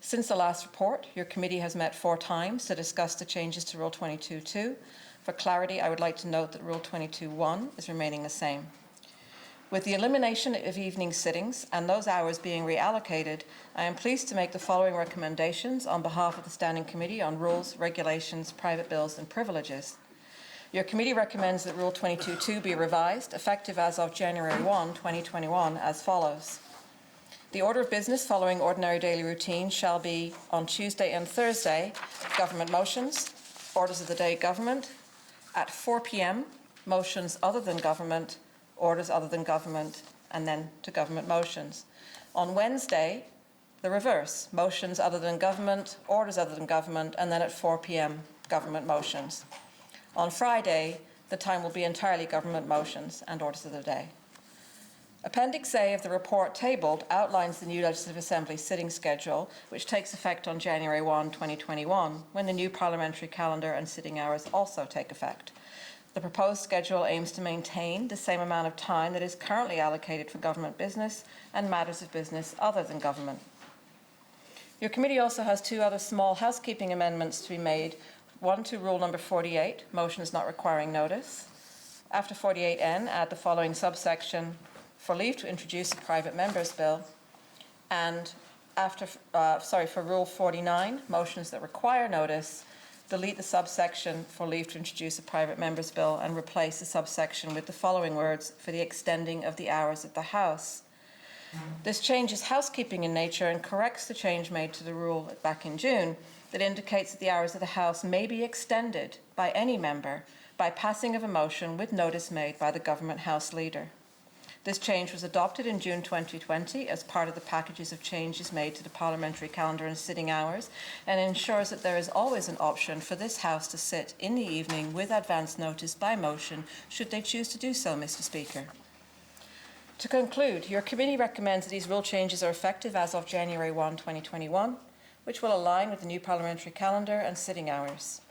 S13: Since the last report, your committee has met 4 times to discuss the changes to Rule 22.2. For clarity, I would like to note that Rule 22.1 is remaining the same. With the elimination of evening sittings and those hours being reallocated, I am pleased to make the following recommendations on behalf of the Standing Committee on Rules, Regulations, Private Bills and Privileges. Your committee recommends that Rule 22.2 be revised, effective as of January 1, 2021, as follows. The order of business following ordinary daily routine shall be on Tuesday and Thursday, government motions, orders of the day government, at 4 p.m, motions other than government, orders other than government, and then to government motions. On Wednesday, the reverse, motions other than government, orders other than government, and then at 4 p.m, government motions. On Friday, the time will be entirely government motions and orders of the day. Appendix A of the report tabled outlines the new Legislative Assembly sitting schedule, which takes effect on January 1, 2021, when the new parliamentary calendar and sitting hours also take effect. The proposed schedule aims to maintain the same amount of time that is currently allocated for government business and matters of business other than government. Your committee also has 2 other small housekeeping amendments to be made. One to Rule number 48, motions not requiring notice. After 48N, add the following subsection: for leave to introduce a private member's bill, and for Rule 49, motions that require notice, delete the subsection for leave to introduce a private member's bill and replace the subsection with the following words: for the extending of the hours of the House. This change is housekeeping in nature and corrects the change made to the rule back in June that indicates that the hours of the House may be extended by any member by passing of a motion with notice made by the government House Leader. This change was adopted in June 2020 as part of the packages of changes made to the parliamentary calendar and sitting hours, and ensures that there is always an option for this House to sit in the evening with advance notice by motion, should they choose to do so, Mr. Speaker. To conclude, your committee recommends that these rule changes are effective as of January 1, 2021, which will align with the new parliamentary calendar and sitting hours.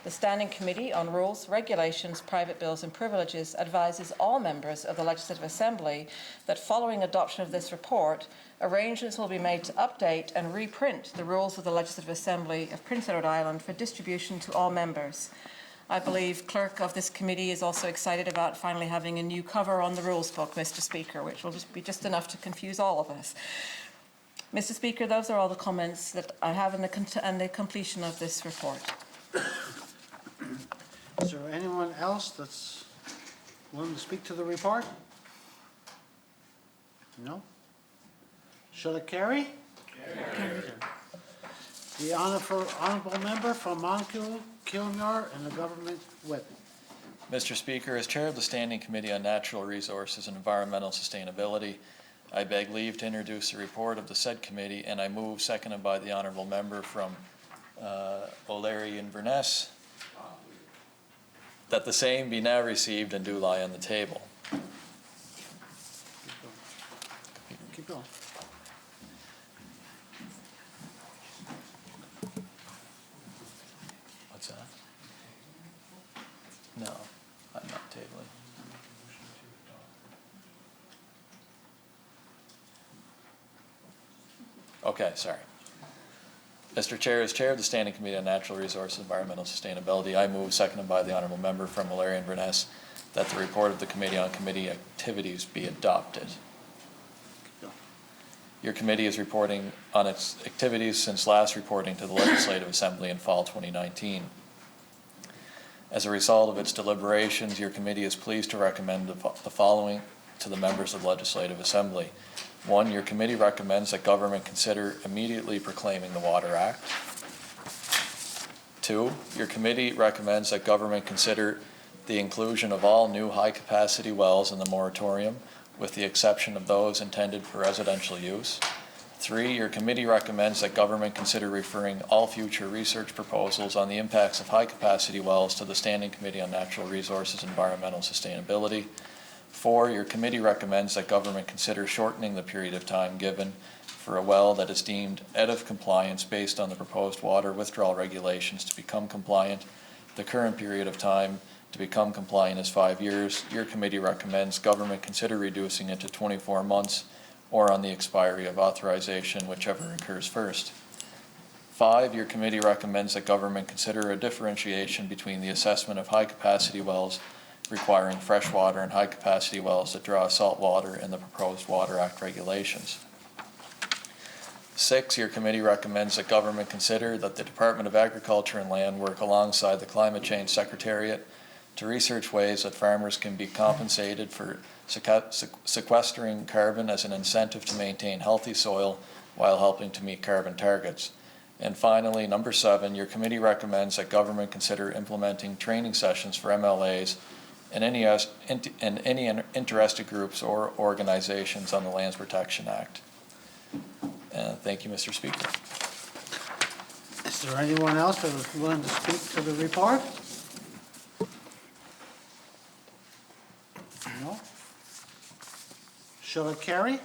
S13: The Standing Committee on Rules, Regulations, Private Bills and Privileges advises all members of the Legislative Assembly that following adoption of this report, arrangements will be made to update and reprint the rules of the Legislative Assembly of Prince Edward Island for distribution to all members. I believe Clerk of this committee is also excited about finally having a new cover on the rules book, Mr. Speaker, which will just be enough to confuse all of us. Mr. Speaker, those are all the comments that I have in the completion of this report.
S1: Is there anyone else that's willing to speak to the report? No? Shall it carry? Carry. The honourable member from Moncton, Kilmar, and the government whip.
S19: Mr. Speaker, as Chair of the Standing Committee on Natural Resources and Environmental Sustainability, I beg leave to introduce the report of the said committee, and I move, seconded by the honourable member from O'Leary Inverness, that the same be now received and do lie on the table.
S1: Keep going.
S19: What's that? No, I'm not. tabling. Okay, sorry. Mr. Chair, as Chair of the Standing Committee on Natural Resources and Environmental Sustainability, I move, seconded by the Honourable Member from Malarian-Verness, that the report of the Committee on Committee Activities be adopted. Your committee is reporting on its activities since last reporting to the Legislative Assembly in fall 2019. As a result of its deliberations, your committee is pleased to recommend the following to the members of the Legislative Assembly. 1, your committee recommends that government consider immediately proclaiming the Water Act. 2, your committee recommends that government consider the inclusion of all new high-capacity wells in the moratorium, with the exception of those intended for residential use. 3, your committee recommends that government consider referring all future research proposals on the impacts of high-capacity wells to the Standing Committee on Natural Resources and Environmental Sustainability. 4, your committee recommends that government consider shortening the period of time given for a well that is deemed out of compliance based on the proposed water withdrawal regulations to become compliant. The current period of time to become compliant is 5 years. Your committee recommends government consider reducing it to 24 months or on the expiry of authorization, whichever occurs first. 5, your committee recommends that government consider a differentiation between the assessment of high-capacity wells requiring fresh water and high-capacity wells that draw salt water in the proposed Water Act regulations. 6, your committee recommends that government consider that the Department of Agriculture and Land work alongside the Climate Change Secretariat to research ways that farmers can be compensated for sequestering carbon as an incentive to maintain healthy soil while helping to meet carbon targets. And finally, number 7, your committee recommends that government consider implementing training sessions for MLAs and any interested groups or organizations on the Lands Protection Act. Thank you, Mr. Speaker.
S1: Is there anyone else that is willing to speak to the report? No? Shall it carry?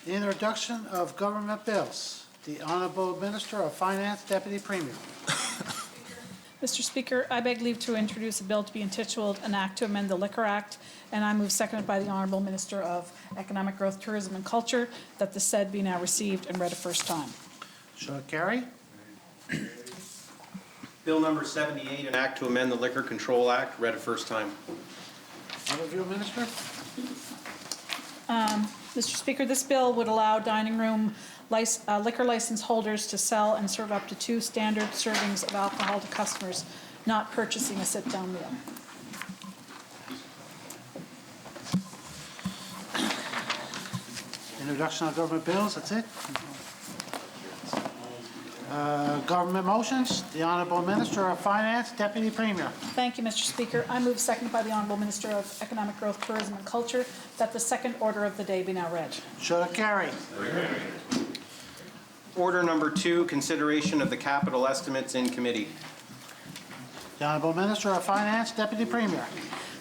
S1: Introduction of government bills. The Honorable Minister of Finance, Deputy Premier.
S5: Mr. Speaker, I beg leave to introduce a bill to be entitled An Act to Amend the Liquor Act, and I move, seconded by the Honourable Minister of Economic Growth, Tourism and Culture, that the said be now received and read a first time.
S1: Shall it carry?
S20: Bill number 78, an act to amend the Liquor Control Act, read a first time.
S1: Overview, Minister.
S5: Mr. Speaker, this bill would allow dining room liquor license holders to sell and serve up to 2 standard servings of alcohol to customers not purchasing a sit-down meal.
S1: Introduction of government bills, that's it. Government motions. The Honorable Minister of Finance, Deputy Premier.
S5: Thank you, Mr. Speaker. I move, seconded by the Honourable Minister of Economic Growth, Tourism and Culture, that the second order of the day be now read.
S1: Shall it carry?
S20: Order number 2, consideration of the capital estimates in committee.
S1: The Honorable Minister of Finance, Deputy Premier.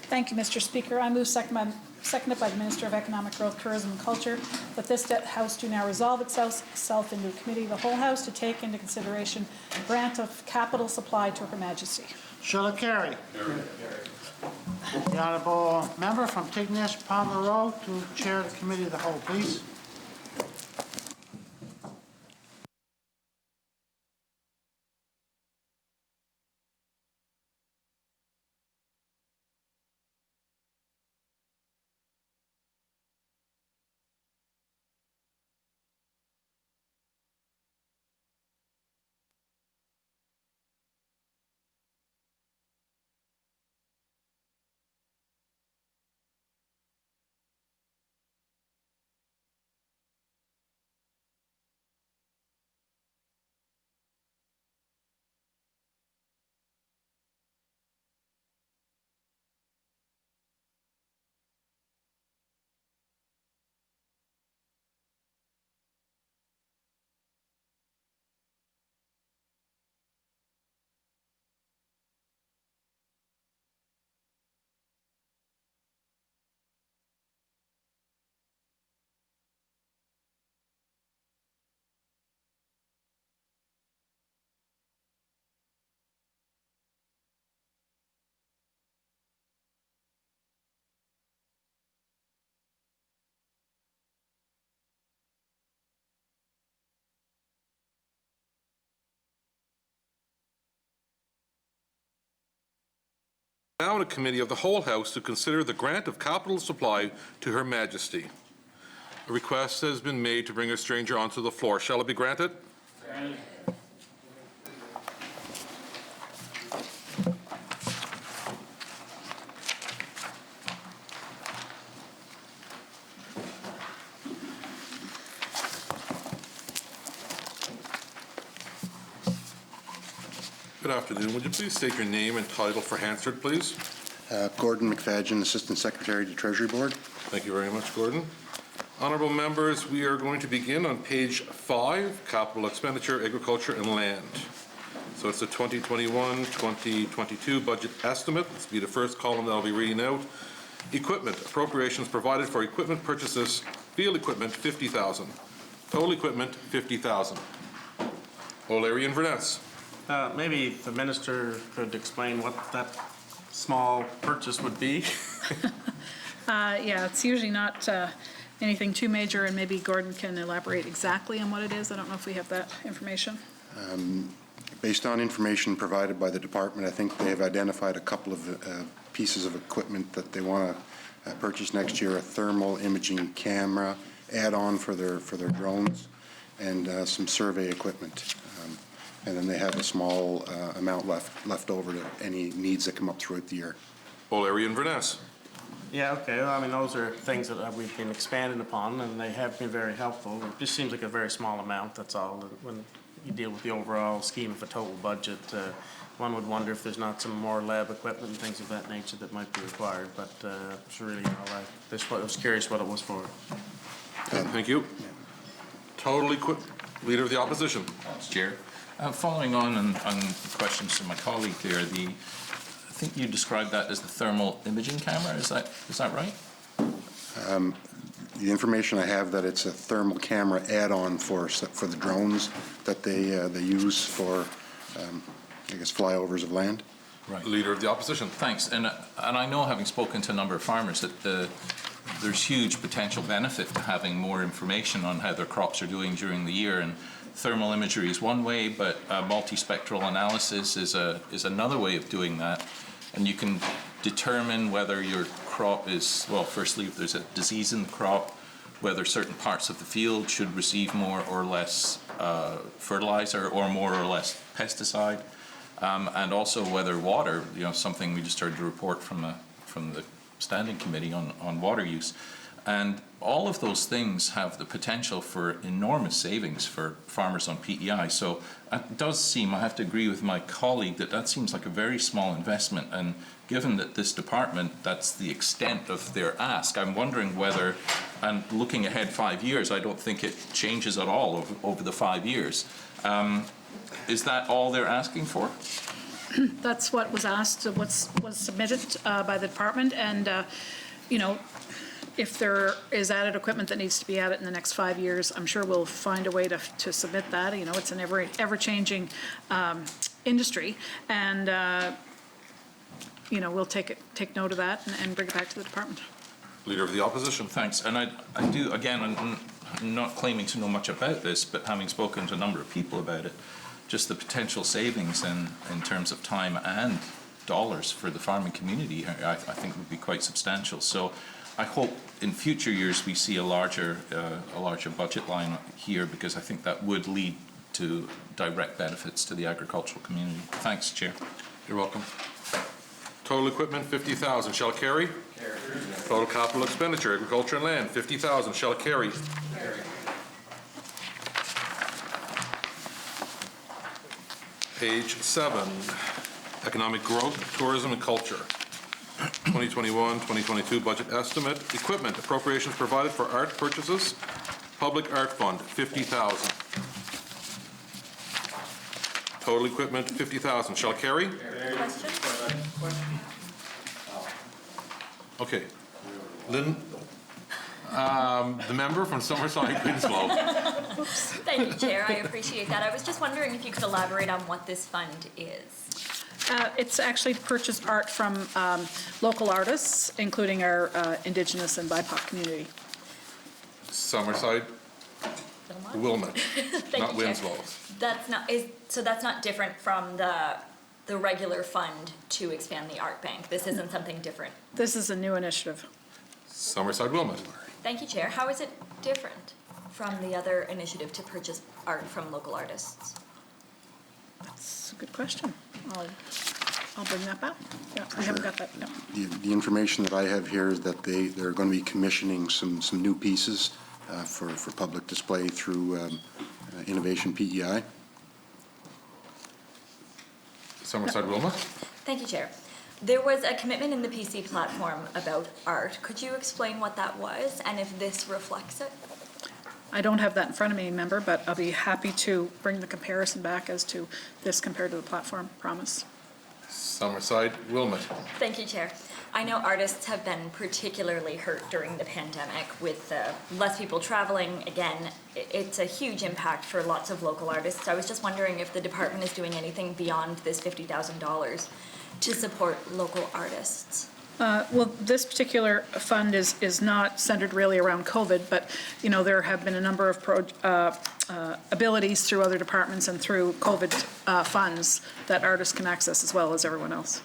S5: Thank you, Mr. Speaker. I move, seconded by the Minister of Economic Growth, Tourism and Culture, that this House do now resolve itself into a committee of the whole House to take into consideration grant of capital supply to Her Majesty.
S1: Shall it carry? The Honorable Member from Tignish, Palmer Road, to chair the Committee of the Whole, please.
S11: found a committee of the whole House to consider the grant of capital supply to Her Majesty. A request has been made to bring a stranger onto the floor. Shall it be granted?
S12: Granted.
S11: Good afternoon. Would you please state your name and title for Hansard, please?
S21: Gordon McFadgen, Assistant Secretary to Treasury Board.
S11: Thank you very much, Gordon. Honourable members, we are going to begin on page 5, Capital Expenditure, Agriculture and Land. So it's the 2021-2022 budget estimate. This will be the first column that I'll be reading out. Equipment, appropriations provided for equipment purchases, field equipment, $50,000. Total equipment, $50,000. O'Leary and Verness.
S20: Maybe the minister could explain what that small purchase would be.
S5: Yeah, it's usually not anything too major, and maybe Gordon can elaborate exactly on what it is. I don't know if we have that information.
S21: Based on information provided by the department, I think they have identified a couple of pieces of equipment that they want to purchase next year: a thermal imaging camera add-on for their drones, and some survey equipment. And then they have a small amount left over to any needs that come up throughout the year.
S11: O'Leary and Verness.
S20: Yeah, okay. Well, I mean, those are things that we've been expanding upon, and they have been very helpful. It just seems like a very small amount, that's all. When you deal with the overall scheme of a total budget, one would wonder if there's not some more lab equipment and things of that nature that might be required. But it's really all I was curious what it was for.
S11: Thank you. Total equipment. Leader of the Opposition.
S3: Thanks, Chair. Following on questions from my colleague there, I think you described that as the thermal imaging camera. Is that right?
S21: The information I have that it's a thermal camera add-on for the drones that they use for, I guess, flyovers of land.
S3: Right.
S11: Leader of the Opposition.
S3: Thanks. And I know, having spoken to a number of farmers, that there's huge potential benefit to having more information on how their crops are doing during the year. And thermal imagery is one way, but multispectral analysis is another way of doing that. And you can determine whether your crop is, well, firstly, if there's a disease in the crop, whether certain parts of the field should receive more or less fertilizer or more or less pesticide, and also whether water, something we just heard the report from the Standing Committee on water use. And all of those things have the potential for enormous savings for farmers on PEI. So it does seem, I have to agree with my colleague, that seems like a very small investment. And given that this department, that's the extent of their ask, I'm wondering whether, and looking ahead 5 years, I don't think it changes at all over the 5 years. Is that all they're asking for?
S5: That's what was asked, was submitted by the department, and if there is added equipment that needs to be added in the next 5 years, I'm sure we'll find a way to submit that. It's an ever-changing industry, and we'll take note of that and bring it back to the department.
S11: Leader of the Opposition.
S3: Thanks. And I do, again, I'm not claiming to know much about this, but having spoken to a number of people about it, just the potential savings in terms of time and dollars for the farming community, I think would be quite substantial. So I hope in future years we see a larger budget line here, because I think that would lead to direct benefits to the agricultural community. Thanks, Chair.
S11: You're welcome. Total equipment, $50,000. Shall it carry? Carry. Total capital expenditure, agriculture and land, $50,000. Shall it carry? Carry. Page 7, economic growth, tourism and culture. 2021-2022 budget estimate. Equipment, appropriations provided for art purchases. Public art fund, $50,000. Total equipment, $50,000. Shall it carry?
S13: Question?
S11: Okay. Lynn, the member from Summerside, Winslow.
S22: Thank you, Chair. I appreciate that. I was just wondering if you could elaborate on what this fund is.
S5: It's actually purchased art from local artists, including our Indigenous and BIPOC community.
S11: Summerside, Wilmot, not
S22: you,
S11: Winslow.
S22: That's not different from the the regular fund to expand the art bank. This isn't something different.
S5: This is a new initiative.
S11: Summerside Wilmot.
S22: Thank you, Chair. How is it different from the other initiative to purchase art from local artists?
S5: That's a good question. I'll bring that back. Yeah, I haven't got that, no.
S21: The information that I have here is that they're going to be commissioning some new pieces for public display through Innovation PEI.
S11: Summerside Wilmot.
S22: Thank you, Chair. There was a commitment in the PC platform about art. Could you explain what that was and if this reflects it?
S5: I don't have that in front of me, member, but I'll be happy to bring the comparison back as to this compared to the platform promise.
S11: Summerside Wilmot.
S22: Thank you, Chair. I know artists have been particularly hurt during the pandemic with less people traveling. Again, it's a huge impact for lots of local artists. I was just wondering if the department is doing anything beyond this $50,000 to support local artists.
S5: Well, this particular fund is not centered really around COVID, but, you know, there have been a number of abilities through other departments and through COVID funds that artists can access as well as everyone else.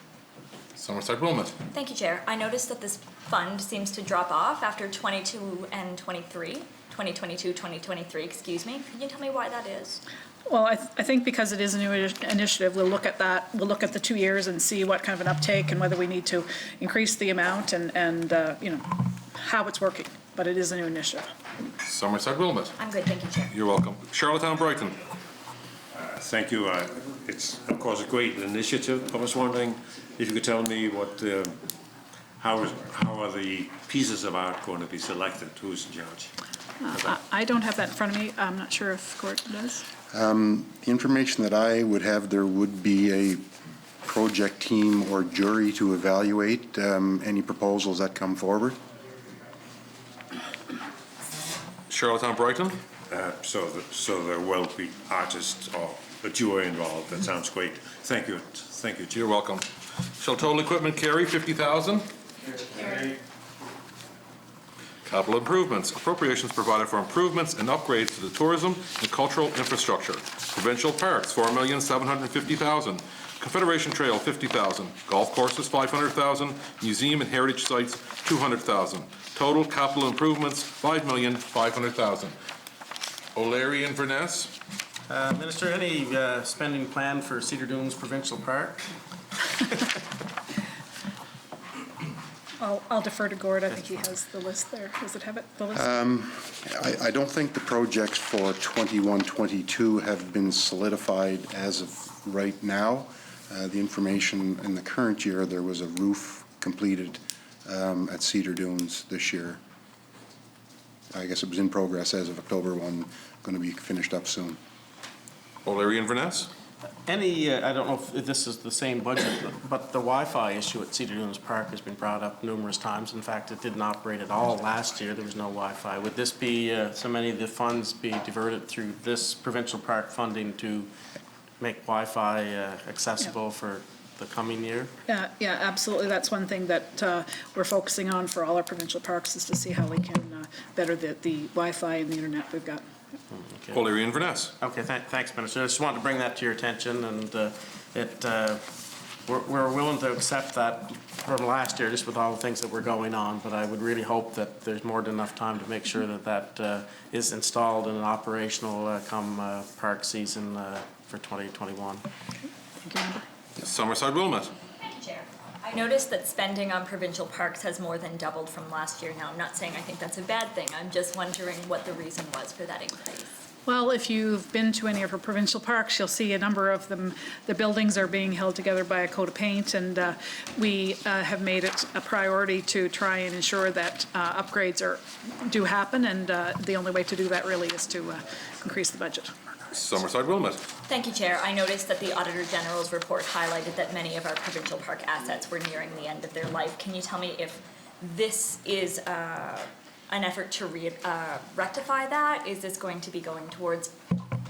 S11: Summerside Wilmot.
S22: Thank you, Chair. I noticed that this fund seems to drop off after 22 and 23, 2022, 2023, excuse me. Can you tell me why that is?
S5: Well, I think because it is a new initiative, we'll look at that. We'll look at the 2 years and see what kind of an uptake and whether we need to increase the amount and you know, how it's working. But it is a new initiative.
S11: Summerside Wilmot.
S22: I'm good, thank you, Chair.
S11: You're welcome. Charlottetown Brighton.
S12: Thank you. It's, of course, a great initiative. I was wondering if you could tell me what, how are the pieces of art going to be selected? Who's in charge?
S5: I don't have that in front of me. I'm not sure if Court does.
S21: The information that I would have, there would be a project team or jury to evaluate any proposals that come forward.
S11: Charlottetown Brighton.
S12: So there will be artists or a jury involved. That sounds great. Thank you. Thank you, Chair.
S11: You're welcome. Shall total equipment carry 50,000? Capital improvements. Appropriations provided for improvements and upgrades to the tourism and cultural infrastructure. Provincial parks, $4,750,000. Confederation Trail, $50,000. Golf courses, $500,000. Museum and heritage sites, $200,000. Total capital improvements, $5,500,000. O'Leary and Verness.
S20: Minister, any spending plan for Cedar Dunes Provincial Park?
S5: I'll defer to Gord. I think he has the list there. Does it have it, the list?
S21: I don't think the projects for 21-22 have been solidified as of right now. The information in the current year, there was a roof completed at Cedar Dunes this year. I guess it was in progress as of October 1, going to be finished up soon.
S11: O'Leary and Verness.
S20: Any, I don't know if this is the same budget, but the Wi-Fi issue at Cedar Dunes Park has been brought up numerous times. In fact, it didn't operate at all last year. There was no Wi-Fi. Would this be, so many of the funds be diverted through this provincial park funding to make Wi-Fi accessible for the coming year?
S5: Yeah, absolutely. That's one thing that we're focusing on for all our provincial parks is to see how we can better the Wi-Fi and the internet we've got.
S20: Okay.
S11: O'Leary and Verness.
S20: Okay, thanks, Minister. I just wanted to bring that to your attention, and we're willing to accept that from last year, just with all the things that were going on, but I would really hope that there's more than enough time to make sure that that is installed and operational come park season for 2021.
S5: Thank you, Member.
S11: Summerside Wilmot.
S22: Thank you, Chair. I noticed that spending on provincial parks has more than doubled from last year. Now, I'm not saying I think that's a bad thing. I'm just wondering what the reason was for that increase.
S5: Well, if you've been to any of our provincial parks, you'll see a number of them. The buildings are being held together by a coat of paint, and we have made it a priority to try and ensure that upgrades do happen, and the only way to do that really is to increase the budget.
S11: Summerside Wilmot.
S22: Thank you, Chair. I noticed that the Auditor General's report highlighted that many of our provincial park assets were nearing the end of their life. Can you tell me if this is an effort to rectify that? Is this going to be going towards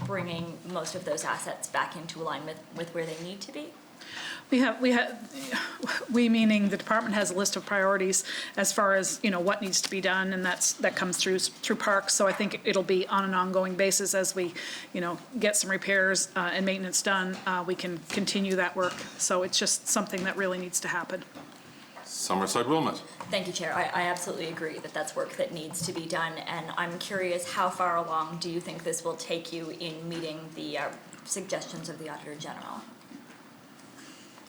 S22: bringing most of those assets back into alignment with where they need to be?
S5: We meaning the department has a list of priorities as far as, what needs to be done, and that comes through parks. So I think it'll be on an ongoing basis as we, get some repairs and maintenance done, we can continue that work. So it's just something that really needs to happen.
S11: Summerside Wilmot.
S22: Thank you, Chair. I absolutely agree that that's work that needs to be done, and I'm curious, how far along do you think this will take you in meeting the suggestions of the Auditor General?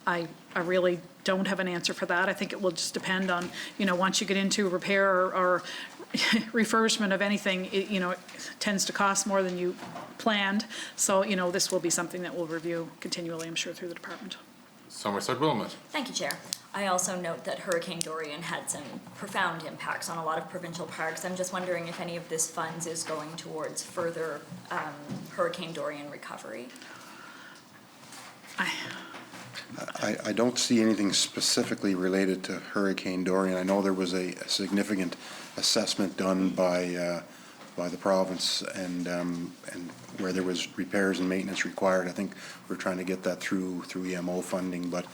S5: I really don't have an answer for that. I think it will just depend on, once you get into repair or refurbishment of anything, it tends to cost more than you planned. So, this will be something that we'll review continually, I'm sure, through the department.
S11: Summerside Wilmot.
S22: Thank you, Chair. I also note that Hurricane Dorian had some profound impacts on a lot of provincial parks. I'm just wondering if any of this funds is going towards further Hurricane Dorian recovery.
S21: I don't see anything specifically related to Hurricane Dorian. I know there was a significant assessment done by the province and where there was repairs and maintenance required. I think we're trying to get that through EMO funding, but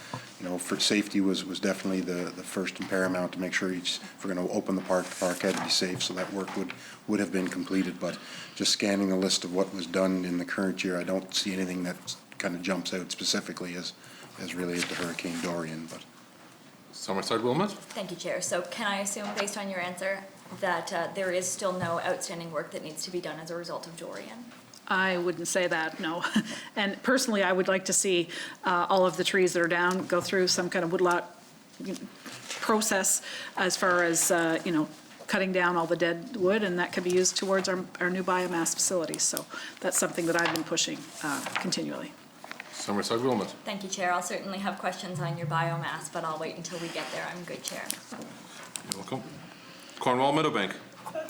S21: for safety was definitely the first and paramount to make sure if we're going to open the park had to be safe, so that work would have been completed. But just scanning the list of what was done in the current year, I don't see anything that kind of jumps out specifically as related to Hurricane Dorian. But
S11: Summerside Wilmot.
S22: Thank you, Chair. So can I assume, based on your answer, that there is still no outstanding work that needs to be done as a result of Dorian?
S5: I wouldn't say that, no. And personally, I would like to see all of the trees that are down go through some kind of woodlot process as far as, cutting down all the dead wood, and that could be used towards our new biomass facilities. So that's something that I've been pushing continually.
S11: Summerside Wilmot.
S22: Thank you, Chair. I'll certainly have questions on your biomass, but I'll wait until we get there. I'm good, Chair.
S11: You're welcome. Cornwall Meadowbank.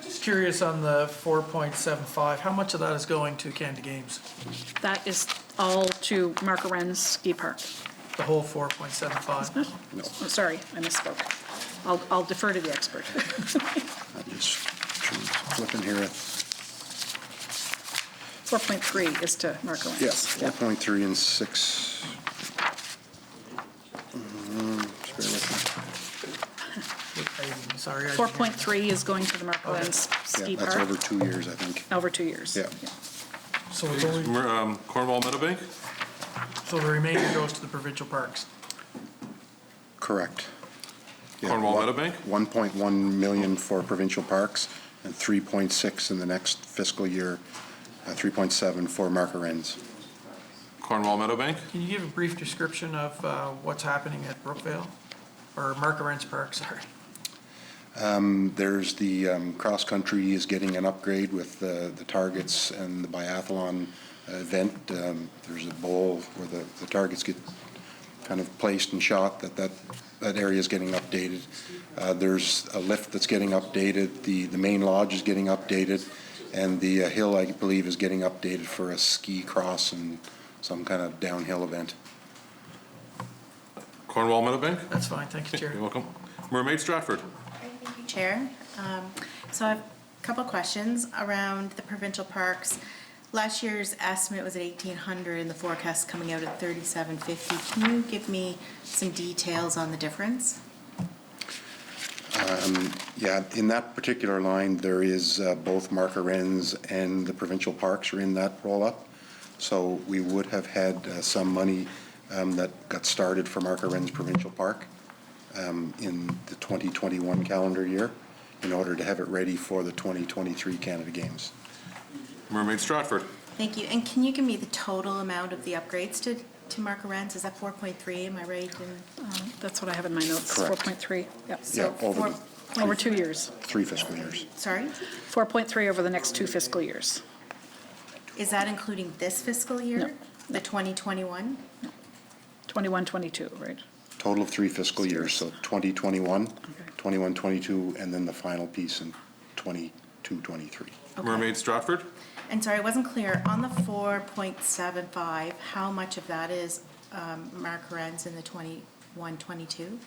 S10: Just curious on the 4.75, how much of that is going to Canada Games?
S5: That is all to Mark Arend's ski park.
S10: The whole 4.75?
S5: No. Oh, sorry, I misspoke. I'll defer to the expert.
S21: I'm just flipping here at
S5: 4.3 is to Mark Arend's.
S21: yes, 4.3 and 6. Just bear with me.
S10: Sorry.
S5: 4.3 is going to the Mark Arend's ski
S21: Yeah,
S5: park.
S21: that's over 2 years, I think.
S5: Over 2 years.
S21: Yeah.
S10: So it's only,
S11: Cornwall Meadowbank.
S10: so the remainder goes to the provincial parks?
S21: Correct. Yeah,
S11: Cornwall Meadowbank.
S21: 1.1 million for provincial parks and 3.6 in the next fiscal year, 3.7 for Mark Arend's.
S11: Cornwall Meadowbank.
S10: Can you give a brief description of what's happening at Brookvale? Or Mark Arend's Park, sorry.
S21: There's the cross-country is getting an upgrade with the targets and the biathlon event. There's a bowl where the targets get kind of placed and shot. That area is getting updated. There's a lift that's getting updated. The main lodge is getting updated. And the hill, I believe, is getting updated for a ski cross and some kind of downhill event.
S11: Cornwall Meadowbank.
S10: That's fine, thank you, Chair.
S11: You're welcome. Mermaid Stratford.
S4: Thank you, Chair. So I have a couple of questions around the provincial parks. Last year's estimate was at 1,800 and the forecast coming out at 3,750. Can you give me some details on the difference?
S21: Yeah, in that particular line, there is both Mark Arend's and the provincial parks are in that roll-up. So we would have had some money that got started for Mark Arend's provincial park in the 2021 calendar year in order to have it ready for the 2023 Canada Games.
S11: Mermaid Stratford.
S4: Thank you. And can you give me the total amount of the upgrades to Mark Arend's? Is that 4.3? Am I right?
S5: That's what I have in my notes.
S21: Correct.
S5: 4.3. Yep.
S21: Yeah,
S5: Over 2 years.
S21: 3 fiscal years.
S4: Sorry?
S5: 4.3 over the next 2 fiscal years.
S4: Is that including this fiscal year?
S5: No.
S4: The 2021?
S5: 21, 22, right?
S21: Total of 3 fiscal years, so 2021, 21, 22, and then the final piece in 22, 23.
S11: Mermaid Stratford.
S4: And sorry, I wasn't clear. On the 4.75, how much of that is Mark Arend's in the 21, 22?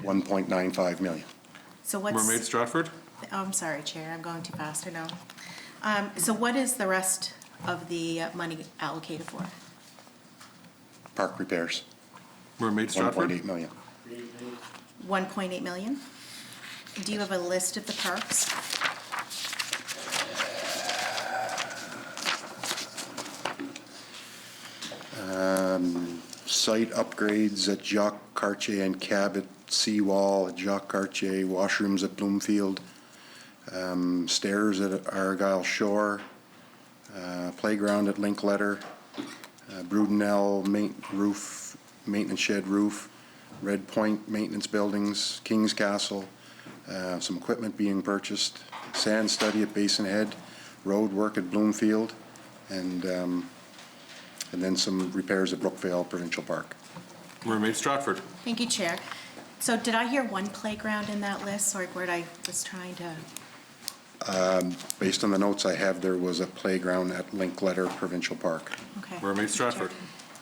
S21: 1.95 million.
S4: So what's...
S11: Mermaid Stratford.
S4: Oh, I'm sorry, Chair, I'm going too fast, or no? So what is the rest of the money allocated for?
S21: park repairs.
S11: Member Stratford.
S21: 1.8 million.
S4: 1.8 million? Do you have a list of the parks?
S21: Site upgrades at Jacques Cartier and Cabot, seawall at Jacques Cartier, washrooms at Bloomfield, stairs at Argyle Shore, playground at Linkletter, Brudenell maintenance shed roof, Red Point maintenance buildings, King's Castle, some equipment being purchased, sand study at Basin Head, road work at Bloomfield, and then some repairs at Brookvale Provincial Park.
S11: Member Stratford.
S4: Thank you, Chair. So did I hear one playground in that list, or where I was trying to?
S21: Based on the notes I have, there was a playground at Linkletter Provincial Park.
S4: Okay.
S11: Member Stratford.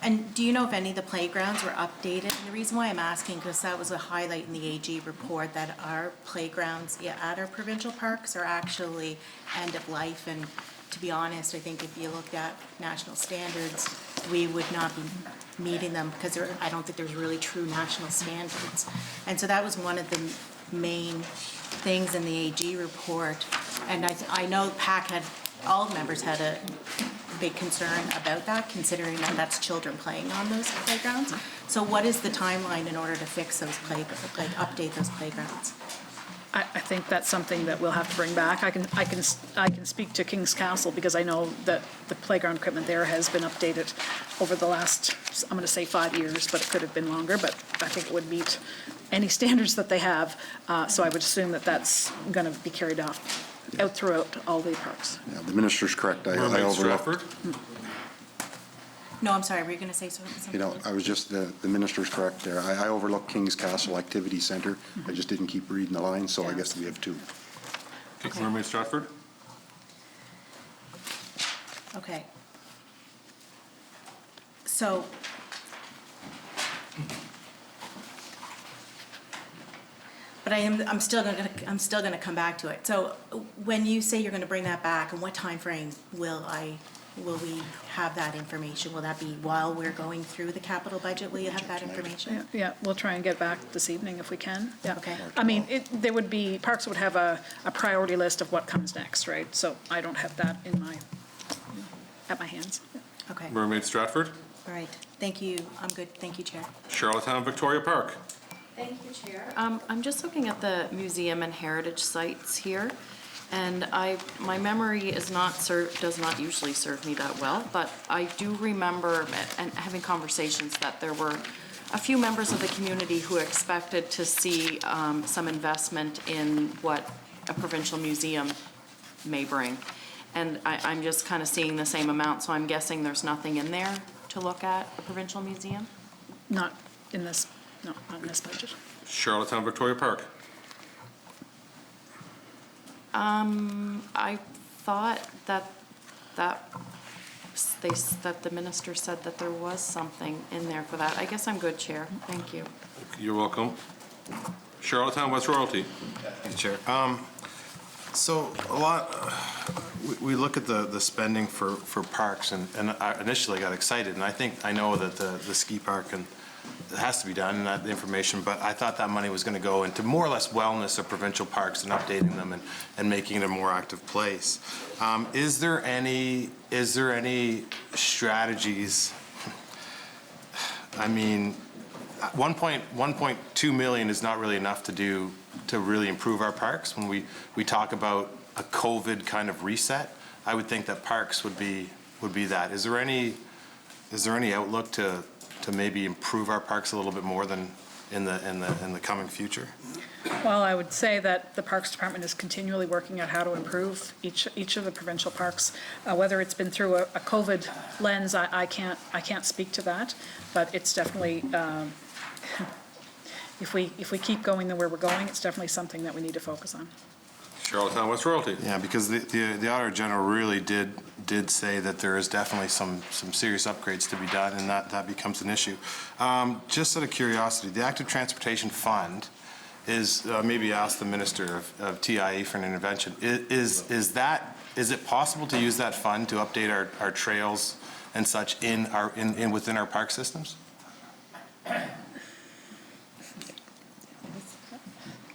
S4: And do you know if any of the playgrounds were updated? And the reason why I'm asking, because that was a highlight in the AG report, that our playgrounds at our provincial parks are actually end of life. And to be honest, I think if you looked at national standards, we would not be meeting them, because I don't think there's really true national standards. And so that was one of the main things in the AG report. And I know all members had a big concern about that, considering that that's children playing on those playgrounds. So what is the timeline in order to fix those update those playgrounds?
S5: I think that's something that we'll have to bring back. I can speak to King's Castle, because I know that the playground equipment there has been updated over the last, I'm going to say 5 years, but it could have been longer, but I think it would meet any standards that they have. So I would assume that that's going to be carried out throughout all the parks.
S21: Yeah, the minister's correct. I
S11: Member
S21: overlooked.
S11: Stratford.
S4: No, I'm sorry, were you going to say something?
S21: You know, I was just, the minister's correct there. I overlooked King's Castle Activity Centre. I just didn't keep reading the lines, so I guess we have two.
S11: Okay. Member Stratford.
S4: Okay. So, but I'm still gonna come back to it. So when you say you're gonna bring that back, and what time frame will we have that information? Will that be while we're going through the capital budget? Will you have that information?
S5: Yeah, we'll try and get back this evening if we can. Yeah.
S4: Okay.
S5: I mean, Parks would have a priority list of what comes next, right? So I don't have that at my hands.
S4: Okay,
S11: Member Stratford.
S4: all right. Thank you. I'm good. Thank you, Chair.
S11: Charlottetown Victoria Park.
S15: Thank you, Chair. I'm just looking at the museum and heritage sites here, and my memory does not usually serve me that well, but I do remember and having conversations that there were a few members of the community who expected to see some investment in what a provincial museum may bring. And I'm just kind of seeing the same amount, so I'm guessing there's nothing in there to look at a provincial museum?
S5: Not in this budget.
S11: Charlottetown Victoria Park.
S15: I thought that the minister said that there was something in there for that. I guess I'm good, Chair. Thank you.
S11: You're welcome. Charlottetown West Royalty.
S9: Thank you, Chair. So we look at the spending for parks, and I initially got excited, and I know that the ski park and it has to be done, and that the information, but I thought that money was going to go into more or less wellness of provincial parks and updating them and making it a more active place. Is there any strategies? I mean, 1.2 million is not really enough to really improve our parks. When we talk about a COVID kind of reset, I would think that parks would be that. Is there any outlook to maybe improve our parks a little bit more than in the coming future?
S5: Well, I would say that the Parks Department is continually working out how to improve each of the provincial parks. Whether it's been through a COVID lens, I can't speak to that, but it's definitely if we keep going the way we're going, it's definitely something that we need to focus on.
S11: Charlottetown West Royalty.
S9: Yeah, because the Auditor General really did say that there is definitely some serious upgrades to be done, and that becomes an issue. Just out of curiosity, the Active Transportation Fund is, maybe ask the Minister of TIA for an intervention. Is it possible to use that fund to update our trails and such within our park systems?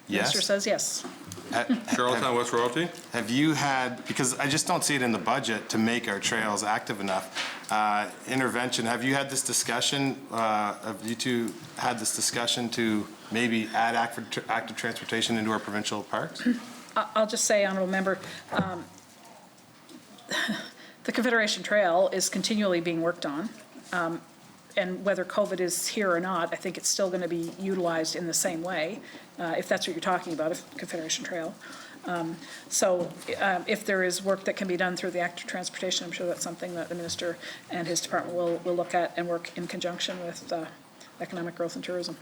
S9: Yes.
S5: Minister says yes.
S11: Charlottetown West Royalty?
S9: Have you had, because I just don't see it in the budget to make our trails active enough, intervention, have you had this discussion, have you two had this discussion to maybe add active transportation into our provincial parks?
S5: I'll just say, honourable member, the Confederation Trail is continually being worked on. And whether COVID is here or not, I think it's still going to be utilized in the same way, if that's what you're talking about, if Confederation Trail. So if there is work that can be done through the active transportation, I'm sure that's something that the minister and his department will look at and work in conjunction with economic growth and tourism.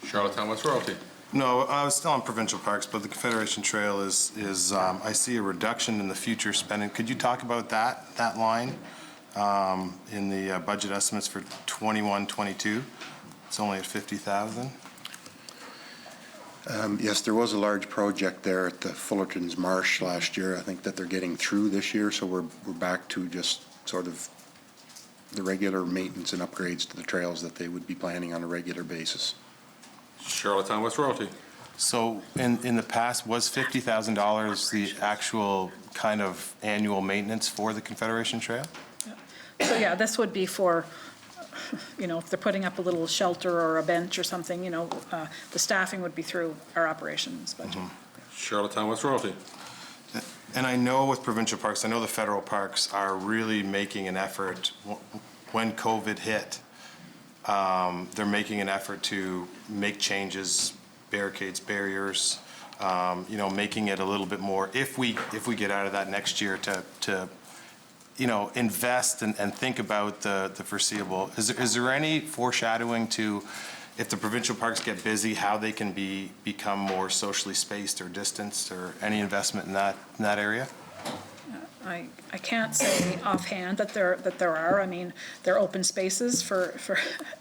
S11: Charlottetown West Royalty?
S9: No, I was still on provincial parks, but the Confederation Trail is I see a reduction in the future spending. Could you talk about that line in the budget estimates for 21-22? It's only at 50,000.
S21: Yes, there was a large project there at the Fullerton's Marsh last year. I think that they're getting through this year, so we're back to just sort of the regular maintenance and upgrades to the trails that they would be planning on a regular basis.
S11: Charlottetown West Royalty?
S9: So in the past, was $50,000 the actual kind of annual maintenance for the Confederation Trail?
S5: So yeah, this would be for, if they're putting up a little shelter or a bench or something, the staffing would be through our operations budget.
S11: Charlottetown West Royalty?
S9: And I know with provincial parks, I know the federal parks are really making an effort. When COVID hit, they're making an effort to make changes, barricades, barriers, making it a little bit more, if we get out of that next year, to invest and think about the foreseeable. Is there any foreshadowing to, if the provincial parks get busy, how they can become more socially spaced or distanced, or any investment in that area?
S5: I can't say offhand that there are. I mean, they're open spaces for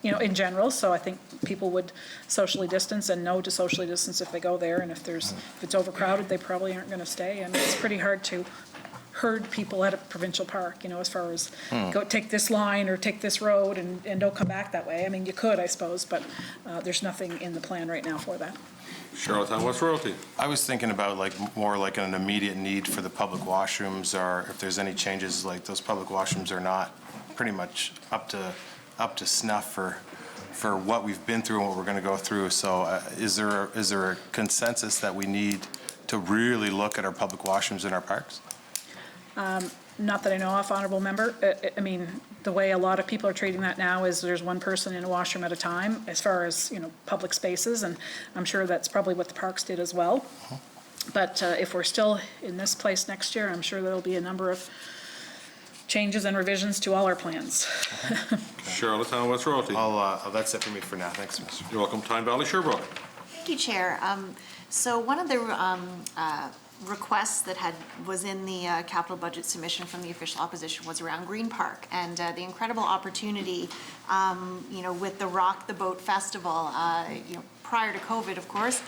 S5: in general, so I think people would socially distance and know to socially distance if they go there, and if it's overcrowded, they probably aren't going to stay. I mean, it's pretty hard to herd people at a provincial park, as far as go take this line or take this road and don't come back that way. I mean, you could, I suppose, but there's nothing in the plan right now for that.
S11: Charlottetown West Royalty?
S9: I was thinking about more like an immediate need for the public washrooms, or if there's any changes, like those public washrooms are not pretty much up to snuff for what we've been through and what we're going to go through. So is there a consensus that we need to really look at our public washrooms in our parks?
S5: Not that I know of, honourable member. I mean, the way a lot of people are treating that now is there's one person in a washroom at a time, as far as, public spaces, and I'm sure that's probably what the parks did as well. But if we're still in this place next year, I'm sure there'll be a number of changes and revisions to all our plans.
S11: Charlottetown West Royalty?
S9: That's it for me for now. Thanks, Mr.
S11: You're welcome. Tyne Valley Sherbrooke?
S2: Thank you, Chair. So one of the requests that was in the capital budget submission from the official opposition was around Green Park, and the incredible opportunity, with the Rock the Boat Festival, prior to COVID, of course.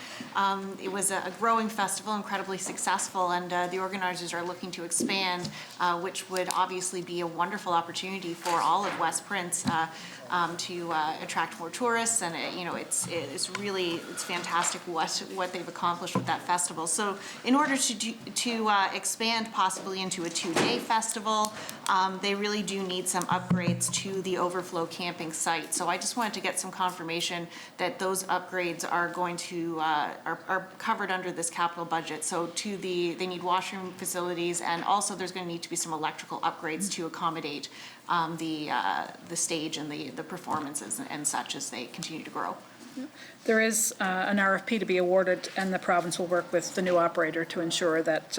S2: It was a growing festival, incredibly successful, and the organizers are looking to expand, which would obviously be a wonderful opportunity for all of West Prince to attract more tourists, and it's fantastic what they've accomplished with that festival. So in order to expand possibly into a 2-day festival, they really do need some upgrades to the overflow camping site. So I just wanted to get some confirmation that those upgrades are going to are covered under this capital budget. So they need washroom facilities, and also there's going to need to be some electrical upgrades to accommodate the stage and the performances and such as they continue to grow.
S5: There is an RFP to be awarded, and the province will work with the new operator to ensure that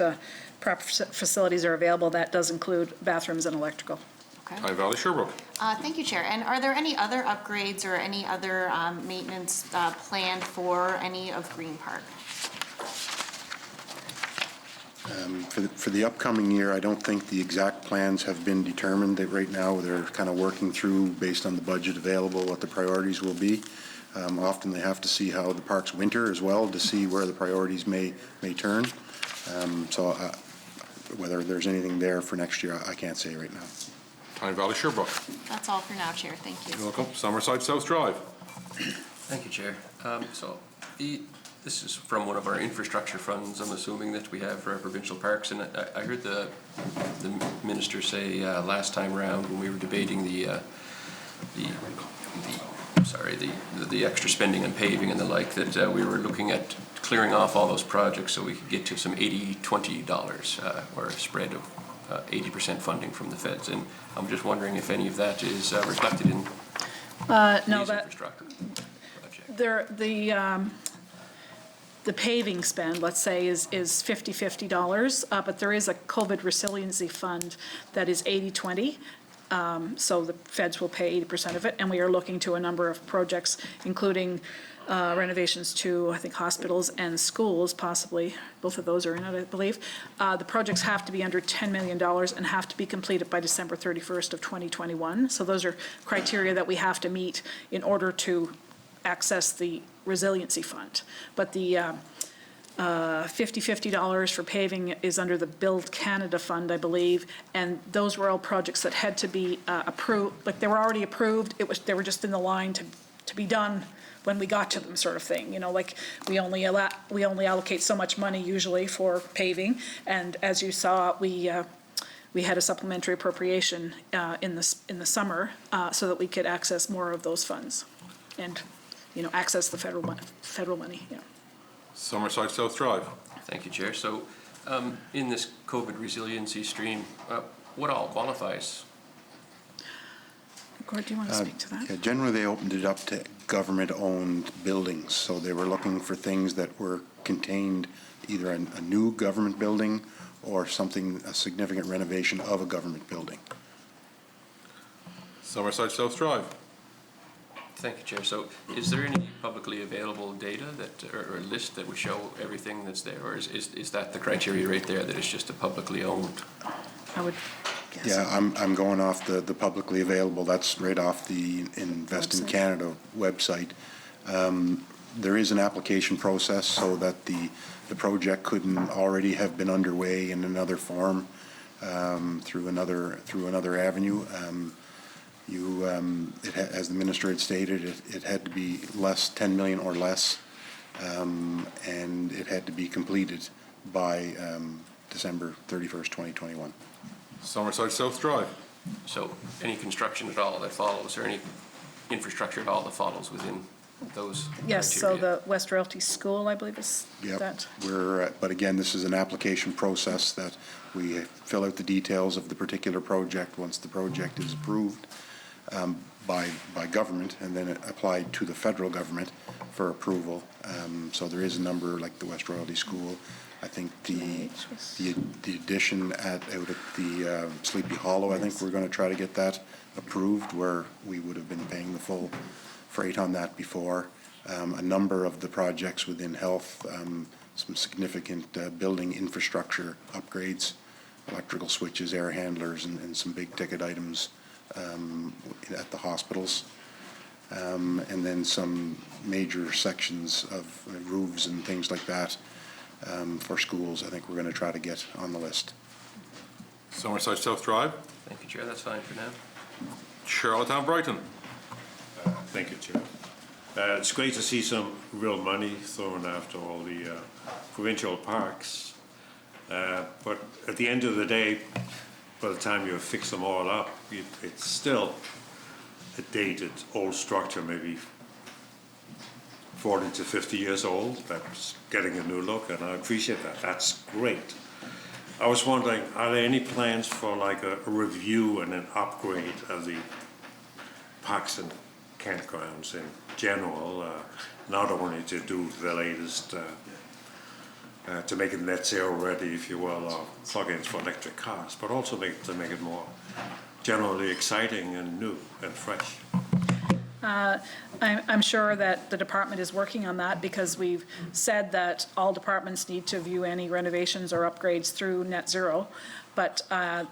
S5: proper facilities are available. That does include bathrooms and electrical.
S2: Okay.
S11: Tyne Valley Sherbrooke?
S2: Thank you, Chair. And are there any other upgrades or any other maintenance planned for any of Green Park?
S21: For the upcoming year, I don't think the exact plans have been determined. Right now, they're kind of working through, based on the budget available, what the priorities will be. Often they have to see how the parks winter as well, to see where the priorities may turn. So whether there's anything there for next year, I can't say right now.
S11: Tyne Valley Sherbrooke.
S2: That's all for now, Chair. Thank you.
S11: You're welcome. Summerside South Drive.
S7: Thank you, Chair. This is from one of our infrastructure funds, I'm assuming, that we have for our provincial parks, and I heard the minister say last time around when we were debating the extra spending on paving and the like, that we were looking at clearing off all those projects so we could get to some 80-20 dollars, or a spread of 80% funding from the feds. And I'm just wondering if any of that is reflected in
S5: No,
S7: these
S5: that,
S7: infrastructure.
S5: the paving spend, let's say, is $50, but there is a COVID resiliency fund that is 80-20. So the feds will pay 80% of it, and we are looking to a number of projects, including renovations to, I think, hospitals and schools, possibly. Both of those are in it, I believe. The projects have to be under $10 million and have to be completed by December 31st of 2021. So those are criteria that we have to meet in order to access the resiliency fund. But the $50 for paving is under the Build Canada Fund, I believe, and those were all projects that had to be approved, like they were already approved, they were just in the line to be done when we got to them, sort of thing. You know, like we only allocate so much money usually for paving, and as you saw, we had a supplementary appropriation in the summer so that we could access more of those funds and, you know, access the federal money. Yeah.
S11: Summerside South Drive.
S7: Thank you, Chair. So in this COVID resiliency stream, what all qualifies?
S5: Gord, do you want to speak to that?
S21: Yeah, generally, they opened it up to government-owned buildings, so they were looking for things that were contained, either a new government building or something, a significant renovation of a government building.
S11: Summerside South Drive.
S7: Thank you, Chair. So is there any publicly available data that, or a list that would show everything that's there, or is that the criteria right there, that it's just a publicly owned?
S5: I would guess.
S21: Yeah, I'm going off the publicly available. That's right off the Invest in Canada website. There is an application process so that the project couldn't already have been underway in another form through another avenue. As the minister had stated, it had to be 10 million or less, and it had to be completed by December 31st, 2021.
S11: Summerside South Drive.
S7: So any construction at all that follows, or any infrastructure at all that follows within those
S5: Yes,
S7: criteria?
S5: so the West Royalty School, I believe, is that.
S21: But again, this is an application process that we fill out the details of the particular project once the project is approved by government, and then applied to the federal government for approval. So there is a number, like the West Royalty School. I think the addition out at the Sleepy Hollow, I think we're going to try to get that approved, where we would have been paying the full freight on that before. A number of the projects within health, some significant building infrastructure upgrades, electrical switches, air handlers, and some big ticket items at the hospitals. And then some major sections of roofs and things like that for schools, I think we're going to try to get on the list.
S11: Summerside South Drive.
S7: Thank you, Chair. That's fine for now.
S11: Charlottetown Brighton.
S16: Thank you, Chair. It's great to see some real money thrown after all the provincial parks. But at the end of the day, by the time you fix them all up, it's still a dated, old structure, maybe 40 to 50 years old. That's getting a new look, and I appreciate that. That's great. I was wondering, are there any plans for like a review and an upgrade of the parks and campgrounds in general, not only to do the latest, to make it net zero ready, if you will, or plug-ins for electric cars, but also to make it more generally exciting and new and fresh?
S5: I'm sure that the department is working on that, because we've said that all departments need to view any renovations or upgrades through net zero. But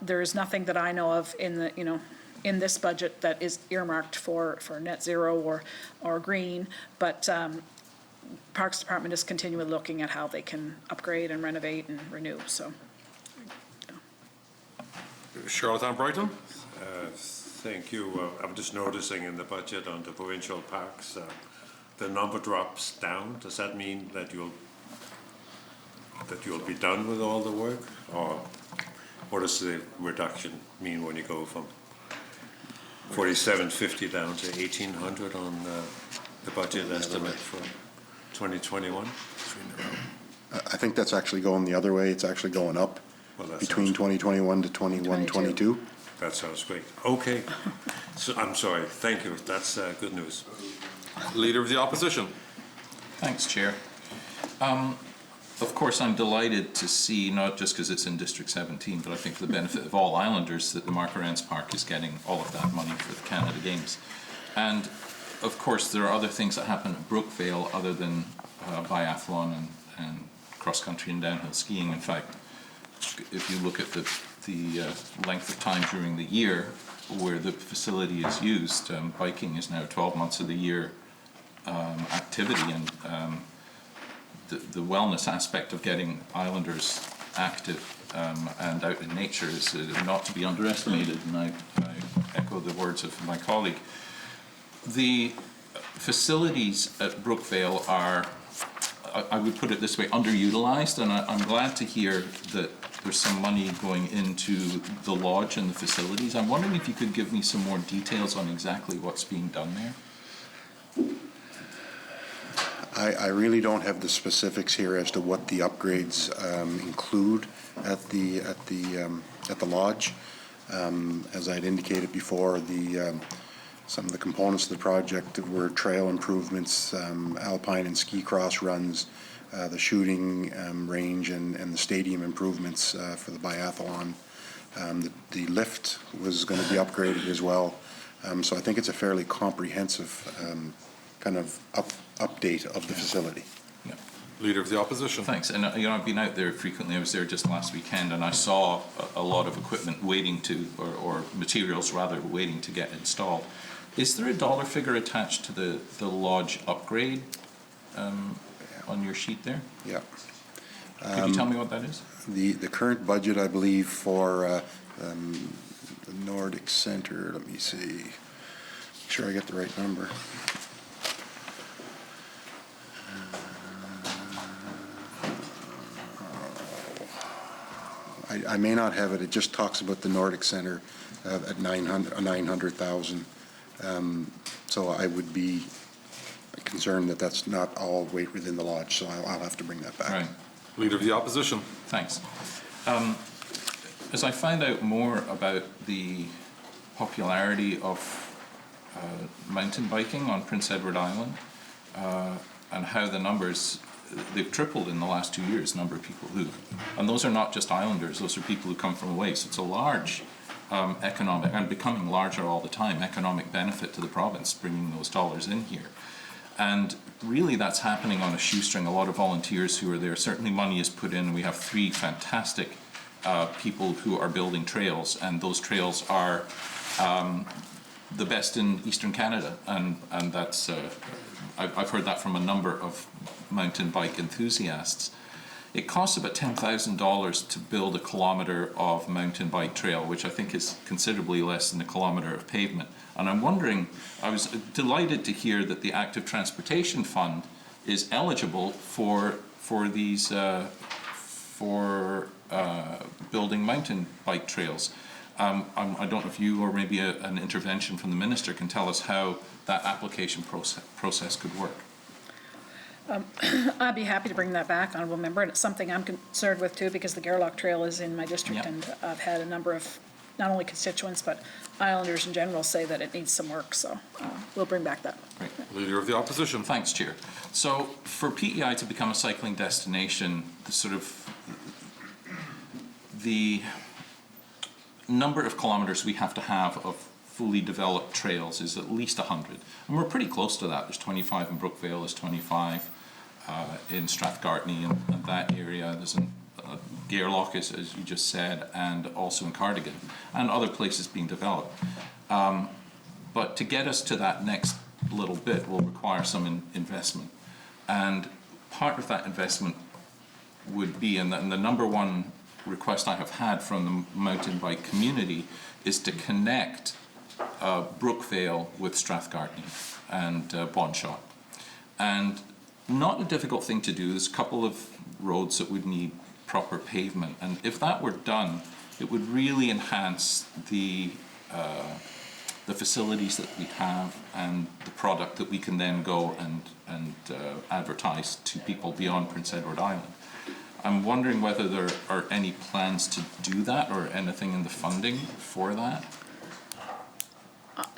S5: there is nothing that I know of in this budget that is earmarked for net zero or green. But Parks Department is continually looking at how they can upgrade and renovate and renew. So.
S11: Charlottetown Brighton.
S16: Thank you. I'm just noticing in the budget on the provincial parks, the number drops down. Does that mean that you'll be done with all the work? Or what does the reduction mean when you go from 4750 down to 1800 on the budget estimate for 2021?
S21: I think that's actually going the other way. It's actually going up between 2021 to 22.
S16: That sounds great. Okay. So, I'm sorry. Thank you. That's good news.
S11: Leader of the Opposition.
S3: Thanks, Chair. Of course, I'm delighted to see, not just because it's in District 17, but I think for the benefit of all Islanders, that the Mark Arends Park is getting all of that money for the Canada Games. And of course, there are other things that happen at Brookvale other than biathlon and cross-country and downhill skiing. In fact, if you look at the length of time during the year where the facility is used, biking is now 12 months of the year activity, and the wellness aspect of getting Islanders active and out in nature is not to be underestimated, and I echo the words of my colleague. The facilities at Brookvale are, I would put it this way, underutilized, and I'm glad to hear that there's some money going into the lodge and the facilities. I'm wondering if you could give me some more details on exactly what's being done there.
S21: I really don't have the specifics here as to what the upgrades include at the lodge. As I'd indicated before, some of the components of the project were trail improvements, alpine and ski cross runs, the shooting range, and the stadium improvements for the biathlon. The lift was going to be upgraded as well. So I think it's a fairly comprehensive kind of update of the facility.
S3: Yeah.
S11: Leader of the Opposition.
S3: Thanks. And I've been out there frequently. I was there just last weekend, and I saw a lot of equipment waiting to, or materials rather, waiting to get installed. Is there a dollar figure attached to the lodge upgrade on your sheet there?
S21: Yeah.
S3: Could you tell me what that is?
S21: The current budget, I believe, for the Nordic Center, let me see, make sure I get the right number. I may not have it. It just talks about the Nordic Center at 900,000. So I would be concerned that that's not all within the lodge. So I'll have to bring that back.
S3: Right.
S11: Leader of the Opposition.
S3: Thanks. As I find out more about the popularity of mountain biking on Prince Edward Island and how the numbers, they've tripled in the last 2 years, number of people who, and those are not just Islanders, those are people who come from away. So it's a large economic, and becoming larger all the time, economic benefit to the province, bringing those dollars in here. And really that's happening on a shoestring. A lot of volunteers who are there, certainly money is put in. We have 3 fantastic people who are building trails, and those trails are the best in Eastern Canada, and that's I've heard that from a number of mountain bike enthusiasts. It costs about $10,000 to build a kilometre of mountain bike trail, which I think is considerably less than a kilometre of pavement. And I'm wondering, I was delighted to hear that the Active Transportation Fund is eligible for these building mountain bike trails. I don't know if you or maybe an intervention from the Minister can tell us how that application process could work.
S5: I'd be happy to bring that back, Honourable Member, and it's something I'm concerned with too, because the Garlock Trail is in my district, and I've had a number of not only constituents but Islanders in general say that it needs some work, so we'll bring back that.
S3: Right.
S11: Leader of the Opposition.
S3: Thanks, Chair. So for PEI to become a cycling destination, the number of kilometres we have to have of fully developed trails is at least 100. And we're pretty close to that. There's 25 in Brookvale, there's 25 in Strathgartney and that area. There's Gairloch, as you just said, and also in Cardigan, and other places being developed. But to get us to that next little bit will require some investment. And part of that investment would be, and the number one request I have had from the mountain bike community is to connect Brookvale with Strathgartney and Bonshot. And not a difficult thing to do. There's a couple of roads that would need proper pavement, and if that were done, it would really enhance the facilities that we have and the product that we can then go and advertise to people beyond Prince Edward Island. I'm wondering whether there are any plans to do that or anything in the funding for that.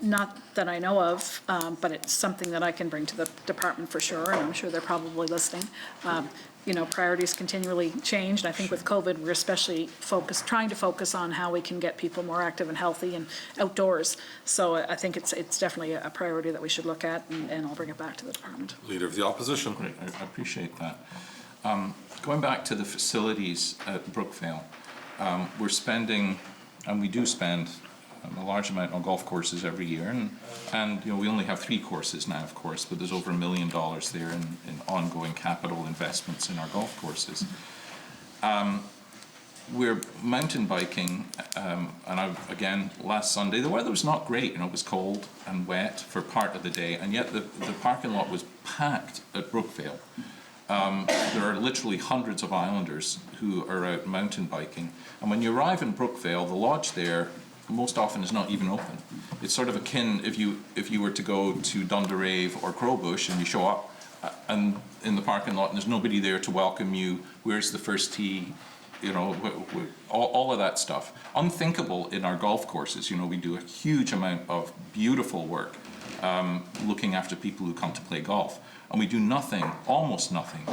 S5: Not that I know of, but it's something that I can bring to the department for sure, and I'm sure they're probably listening. You know, priorities continually change, and I think with COVID, we're especially trying to focus on how we can get people more active and healthy and outdoors. So I think it's definitely a priority that we should look at, and I'll bring it back to the department.
S11: Leader of the Opposition.
S3: Great, I appreciate that. Going back to the facilities at Brookvale, we're spending, and we do spend a large amount on golf courses every year, and you know, we only have 3 courses now, of course, but there's over $1 million there in ongoing capital investments in our golf courses. We're mountain biking, and again, last Sunday, the weather was not great, you know, it was cold and wet for part of the day, and yet the parking lot was packed at Brookvale. There are literally hundreds of islanders who are out mountain biking, and when you arrive in Brookvale, the lodge there most often is not even open. It's sort of akin if you were to go to Dunderave or Crowbush and you show up and in the parking lot and there's nobody there to welcome you, where's the first tee, you know, all of that stuff. Unthinkable in our golf courses. You know, we do a huge amount of beautiful work looking after people who come to play golf, and we do nothing, almost nothing,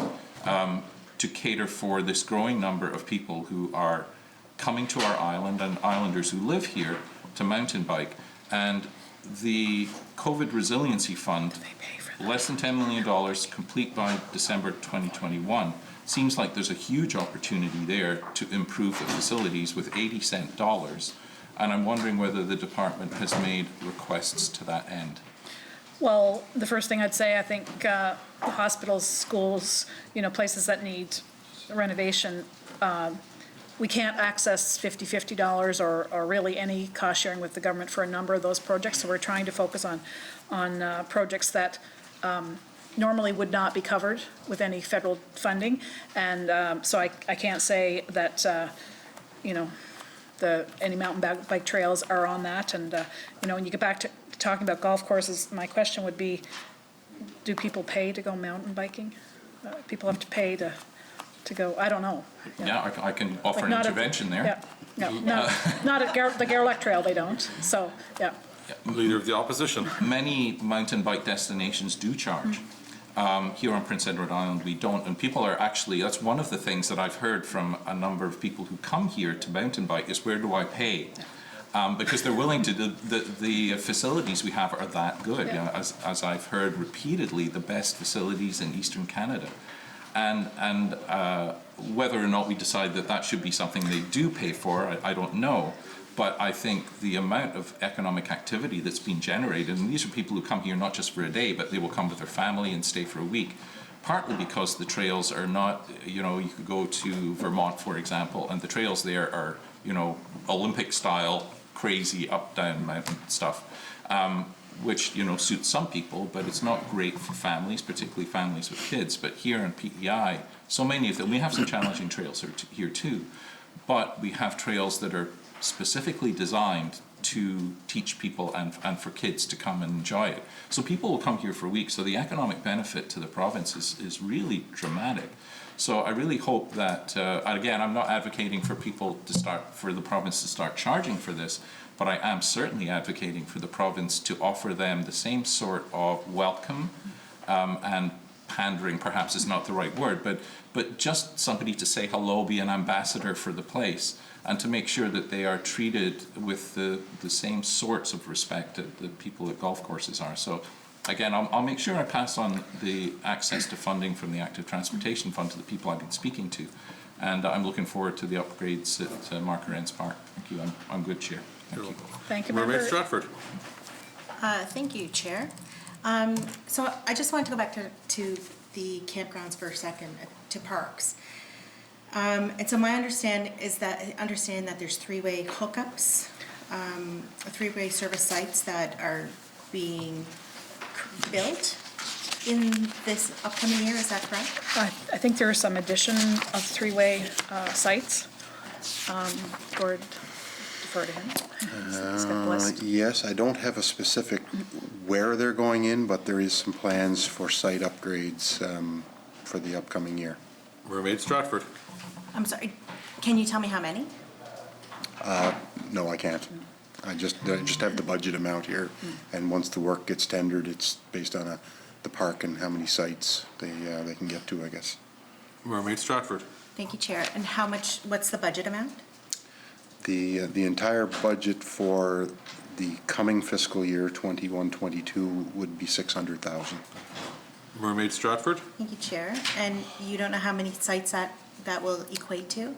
S3: to cater for this growing number of people who are coming to our island and islanders who live here to mountain bike. And the COVID Resiliency Fund, less than $10 million, complete by December 2021, seems like there's a huge opportunity there to improve the facilities with 80-cent dollars. And I'm wondering whether the department has made requests to that end.
S5: Well, the first thing I'd say, I think the hospitals, schools, you know, places that need renovation, we can't access $50 or really any cost sharing with the government for a number of those projects. So we're trying to focus on projects that normally would not be covered with any federal funding. And so I can't say that, you know, any mountain bike trails are on that. And, you know, when you get back to talking about golf courses, my question would be, do people pay to go mountain biking? People have to pay to go, I don't know.
S3: Yeah, I can offer an intervention there.
S5: Yeah, no, not at the Garlock Trail, they don't, so, yeah.
S11: Leader of the Opposition.
S3: Many mountain bike destinations do charge. Here on Prince Edward Island, we don't, and people are actually, that's one of the things that I've heard from a number of people who come here to mountain bike is, where do I pay? Because they're willing to do, the facilities we have are that good.
S5: Yeah.
S3: You know, as I've heard repeatedly, the best facilities in Eastern Canada. And whether or not we decide that should be something they do pay for, I don't know. But I think the amount of economic activity that's been generated, and these are people who come here not just for a day, but they will come with their family and stay for a week, partly because the trails are not, you know, you could go to Vermont, for example, and the trails there are, you know, Olympic style, crazy up, down mountain stuff. Which, you know, suits some people, but it's not great for families, particularly families with kids. But here in PEI, so many of them, we have some challenging trails here too, but we have trails that are specifically designed to teach people and for kids to come and enjoy it. So people will come here for weeks, so the economic benefit to the province is really dramatic. So I really hope that, again, I'm not advocating for the province to start charging for this, but I am certainly advocating for the province to offer them the same sort of welcome and pandering, perhaps is not the right word, but just somebody to say hello, be an ambassador for the place, and to make sure that they are treated with the same sorts of respect that the people at golf courses are. So again, I'll make sure I pass on the access to funding from the Active Transportation Fund to the people I've been speaking to. And I'm looking forward to the upgrades at Marker Ends Park. Thank you. I'm good, Chair. Thank you.
S5: Thank you,
S11: Member
S5: Member.
S11: Stratford.
S4: Thank you, Chair. So I just wanted to go back to the campgrounds for a second, to parks. And so my understanding that there's three-way hookups, three-way service sites that are being built in this upcoming year, is that correct?
S5: I think there is some addition of three-way sites. Gord, defer to him. He's got the list.
S21: Yes, I don't have a specific where they're going in, but there is some plans for site upgrades for the upcoming year.
S11: Mermaid Stratford.
S4: I'm sorry, can you tell me how many?
S21: No, I can't. I just have the budget amount here, and once the work gets tendered, it's based on the park and how many sites they can get to, I guess.
S11: Mermaid Stratford.
S4: Thank you, Chair. And how much, what's the budget amount?
S21: The entire budget for the coming fiscal year, 21-22, would be $600,000.
S11: Mermaid Stratford.
S4: Thank you, Chair. And you don't know how many sites that will equate to?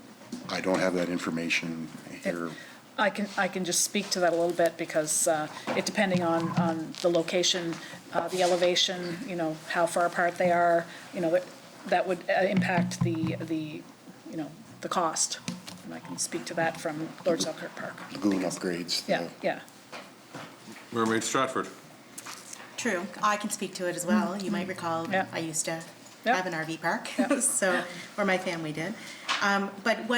S21: I don't have that information here.
S5: I can just speak to that a little bit because it depending on the location, the elevation, you know, how far apart they are, you know, that would impact the cost. And I can speak to that from Lord Selkirk Park.
S21: Lagoon upgrades.
S5: Yeah.
S11: Mermaid Stratford.
S4: True. I can speak to it as well. You might recall, I used to have an RV park, so, or my family did.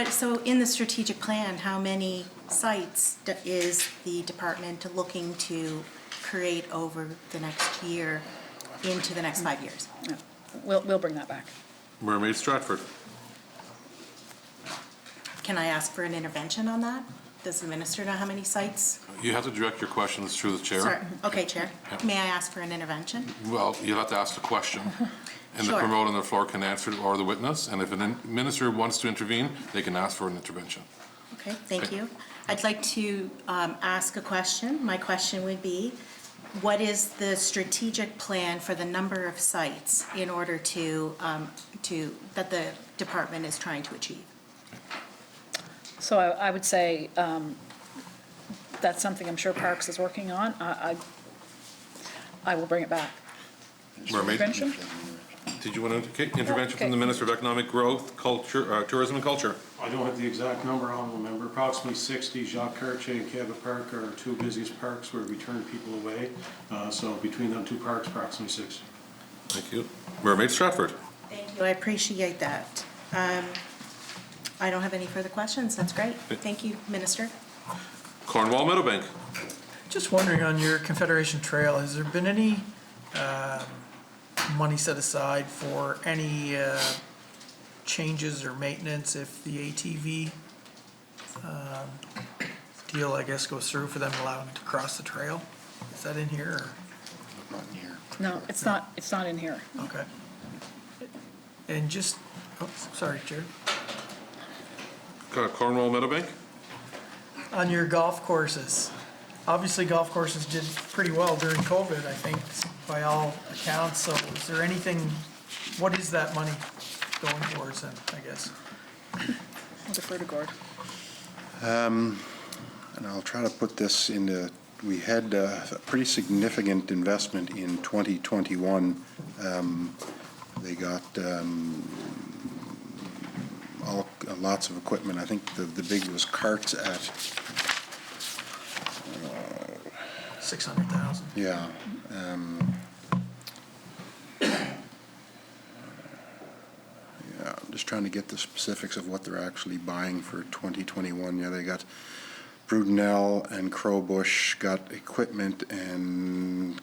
S4: So in the strategic plan, how many sites is the department looking to create over the next year into the next 5 years?
S5: Yeah. We'll bring that back.
S11: Mermaid Stratford.
S4: Can I ask for an intervention on that? Does the minister know how many sites?
S11: You have to direct your questions through the chair.
S4: Sorry. Okay, Chair.
S11: Yeah.
S4: May I ask for an intervention?
S11: Well, you'll have to ask the question, and the
S4: Sure.
S11: promoter on the floor can answer it, or the witness. And if a minister wants to intervene, they can ask for an intervention.
S4: Okay, thank you. I'd like to ask a question. My question would be, what is the strategic plan for the number of sites in order to that the department is trying to achieve?
S5: So I would say that's something I'm sure Parks is working on. I will bring it back.
S11: Mermaid.
S5: Intervention?
S11: Did you want to intervention from the Minister of Economic Growth, Culture, Tourism and Culture?
S6: I don't have the exact number, honourable member. Approximately 60. Jacques Cartier and Cabot Park are our two busiest parks where we turn people away. So between them two parks, approximately 60.
S11: Thank you. Mermaid Stratford.
S4: Thank you. I appreciate that. I don't have any further questions. That's great. Thank you, Minister.
S11: Cornwall Meadowbank.
S10: Just wondering on your Confederation Trail, has there been any money set aside for any changes or maintenance if the ATV deal, I guess, goes through for them to allow them to cross the trail? Is that in here or?
S21: Not in here.
S5: No, it's not in here.
S10: Okay. And just, oh, sorry, Chair.
S11: Cornwall Meadowbank.
S10: On your golf courses, obviously golf courses did pretty well during COVID, I think, by all accounts. So is there anything, what is that money going towards then, I guess?
S5: I'll defer to Gord.
S21: And I'll try to put this into, we had a pretty significant investment in 2021. They got lots of equipment. I think the big was carts at
S10: 600,000.
S21: Yeah. Yeah, I'm just trying to get the specifics of what they're actually buying for 2021. Yeah, they got Brudenell and Crowbush got equipment, and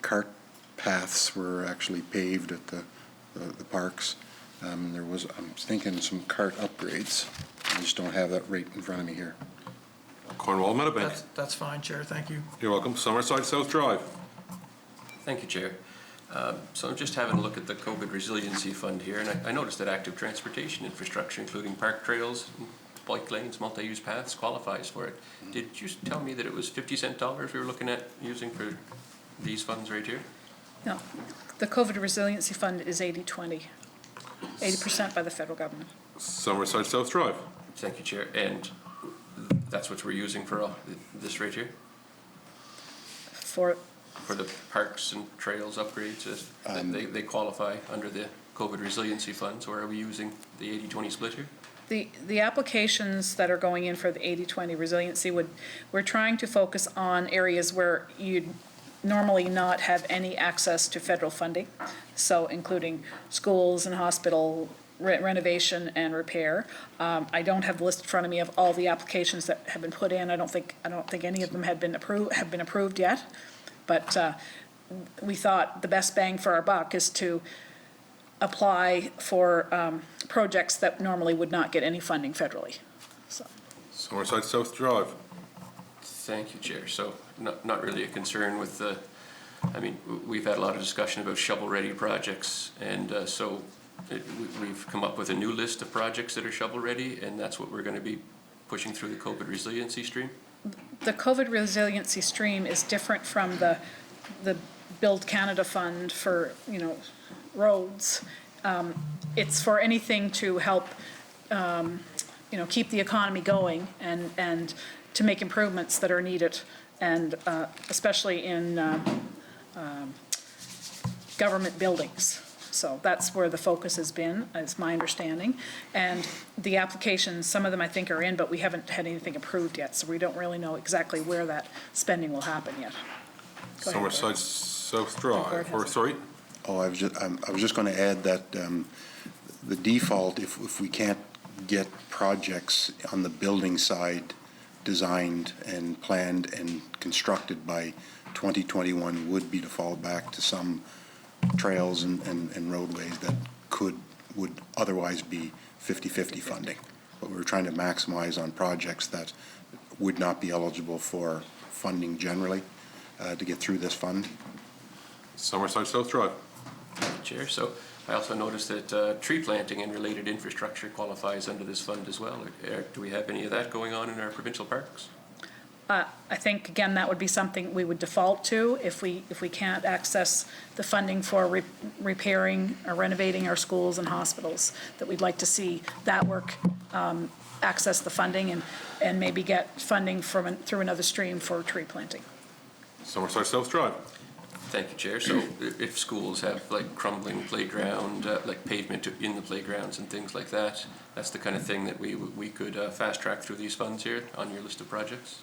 S21: cart paths were actually paved at the parks. There was, I'm thinking, some cart upgrades. I just don't have that rate in front of me here.
S11: Cornwall Meadowbank.
S10: That's fine, Chair, thank you.
S11: You're welcome. Summerside South Drive.
S7: Thank you, Chair. So I'm just having a look at the COVID Resiliency Fund here, and I noticed that active transportation infrastructure, including park trails, bike lanes, multi-use paths, qualifies for it. Did you tell me that it was 50-cent dollars we were looking at using for these funds right here?
S5: No, the COVID Resiliency Fund is 80/20, 80% by the federal government.
S11: Summerside South Drive.
S7: Thank you, Chair. And that's what we're using for all this right here?
S5: For
S7: the parks and trails upgrades, they qualify under the COVID Resiliency Funds, or are we using the 80-20 split here?
S5: The applications that are going in for the 80/20 resiliency we're trying to focus on areas where you'd normally not have any access to federal funding, so including schools and hospital renovation and repair. I don't have the list in front of me of all the applications that have been put in. I don't think any of them have been approved yet, but we thought the best bang for our buck is to apply for projects that normally would not get any funding federally.
S11: Summerside South Drive.
S7: Thank you, Chair. So not really a concern with the, I mean, we've had a lot of discussion about shovel-ready projects, and we've come up with a new list of projects that are shovel-ready, and that's what we're going to be pushing through the COVID resiliency stream.
S5: The COVID resiliency stream is different from the Build Canada Fund for, roads. It's for anything to help, keep the economy going and to make improvements that are needed, and especially in government buildings. So that's where the focus has been, is my understanding. And the applications, some of them I think are in, but we haven't had anything approved yet, so we don't really know exactly where that spending will happen yet. Go ahead,
S11: Summerside South Drive, or sorry?
S21: Oh, I was just going to add that the default, if we can't get projects on the building side designed and planned and constructed by 2021, would be to fall back to some trails and roadways that would otherwise be 50-50 funding. But we're trying to maximize on projects that would not be eligible for funding generally to get through this fund.
S11: Summerside South Drive.
S7: Chair, so I also noticed that tree planting and related infrastructure qualifies under this fund as well. Do we have any of that going on in our provincial parks?
S5: I think, again, that would be something we would default to if we can't access the funding for repairing or renovating our schools and hospitals, that we'd like to see that work access the funding and maybe get funding through another stream for tree planting.
S11: Summerside South Drive.
S7: Thank you, Chair. So if schools have like crumbling playground, like pavement in the playgrounds and things like that, that's the kind of thing that we could fast track through these funds here on your list of projects?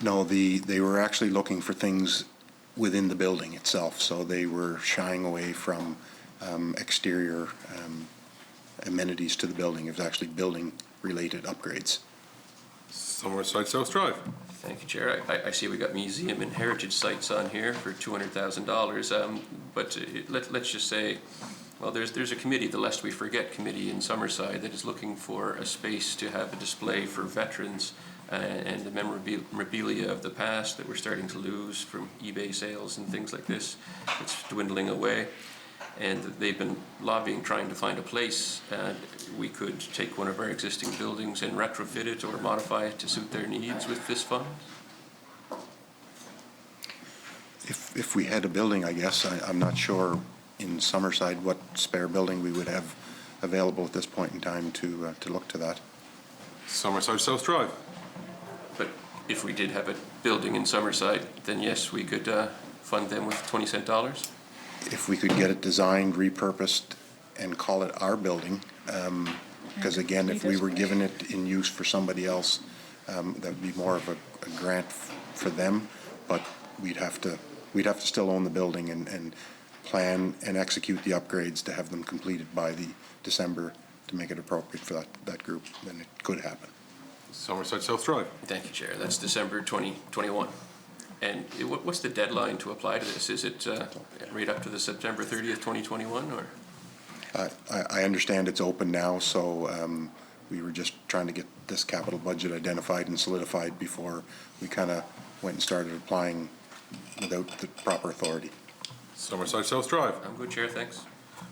S21: No, they were actually looking for things within the building itself, so they were shying away from exterior amenities to the building. It was actually building-related upgrades.
S11: Summerside South Drive.
S7: Thank you, Chair. I see we got museum and heritage sites on here for $200,000, but let's just say, well, there's a committee, the Lest We Forget committee in Summerside, that is looking for a space to have a display for veterans and the memorabilia of the past that we're starting to lose from eBay sales and things like this. It's dwindling away. And they've been lobbying, trying to find a place. We could take one of our existing buildings and retrofit it or modify it to suit their needs with this fund.
S21: If we had a building, I guess, I'm not sure in Summerside what spare building we would have available at this point in time to look to that.
S11: Summerside South Drive.
S7: But if we did have a building in Summerside, then yes, we could fund them with 20-cent dollars.
S21: If we could get it designed, repurposed, and call it our building, because again, if we were given it in use for somebody else, that would be more of a grant for them, but we'd have to still own the building and plan and execute the upgrades to have them completed by the December to make it appropriate for that group, then it could happen.
S11: Summerside South Drive.
S7: Thank you, Chair. That's December 2021. And what's the deadline to apply to this? Is it right up to the September 30th, 2021, or?
S21: I understand it's open now, so we were just trying to get this capital budget identified and solidified before we kind of went and started applying without the proper authority.
S11: Summerside South Drive.
S7: I'm good, Chair, thanks.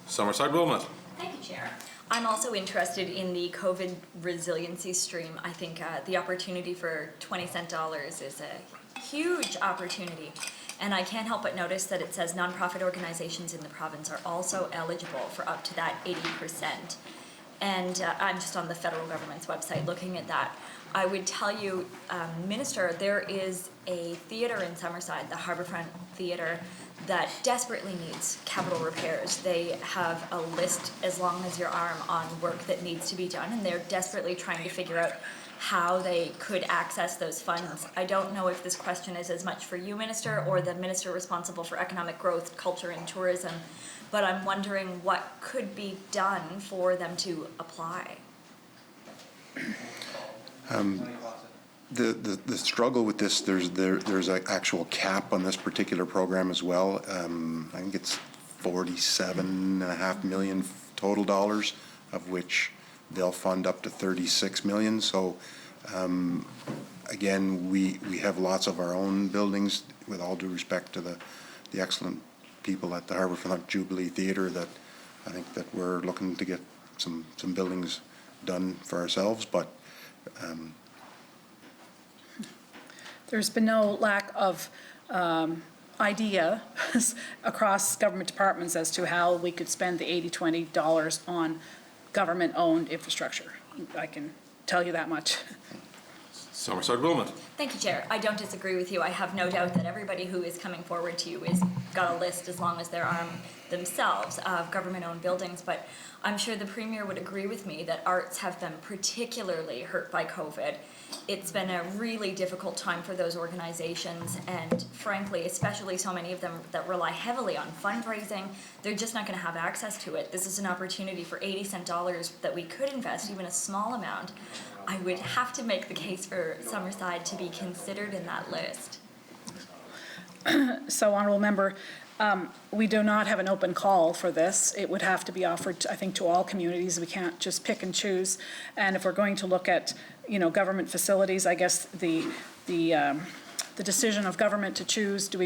S11: Summerside Wilmot.
S22: Thank you, Chair. I'm also interested in the COVID resiliency stream. I think the opportunity for 20-cent dollars is a huge opportunity. And I can't help but notice that it says nonprofit organizations in the province are also eligible for up to that 80%. and I'm just on the federal government's website looking at that. I would tell you, Minister, there is a theatre in Summerside, the Harbourfront Theatre, that desperately needs capital repairs. They have a list as long as your arm on work that needs to be done, and they're desperately trying to figure out how they could access those funds. I don't know if this question is as much for you, Minister, or the Minister responsible for economic growth, culture and tourism, but I'm wondering what could be done for them to apply.
S21: The struggle with this, there's an actual cap on this particular program as well. I think it's $47.5 million total dollars, of which they'll fund up to $36 million. So again, we have lots of our own buildings, with all due respect to the excellent people at the Harbourfront Jubilee Theatre, that I think that we're looking to get some buildings done for ourselves, but
S5: There's been no lack of ideas across government departments as to how we could spend the $80-20 on government-owned infrastructure. I can tell you that much.
S11: Summerside Wilmot.
S22: Thank you, Chair. I don't disagree with you. I have no doubt that everybody who is coming forward to you is got a list, as long as their arm themselves, of government-owned buildings. But I'm sure the Premier would agree with me that arts have been particularly hurt by COVID. It's been a really difficult time for those organizations, and frankly, especially so many of them that rely heavily on fundraising, they're just not going to have access to it. This is an opportunity for 80-cent dollars that we could invest, even a small amount. I would have to make the case for Summerside to be considered in that list.
S5: So, Honourable Member, we do not have an open call for this. It would have to be offered, I think, to all communities. We can't just pick and choose. And if we're going to look at, government facilities, I guess the decision of government to choose, do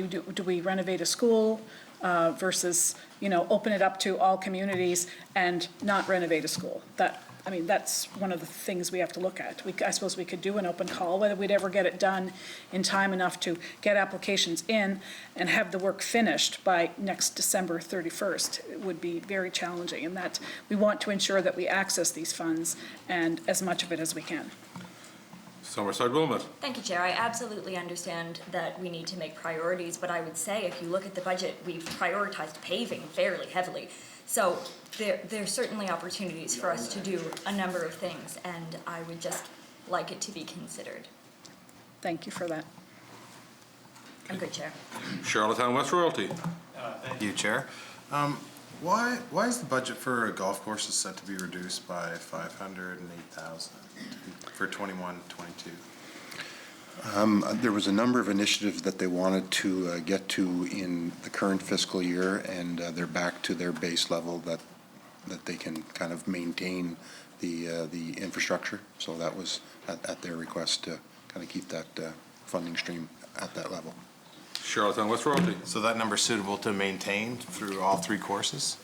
S5: we renovate a school versus, open it up to all communities and not renovate a school? That's one of the things we have to look at. I suppose we could do an open call. Whether we'd ever get it done in time enough to get applications in and have the work finished by next December 31st would be very challenging, and that we want to ensure that we access these funds and as much of it as we can.
S11: Summerside Wilmot.
S22: Thing you, Chair. I absolutely understand that we need to make priorities, but I would say if you look at the budget, we've prioritized paving fairly heavily. So there's certainly opportunities for us to do a number of things, and I would just like it to be considered.
S5: Thank you for that.
S22: I'm good, Chair.
S11: Charlottetown West Royalty.
S9: Thank you, Chair. Why is the budget for golf courses set to be reduced by $508,000 for 21-22?
S21: There was a number of initiatives that they wanted to get to in the current fiscal year, and they're back to their base level that they can kind of maintain the infrastructure. So that was at their request to kind of keep that funding stream at that level.
S11: Charlottetown West Royalty.
S9: So that number is suitable to maintain through all three courses?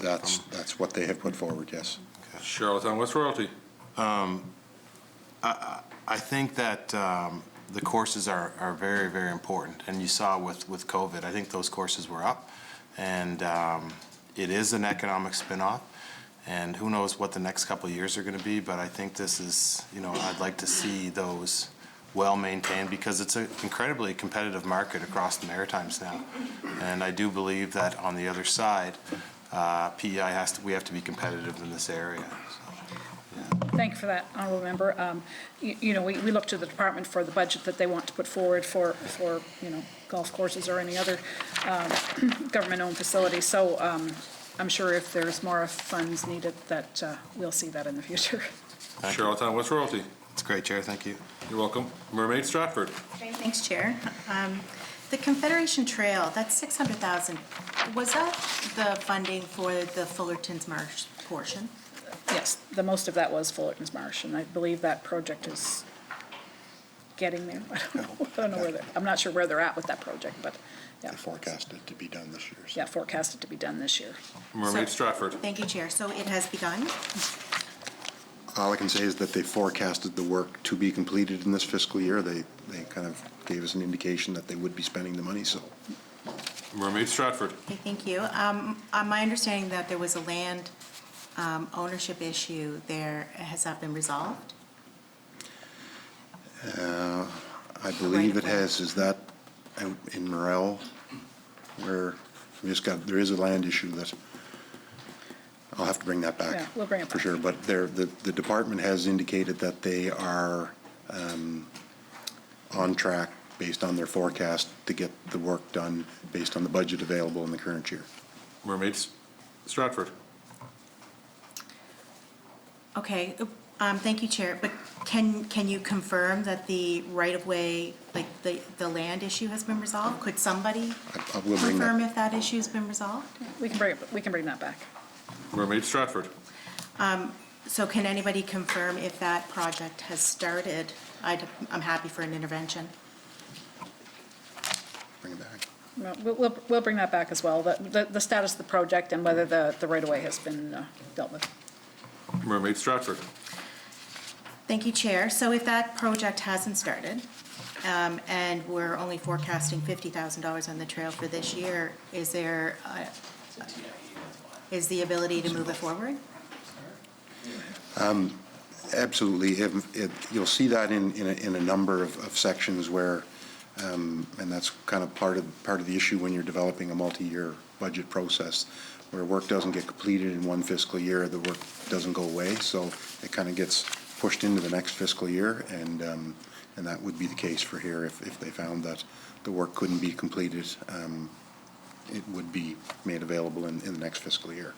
S21: That's what they have put forward, yes.
S11: Okay. Charlottetown West Royalty.
S9: I think that the courses are very, very important, and you saw with COVID, I think those courses were up, and it is an economic spin-off, and who knows what the next couple of years are going to be, but I think this is, I'd like to see those well-maintained, because it's an incredibly competitive market across the Maritimes now, and I do believe that on the other side, PEI we have to be competitive in this area.
S5: Thank you for that, Honourable Member. We look to the department for the budget that they want to put forward for golf courses or any other government-owned facility. So I'm sure if there's more funds needed, that we'll see that in the future.
S11: Charlottetown West Royalty.
S9: That's great, Chair. Thank you.
S11: You're welcome. Mermaid Stratford.
S4: Okay, thanks, Chair. The Confederation Trail, that's $600,000. Was that the funding for the Fullerton's Marsh portion?
S5: Yes, the most of that was Fullerton's Marsh, and I believe that project is getting there. I don't know where I'm not sure where they're at with that project, but yeah.
S21: They forecast it to be done this year. So.
S5: Yeah, forecasted to be done this year.
S11: Mermaid Stratford.
S4: Thank you, Chair. So it has begun?
S21: All I can say is that they forecasted the work to be completed in this fiscal year. They kind of gave us an indication that they would be spending the money, so.
S11: Mermaid Stratford.
S4: Okay, thank you. My understanding that there was a land ownership issue there, has that been resolved?
S21: I believe it has. Is that out in Morel, where there is a land issue that, I'll have to bring that back.
S5: Yeah, we'll bring it
S21: for
S5: back.
S21: sure, but the department has indicated that they are on track based on their forecast to get the work done based on the budget available in the current year.
S11: Mermaids, Stratford.
S4: Okay, thank you, Chair, but can you confirm that the right-of-way, like the land issue has been resolved? Could somebody
S21: I will bring that.
S4: confirm if that issue's been resolved?
S5: We can bring that back.
S11: Mermaid, Stratford.
S4: So can anybody confirm if that project has started? I'm happy for an intervention.
S21: Bring it back.
S5: No, we'll bring that back as well, the status of the project and whether the right-of-way has been dealt with.
S11: Mermaid, Stratford.
S4: Thank you, Chair. So if that project hasn't started, and we're only forecasting $50,000 on the trail for this year, is there, is the ability to move it forward?
S21: Absolutely. You'll see that in a number of sections where, and that's kind of part of the issue when you're developing a multi-year budget process, where work doesn't get completed in one fiscal year, the work doesn't go away, so it kind of gets pushed into the next fiscal year, and that would be the case for here if they found that the work couldn't be completed. It would be made available in the next fiscal year.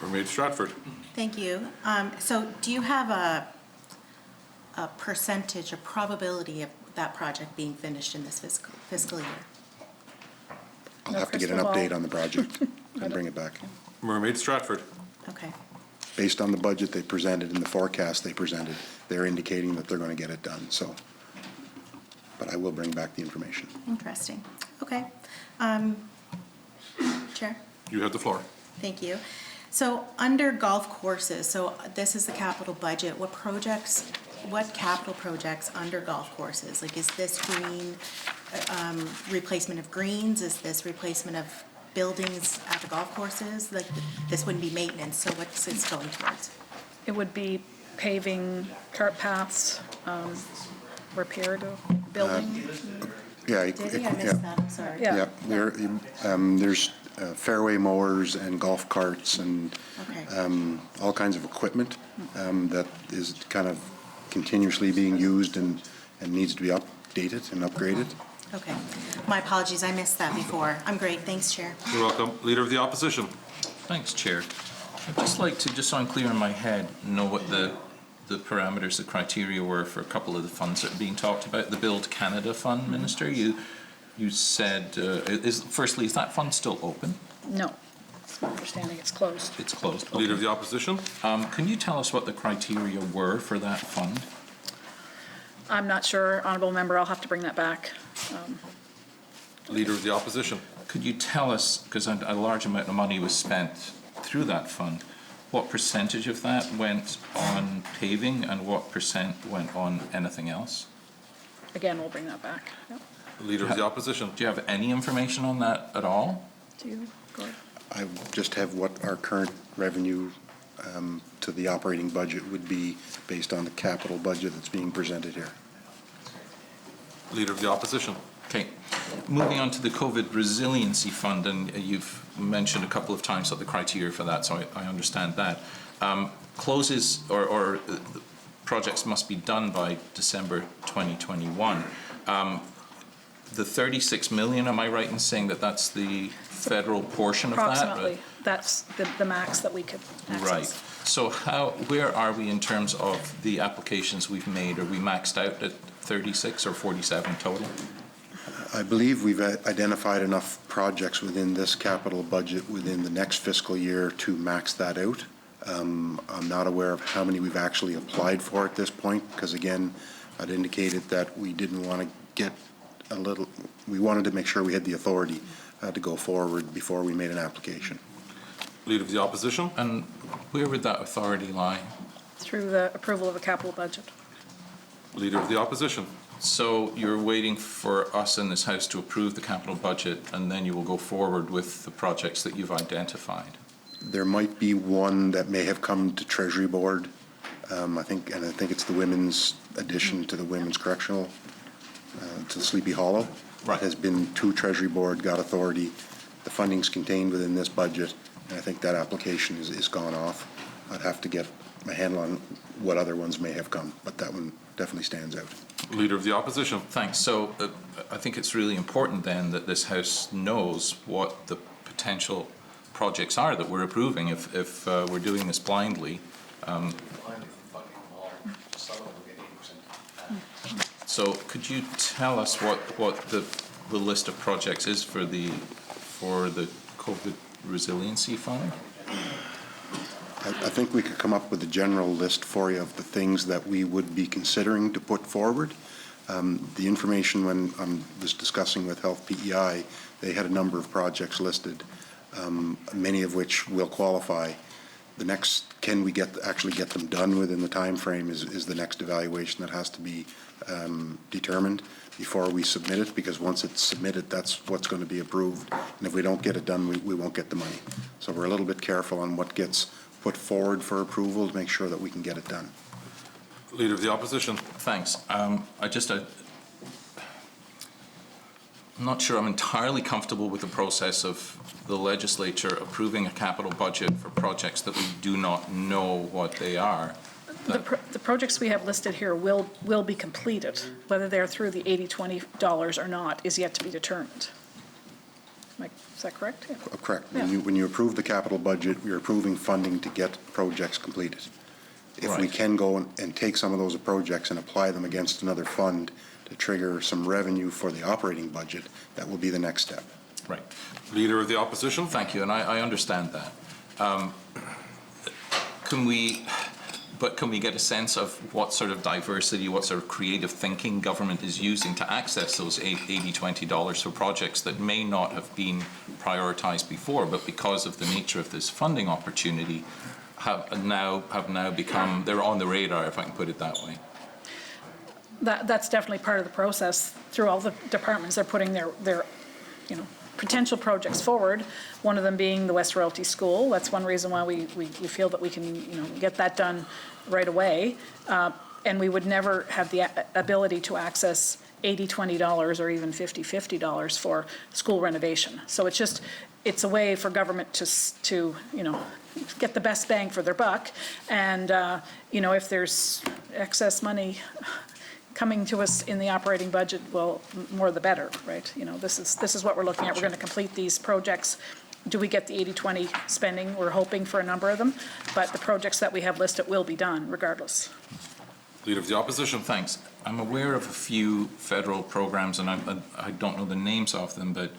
S11: Mermaid, Stratford.
S4: Thank you. So do you have a percentage, a probability of that project being finished in this fiscal year?
S21: I'll have to get an update on the project and bring it back.
S11: Mermaid, Stratford.
S4: Okay.
S21: Based on the budget they presented and the forecast they presented, they're indicating that they're going to get it done, so. But I will bring back the information.
S4: Interesting. Okay. Chair?
S11: You have the floor.
S4: Thank you. So under golf courses, so this is the capital budget, what capital projects under golf courses? Like, is this replacement of greens? Is this replacement of buildings at the golf courses? Like, this wouldn't be maintenance, so what's it going towards?
S5: It would be paving, cart paths, repair to building.
S21: Yeah.
S4: Did I missed that? I'm sorry.
S5: Yeah.
S21: There's fairway mowers and golf carts and
S4: Okay.
S21: all kinds of equipment that is kind of continuously being used and needs to be updated and upgraded.
S4: Okay. My apologies, I missed that before. I'm great, thanks, Chair.
S11: You're welcome. Leader of the Opposition.
S3: Thanks, Chair. I'd just like to, just so I'm clear in my head, know what the parameters, the criteria were for a couple of the funds that are being talked about. The Build Canada Fund, Minister, you said, firstly, is that fund still open?
S5: No, it's my understanding it's closed.
S3: It's closed.
S11: Leader of the Opposition.
S3: Can you tell us what the criteria were for that fund?
S5: I'm not sure, Honourable Member, I'll have to bring that back.
S11: Leader of the Opposition.
S3: Could you tell us, because a large amount of money was spent through that fund, what percentage of that went on paving and what percent went on anything else?
S5: Again, we'll bring that back. Yep.
S11: Leader of the Opposition.
S3: Do you have any information on that at all?
S5: Do you, Gord?
S21: I just have what our current revenue to the operating budget would be based on the capital budget that's being presented here.
S11: Leader of the Opposition.
S3: Okay. Moving on to the COVID Resiliency Fund, and you've mentioned a couple of times what the criteria for that, so I understand that. Closes or projects must be done by December 2021. The 36 million, am I right in saying that that's the federal portion of that?
S5: Approximately. That's the max that we could access.
S3: Right. So where are we in terms of the applications we've made? Are we maxed out at 36 or 47 total?
S21: I believe we've identified enough projects within this capital budget within the next fiscal year to max that out. I'm not aware of how many we've actually applied for at this point, because again, I'd indicated that we didn't want to get we wanted to make sure we had the authority to go forward before we made an application.
S11: Leader of the Opposition.
S3: And where would that authority lie?
S5: Through the approval of a capital budget.
S11: Leader of the Opposition.
S3: So you're waiting for us in this House to approve the capital budget, and then you will go forward with the projects that you've identified?
S21: There might be one that may have come to Treasury Board. I think it's the women's addition to the Women's Correctional, to Sleepy Hollow.
S3: Right.
S21: It has been to Treasury Board, got authority. The funding's contained within this budget, and I think that application is gone off. I'd have to get my handle on what other ones may have come, but that one definitely stands out.
S11: Leader of the Opposition.
S3: Thanks. So I think it's really important then that this House knows what the potential projects are that we're approving if we're doing this blindly. So could you tell us what the list of projects is for the COVID Resiliency Fund?
S21: I think we could come up with a general list for you of the things that we would be considering to put forward. The information when I was discussing with Health PEI, they had a number of projects listed, many of which will qualify. The next, can we actually get them done within the time frame is the next evaluation that has to be determined before we submit it, because once it's submitted, that's what's going to be approved. And if we don't get it done, we won't get the money. So we're a little bit careful on what gets put forward for approval to make sure that we can get it done.
S11: Leader of the Opposition.
S3: Thanks. I'm not sure I'm entirely comfortable with the process of the legislature approving a capital budget for projects that we do not know what they are.
S5: The projects we have listed here will be completed. Whether they're through the 80-20 dollars or not is yet to be determined. Is that correct? Yeah.
S21: Correct.
S5: Yeah.
S21: When you approve the capital budget, you're approving funding to get projects completed. If we can go and take some of those projects and apply them against another fund to trigger some revenue for the operating budget, that will be the next step.
S3: Right.
S11: Leader of the Opposition.
S3: Thank you, and I understand that. Can we get a sense of what sort of diversity, what sort of creative thinking government is using to access those 80-20 dollars for projects that may not have been prioritized before, but because of the nature of this funding opportunity, have now become, they're on the radar, if I can put it that way?
S5: That's definitely part of the process. Through all the departments, they're putting their potential projects forward, one of them being the West Royalty School. That's one reason why we feel that we can get that done right away. And we would never have the ability to access 80-20 dollars or even 50-50 dollars for school renovation. So it's a way for government to get the best bang for their buck. And if there's excess money coming to us in the operating budget, well, more the better, right? This is what we're looking at. We're going to complete these projects. Do we get the 80-20 spending? We're hoping for a number of them, but the projects that we have listed will be done regardless.
S11: Leader of the Opposition.
S3: Thanks. I'm aware of a few federal programs, and I don't know the names of them, but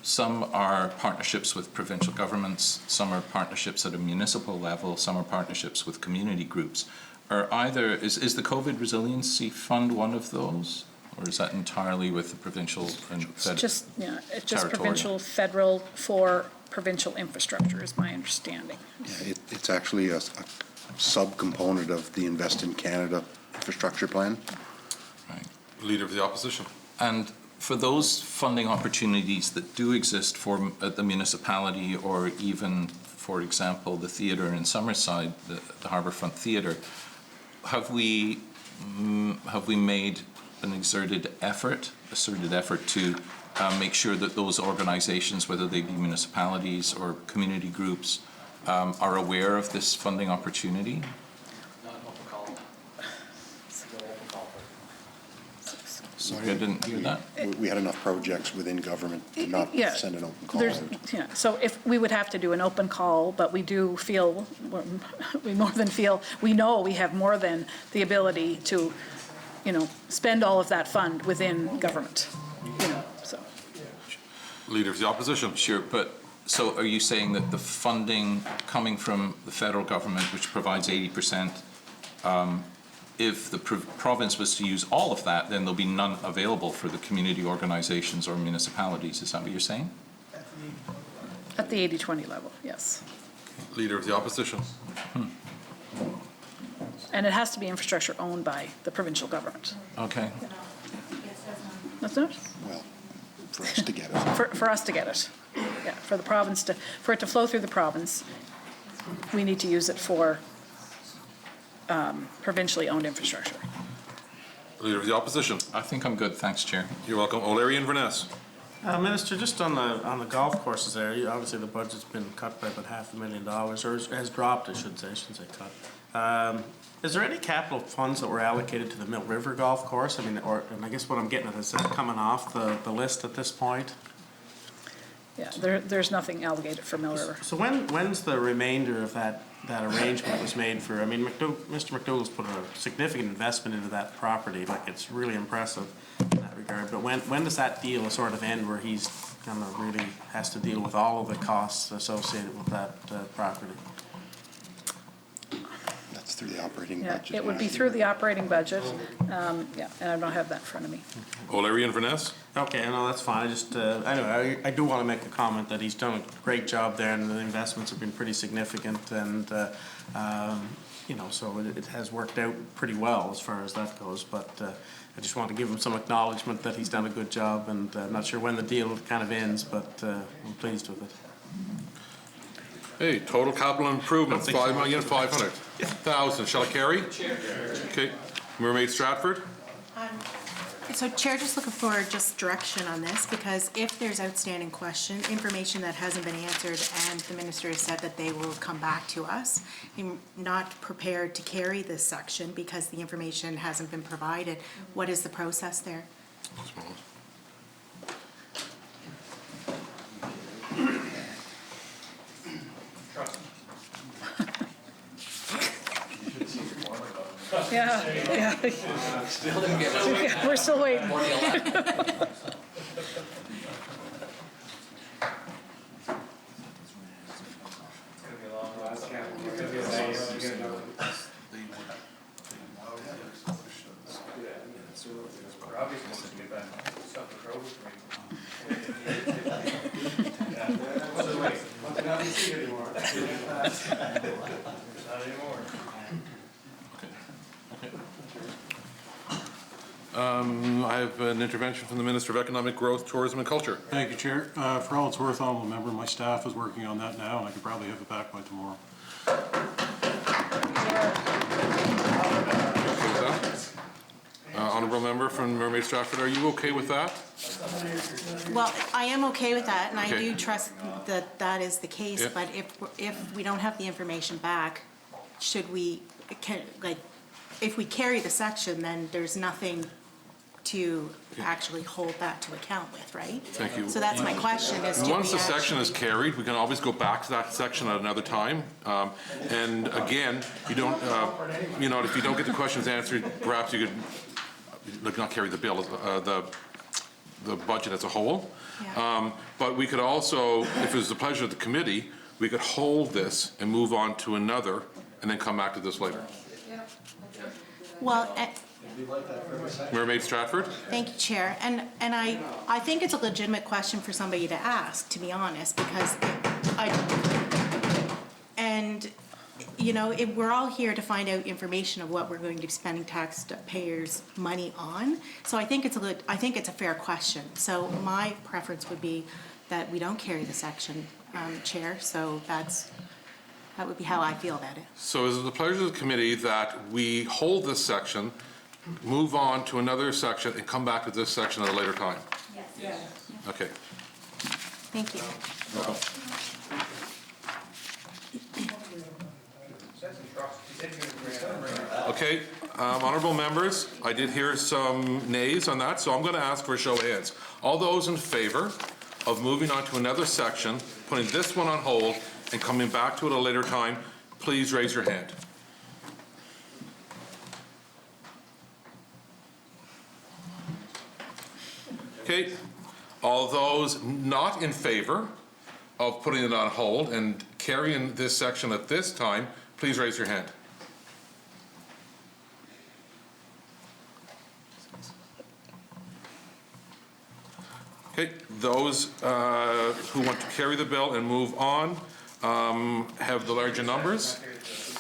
S3: some are partnerships with provincial governments, some are partnerships at a municipal level, some are partnerships with community groups. Is the COVID Resiliency Fund one of those, or is that entirely with the provincial and federal?
S5: It's just provincial, federal for provincial infrastructure is my understanding.
S21: Yeah, it's actually a subcomponent of the Invest in Canada infrastructure plan.
S3: Right.
S11: Leader of the Opposition.
S3: And for those funding opportunities that do exist at the municipality, or even, for example, the theatre in Summerside, the Harbourfront Theatre, have we made an asserted effort to make sure that those organizations, whether they be municipalities or community groups, are aware of this funding opportunity? Sorry, I didn't hear that.
S21: We had enough projects within government to not send an open call out.
S5: So if we would have to do an open call, but we do feel, we know we have more than the ability to, spend all of that fund within government, so.
S11: Leader of the Opposition.
S3: Sure, but so are you saying that the funding coming from the federal government, which provides 80%, if the province was to use all of that, then there'll be none available for the community organizations or municipalities? Is that what you're saying?
S5: At the 80-20 level, yes.
S11: Leader of the Opposition.
S5: And it has to be infrastructure owned by the provincial government.
S3: Okay.
S5: That's it?
S21: Well, for us to get it.
S5: For us to get it. yeah, for the province to, for it to flow through the province, we need to use it for provincially owned infrastructure.
S11: Leader of the Opposition.
S3: I think I'm good, thanks, Chair.
S11: You're welcome. O'Leary Inverness.
S20: Minister, just on the golf courses there, obviously the budget's been cut by about $500,000, or has dropped, I shouldn't say cut. Is there any capital funds that were allocated to the Mill River Golf Course? I mean, and I guess what I'm getting at is that coming off the list at this point?
S5: Yeah, there's nothing allocated for Mill River.
S20: So when's the remainder of that arrangement was made for? I mean, Mr. McDougall's put a significant investment into that property, like it's really impressive in that regard. But when does that deal sort of end, where he's kind of really has to deal with all of the costs associated with that property?
S21: That's through the operating
S5: Yeah,
S21: budget.
S5: it would be through the operating budget, yeah, and I don't have that in front of me.
S11: O'Leary Inverness.
S20: Okay, no, that's fine. I just, anyway, I do want to make a comment that he's done a great job there, and the investments have been pretty significant, and, you know, so it has worked out pretty well as far as that goes, but I just want to give him some acknowledgement that he's done a good job, and I'm not sure when the deal kind of ends, but I'm pleased with it.
S11: Hey, total capital improvements, $5,500,000. Shall I carry? Okay. Mermaid Stratford.
S4: So Chair, just looking for just direction on this, because if there's outstanding information that hasn't been answered, and the minister has said that they will come back to us, I'm not prepared to carry this section because the information hasn't been provided. What is the process there?
S5: Yeah.
S17: Still didn't get it.
S5: Yeah, we're still waiting.
S11: I have an intervention from the Minister of Economic Growth, Tourism and Culture.
S6: Thank you, Chair. For all it's worth, honourable member, my staff is working on that now, and I could probably have it back by tomorrow.
S11: Honourable member from Mermaid Stratford, are you okay with that?
S4: Well, I am okay with that, and I
S11: Okay.
S4: do trust that that is the case,
S11: Yeah.
S4: but if we don't have the information back, should we, if we carry the section, then there's nothing to actually hold that to account with, right?
S11: Thank you.
S4: So that's my question, is do we
S11: Once the section is
S4: actually-
S11: carried, we can always go back to that section at another time. And again, you don't, you know, if you don't get the questions answered, perhaps you could not carry the bill, the budget as a whole.
S4: Yeah.
S11: But we could also, if it was the pleasure of the committee, we could hold this and move on to another and then come back to this later.
S4: Well,
S11: Mermaid Stratford?
S4: thank you, Chair. And I think it's a legitimate question for somebody to ask, to be honest, because you know, we're all here to find out information of what we're going to be spending taxpayers' money on. So I think it's a fair question. So my preference would be that we don't carry the section, Chair. So that would be how I feel about it.
S11: So is it the pleasure of the committee that we hold this section, move on to another section, and come back to this section at a later time?
S22: Yes.
S11: Okay.
S4: Thank you.
S11: Okay, honourable members, I did hear some nays on that, so I'm going to ask for a show of hands. All those in favour of moving on to another section, putting this one on hold, and coming back to it at a later time, please raise your hand. Okay, all those not in favour of putting it on hold and carrying this section at this time, please raise your hand. Okay, those who want to carry the bill and move on have the larger numbers.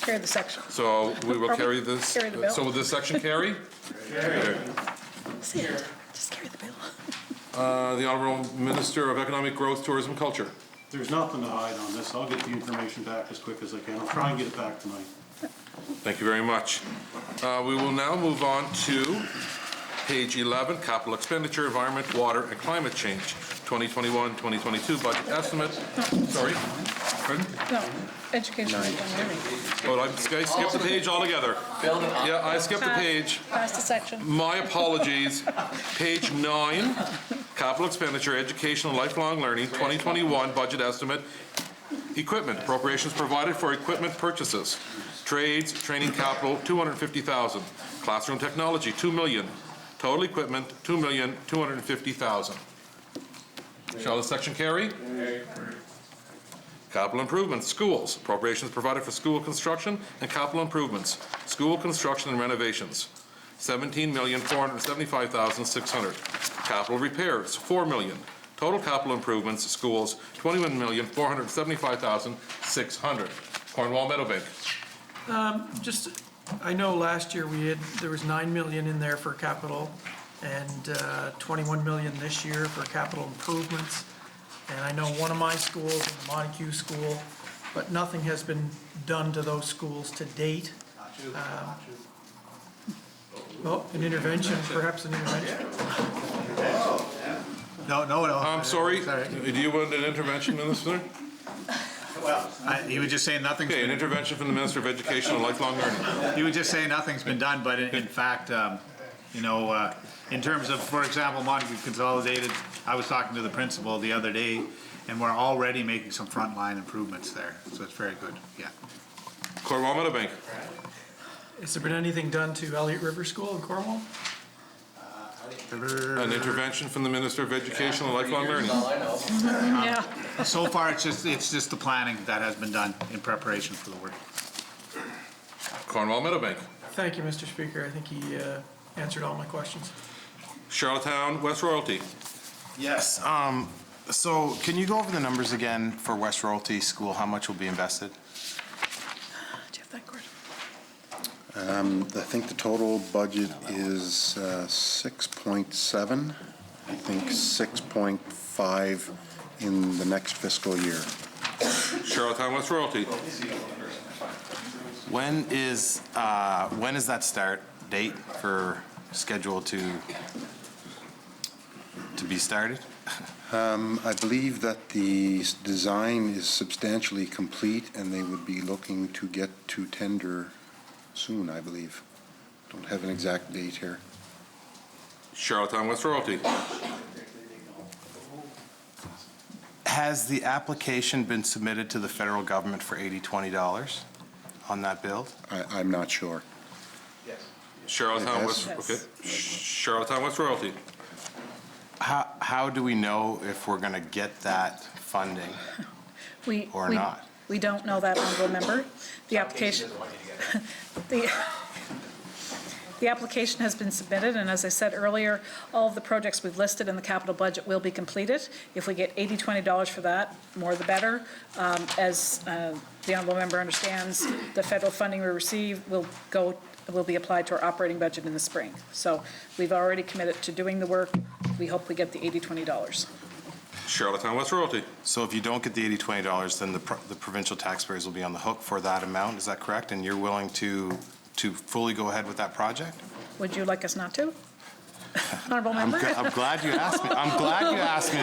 S5: Carry the section.
S11: So we will
S5: Are we
S11: carry this.
S5: carry the bill?
S11: So will this section carry?
S5: Just carry the bill.
S11: The Honourable Minister of Economic Growth, Tourism and Culture.
S6: there's nothing to hide on this. I'll get the information back as quick as I can. I'll try and get it back tonight.
S11: Thank you very much. We will now move on to page 11, capital expenditure, environment, water, and climate change, 2021-2022 budget estimate. Sorry, pardon?
S5: No, education.
S11: Oh, I skipped the page altogether. Yeah, I skipped the page.
S5: Past a section.
S11: My apologies. Page 9, capital expenditure, educational lifelong learning, 2021 budget estimate, equipment, appropriations provided for equipment purchases, trades, training capital, $250,000, classroom technology, $2 million, total equipment, $2,250,000. Shall this section carry? Capital improvements, schools, appropriations provided for school construction and capital improvements, school construction and renovations, $17,475,600. Capital repairs, $4 million. Total capital improvements, schools, $21,475,600. Cornwall Meadowbank.
S10: I know last year there was 9 million in there for capital and 21 million this year for capital improvements. And I know one of my schools, the Montague School, but nothing has been done to those schools to date. An intervention, perhaps an intervention.
S8: No.
S11: I'm sorry. Do you want an intervention, Minister?
S8: Well, he was just saying nothing's
S11: Okay, an intervention from the Minister of Education and Lifelong Learning.
S8: He was just saying nothing's been done, but in fact, in terms of, for example, Montague Consolidated, I was talking to the principal the other day, and we're already making some frontline improvements there, so it's very good, yeah.
S11: Cornwall Meadowbank.
S10: Has there been anything done to Elliott River School in Cornwall?
S11: An intervention from the Minister of Education and Lifelong Learning.
S5: Yeah.
S8: So far, it's just the planning that has been done in preparation for the work.
S11: Cornwall Meadowbank.
S10: Thank you, Mr. Speaker. I think he answered all my questions.
S11: Charlottetown West Royalty.
S9: Yes. So can you go over the numbers again for West Royalty School? How much will be invested?
S5: Do you have that, Gordon?
S21: I think the total budget is 6.7. I think 6.5 in the next fiscal year.
S11: Charlottetown West Royalty.
S9: When is that start date for scheduled to be started?
S21: I believe that the design is substantially complete, and they would be looking to get to tender soon, I believe. Don't have an exact date here.
S11: Charlottetown West Royalty.
S9: Has the application been submitted to the federal government for $80-20 on that build?
S21: I'm not sure.
S11: Charlottetown West.
S5: Yes.
S11: Okay. Charlottetown West Royalty.
S9: How do we know if we're going to get that funding or not?
S5: We don't know that, honorable member. The application, the application has been submitted, and as I said earlier, all of the projects we've listed in the capital budget will be completed. If we get $80-20 for that, more the better. As the honorable member understands, the federal funding we receive will be applied to our operating budget in the spring. So we've already committed to doing the work. We hope we get the $80-20.
S11: Charlottetown West Royalty.
S9: So if you don't get the $80-20, then the provincial taxpayers will be on the hook for that amount, is that correct? And you're willing to fully go ahead with that project?
S5: Would you like us not to? Honorable member?
S9: I'm glad you asked me. I'm glad you asked me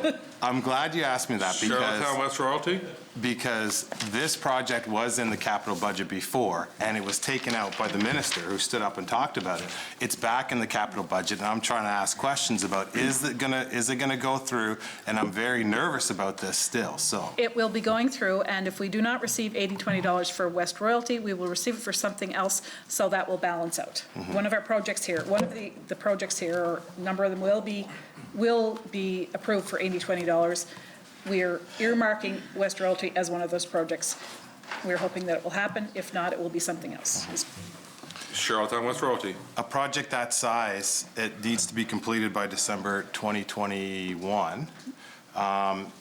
S9: that. I'm glad you asked me that
S11: Charlottetown West Royalty.
S9: because this project was in the capital budget before, and it was taken out by the minister who stood up and talked about it. It's back in the capital budget, and I'm trying to ask questions about is it gonna go through? And I'm very nervous about this still. So
S5: It will be going through, and if we do not receive $80-20 for West Royalty, we will receive it for something else, so that will balance out. One of our projects here, one of the projects here, or a number of them will be approved for $80-20. We're earmarking West Royalty as one of those projects. We're hoping that it will happen. If not, it will be something else.
S11: Charlottetown West Royalty.
S9: a project that size, it needs to be completed by December 2021.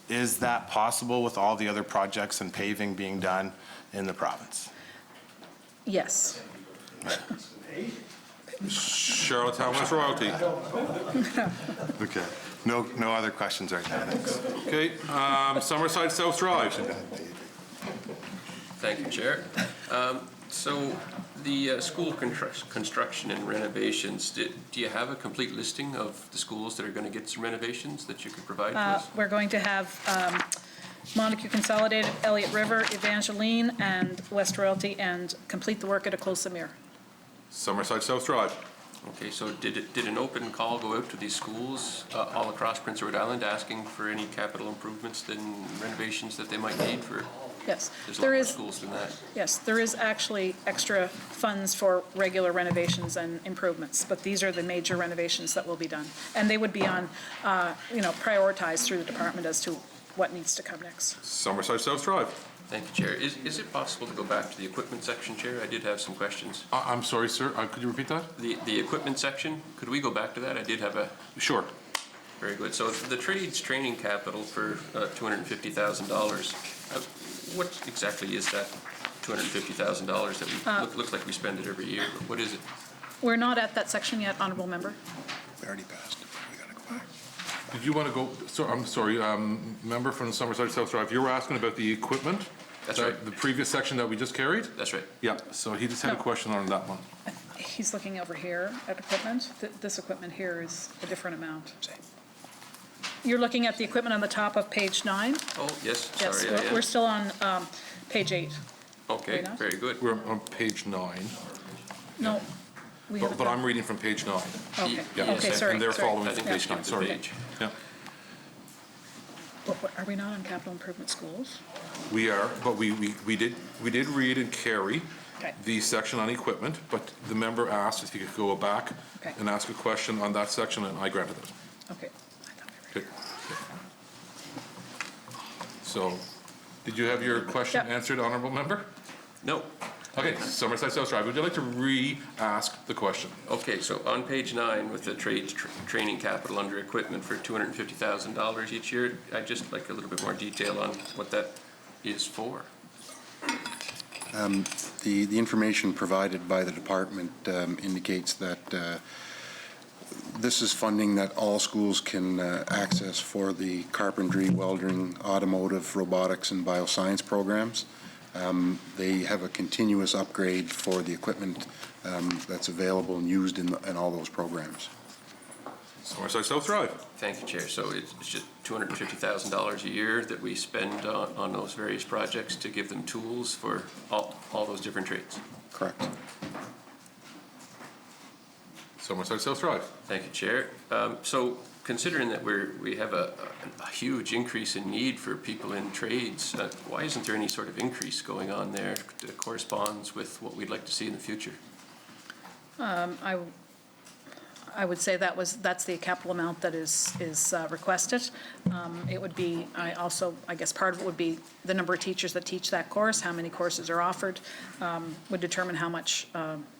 S9: Is that possible with all the other projects and paving being done in the province?
S5: Yes.
S11: Charlottetown West Royalty.
S9: Okay. No other questions right now, thanks.
S11: Okay, Summerside South Drive.
S7: Thank you, Chair. So the school construction and renovations, do you have a complete listing of the schools that are going to get some renovations that you could provide to us?
S5: We're going to have Montague Consolidated, Elliott River, Evangeline, and West Royalty, and complete the work at Eclosamere.
S11: Summerside South Drive.
S7: Okay, so did an open call go out to these schools all across Prince Edward Island asking for any capital improvements and renovations that they might need for?
S5: Yes,
S7: There's a lot
S5: there
S7: more
S5: is.
S7: schools than that.
S5: Yes, there is actually extra funds for regular renovations and improvements, but these are the major renovations that will be done. And they would be on, prioritized through the department as to what needs to come next.
S11: Summerside South Drive.
S7: Thank you, Chair. Is it possible to go back to the equipment section, Chair? I did have some questions.
S11: I'm sorry, sir. Could you repeat that?
S7: The equipment section, could we go back to that? I did have a...
S11: Sure.
S7: Very good. So the trades training capital for $250,000, what exactly is that $250,000 that we looks like we spend it every year? But what is it?
S5: We're not at that section yet, Honourable Member.
S21: We already passed it. We got to go back.
S11: Did you want to go, so, I'm sorry, member from Summerside South Drive, you were asking about the equipment?
S7: That's right.
S11: The previous section that we just carried?
S7: That's right.
S11: Yeah, so he just had a
S5: No.
S11: question on that one.
S5: He's looking over here at equipment. This equipment here is a different amount. You're looking at the equipment on the top of page 9?
S7: Oh, yes,
S5: Yes,
S7: sorry. I am.
S5: we're still on page 8.
S7: Okay,
S5: Are we not?
S7: very good.
S11: We're on page 9,
S5: No. we haven't
S11: but
S5: done-
S11: I'm reading from page 9.
S5: Okay,
S11: Yeah,
S5: okay, sorry.
S11: and they're
S5: sorry.
S11: following
S7: I think
S11: page
S7: we
S11: 9,
S7: skipped a
S11: sorry.
S7: page.
S11: Yeah,
S5: Are we not on capital improvement schools?
S11: we are, but we did read and carry
S5: Okay.
S11: the section on equipment, but the member asked if he could go back
S5: Okay.
S11: and ask a question on that section, and I granted it.
S5: Okay.
S11: Okay. So, did you have your question
S5: Yep.
S11: answered, Honourable Member?
S7: No.
S11: Okay, Summerside South Drive, would you like to re-ask the question?
S7: Okay, so on page 9 with the trades training capital under equipment for $250,000 each year, I'd just like a little bit more detail on what that is for.
S21: The information provided by the department indicates that this is funding that all schools can access for the carpentry, welding, automotive, robotics, and bioscience programs. They have a continuous upgrade for the equipment that's available and used in all those programs.
S11: Summerside South Drive.
S7: Thank you, Chair. So it's just $250,000 a year that we spend on those various projects to give them tools for all those different trades.
S21: Correct.
S11: Summerside South Drive.
S7: Thank you, Chair. So considering that we have a huge increase in need for people in trades, why isn't there any sort of increase going on there that corresponds with what we'd like to see in the future?
S5: I would say that's the capital amount that is requested. It would be, I guess part of it would be the number of teachers that teach that course, how many courses are offered, would determine how much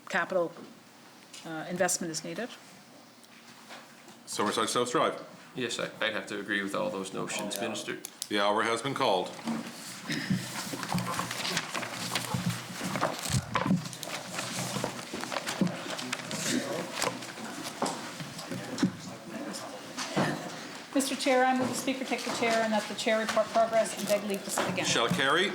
S5: capital investment is needed.
S11: Summerside South Drive.
S7: Yes, I'd have to agree with all those notions, Minister.
S11: The hour has been called.
S5: Mr. Chair, I move the Speaker take the chair and that the chair report progress and beg leave to sit again.
S11: Shall carry?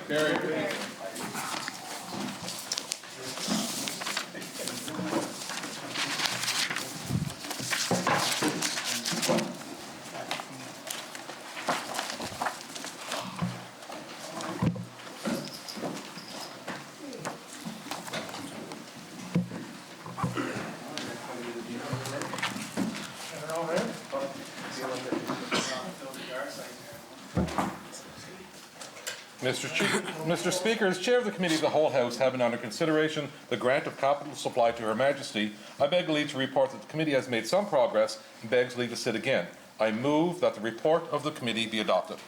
S11: Mr. Speaker, as Chair of the Committee of the Whole House, having under consideration the grant of capital supply to Her Majesty, I beg leave to report that the committee has made some progress and begs leave to sit again. I move that the report of the committee be adopted.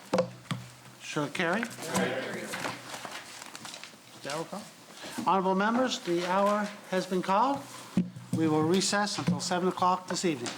S1: Shall it carry? Honourable members, the hour has been called. We will recess until 7 o'clock this evening.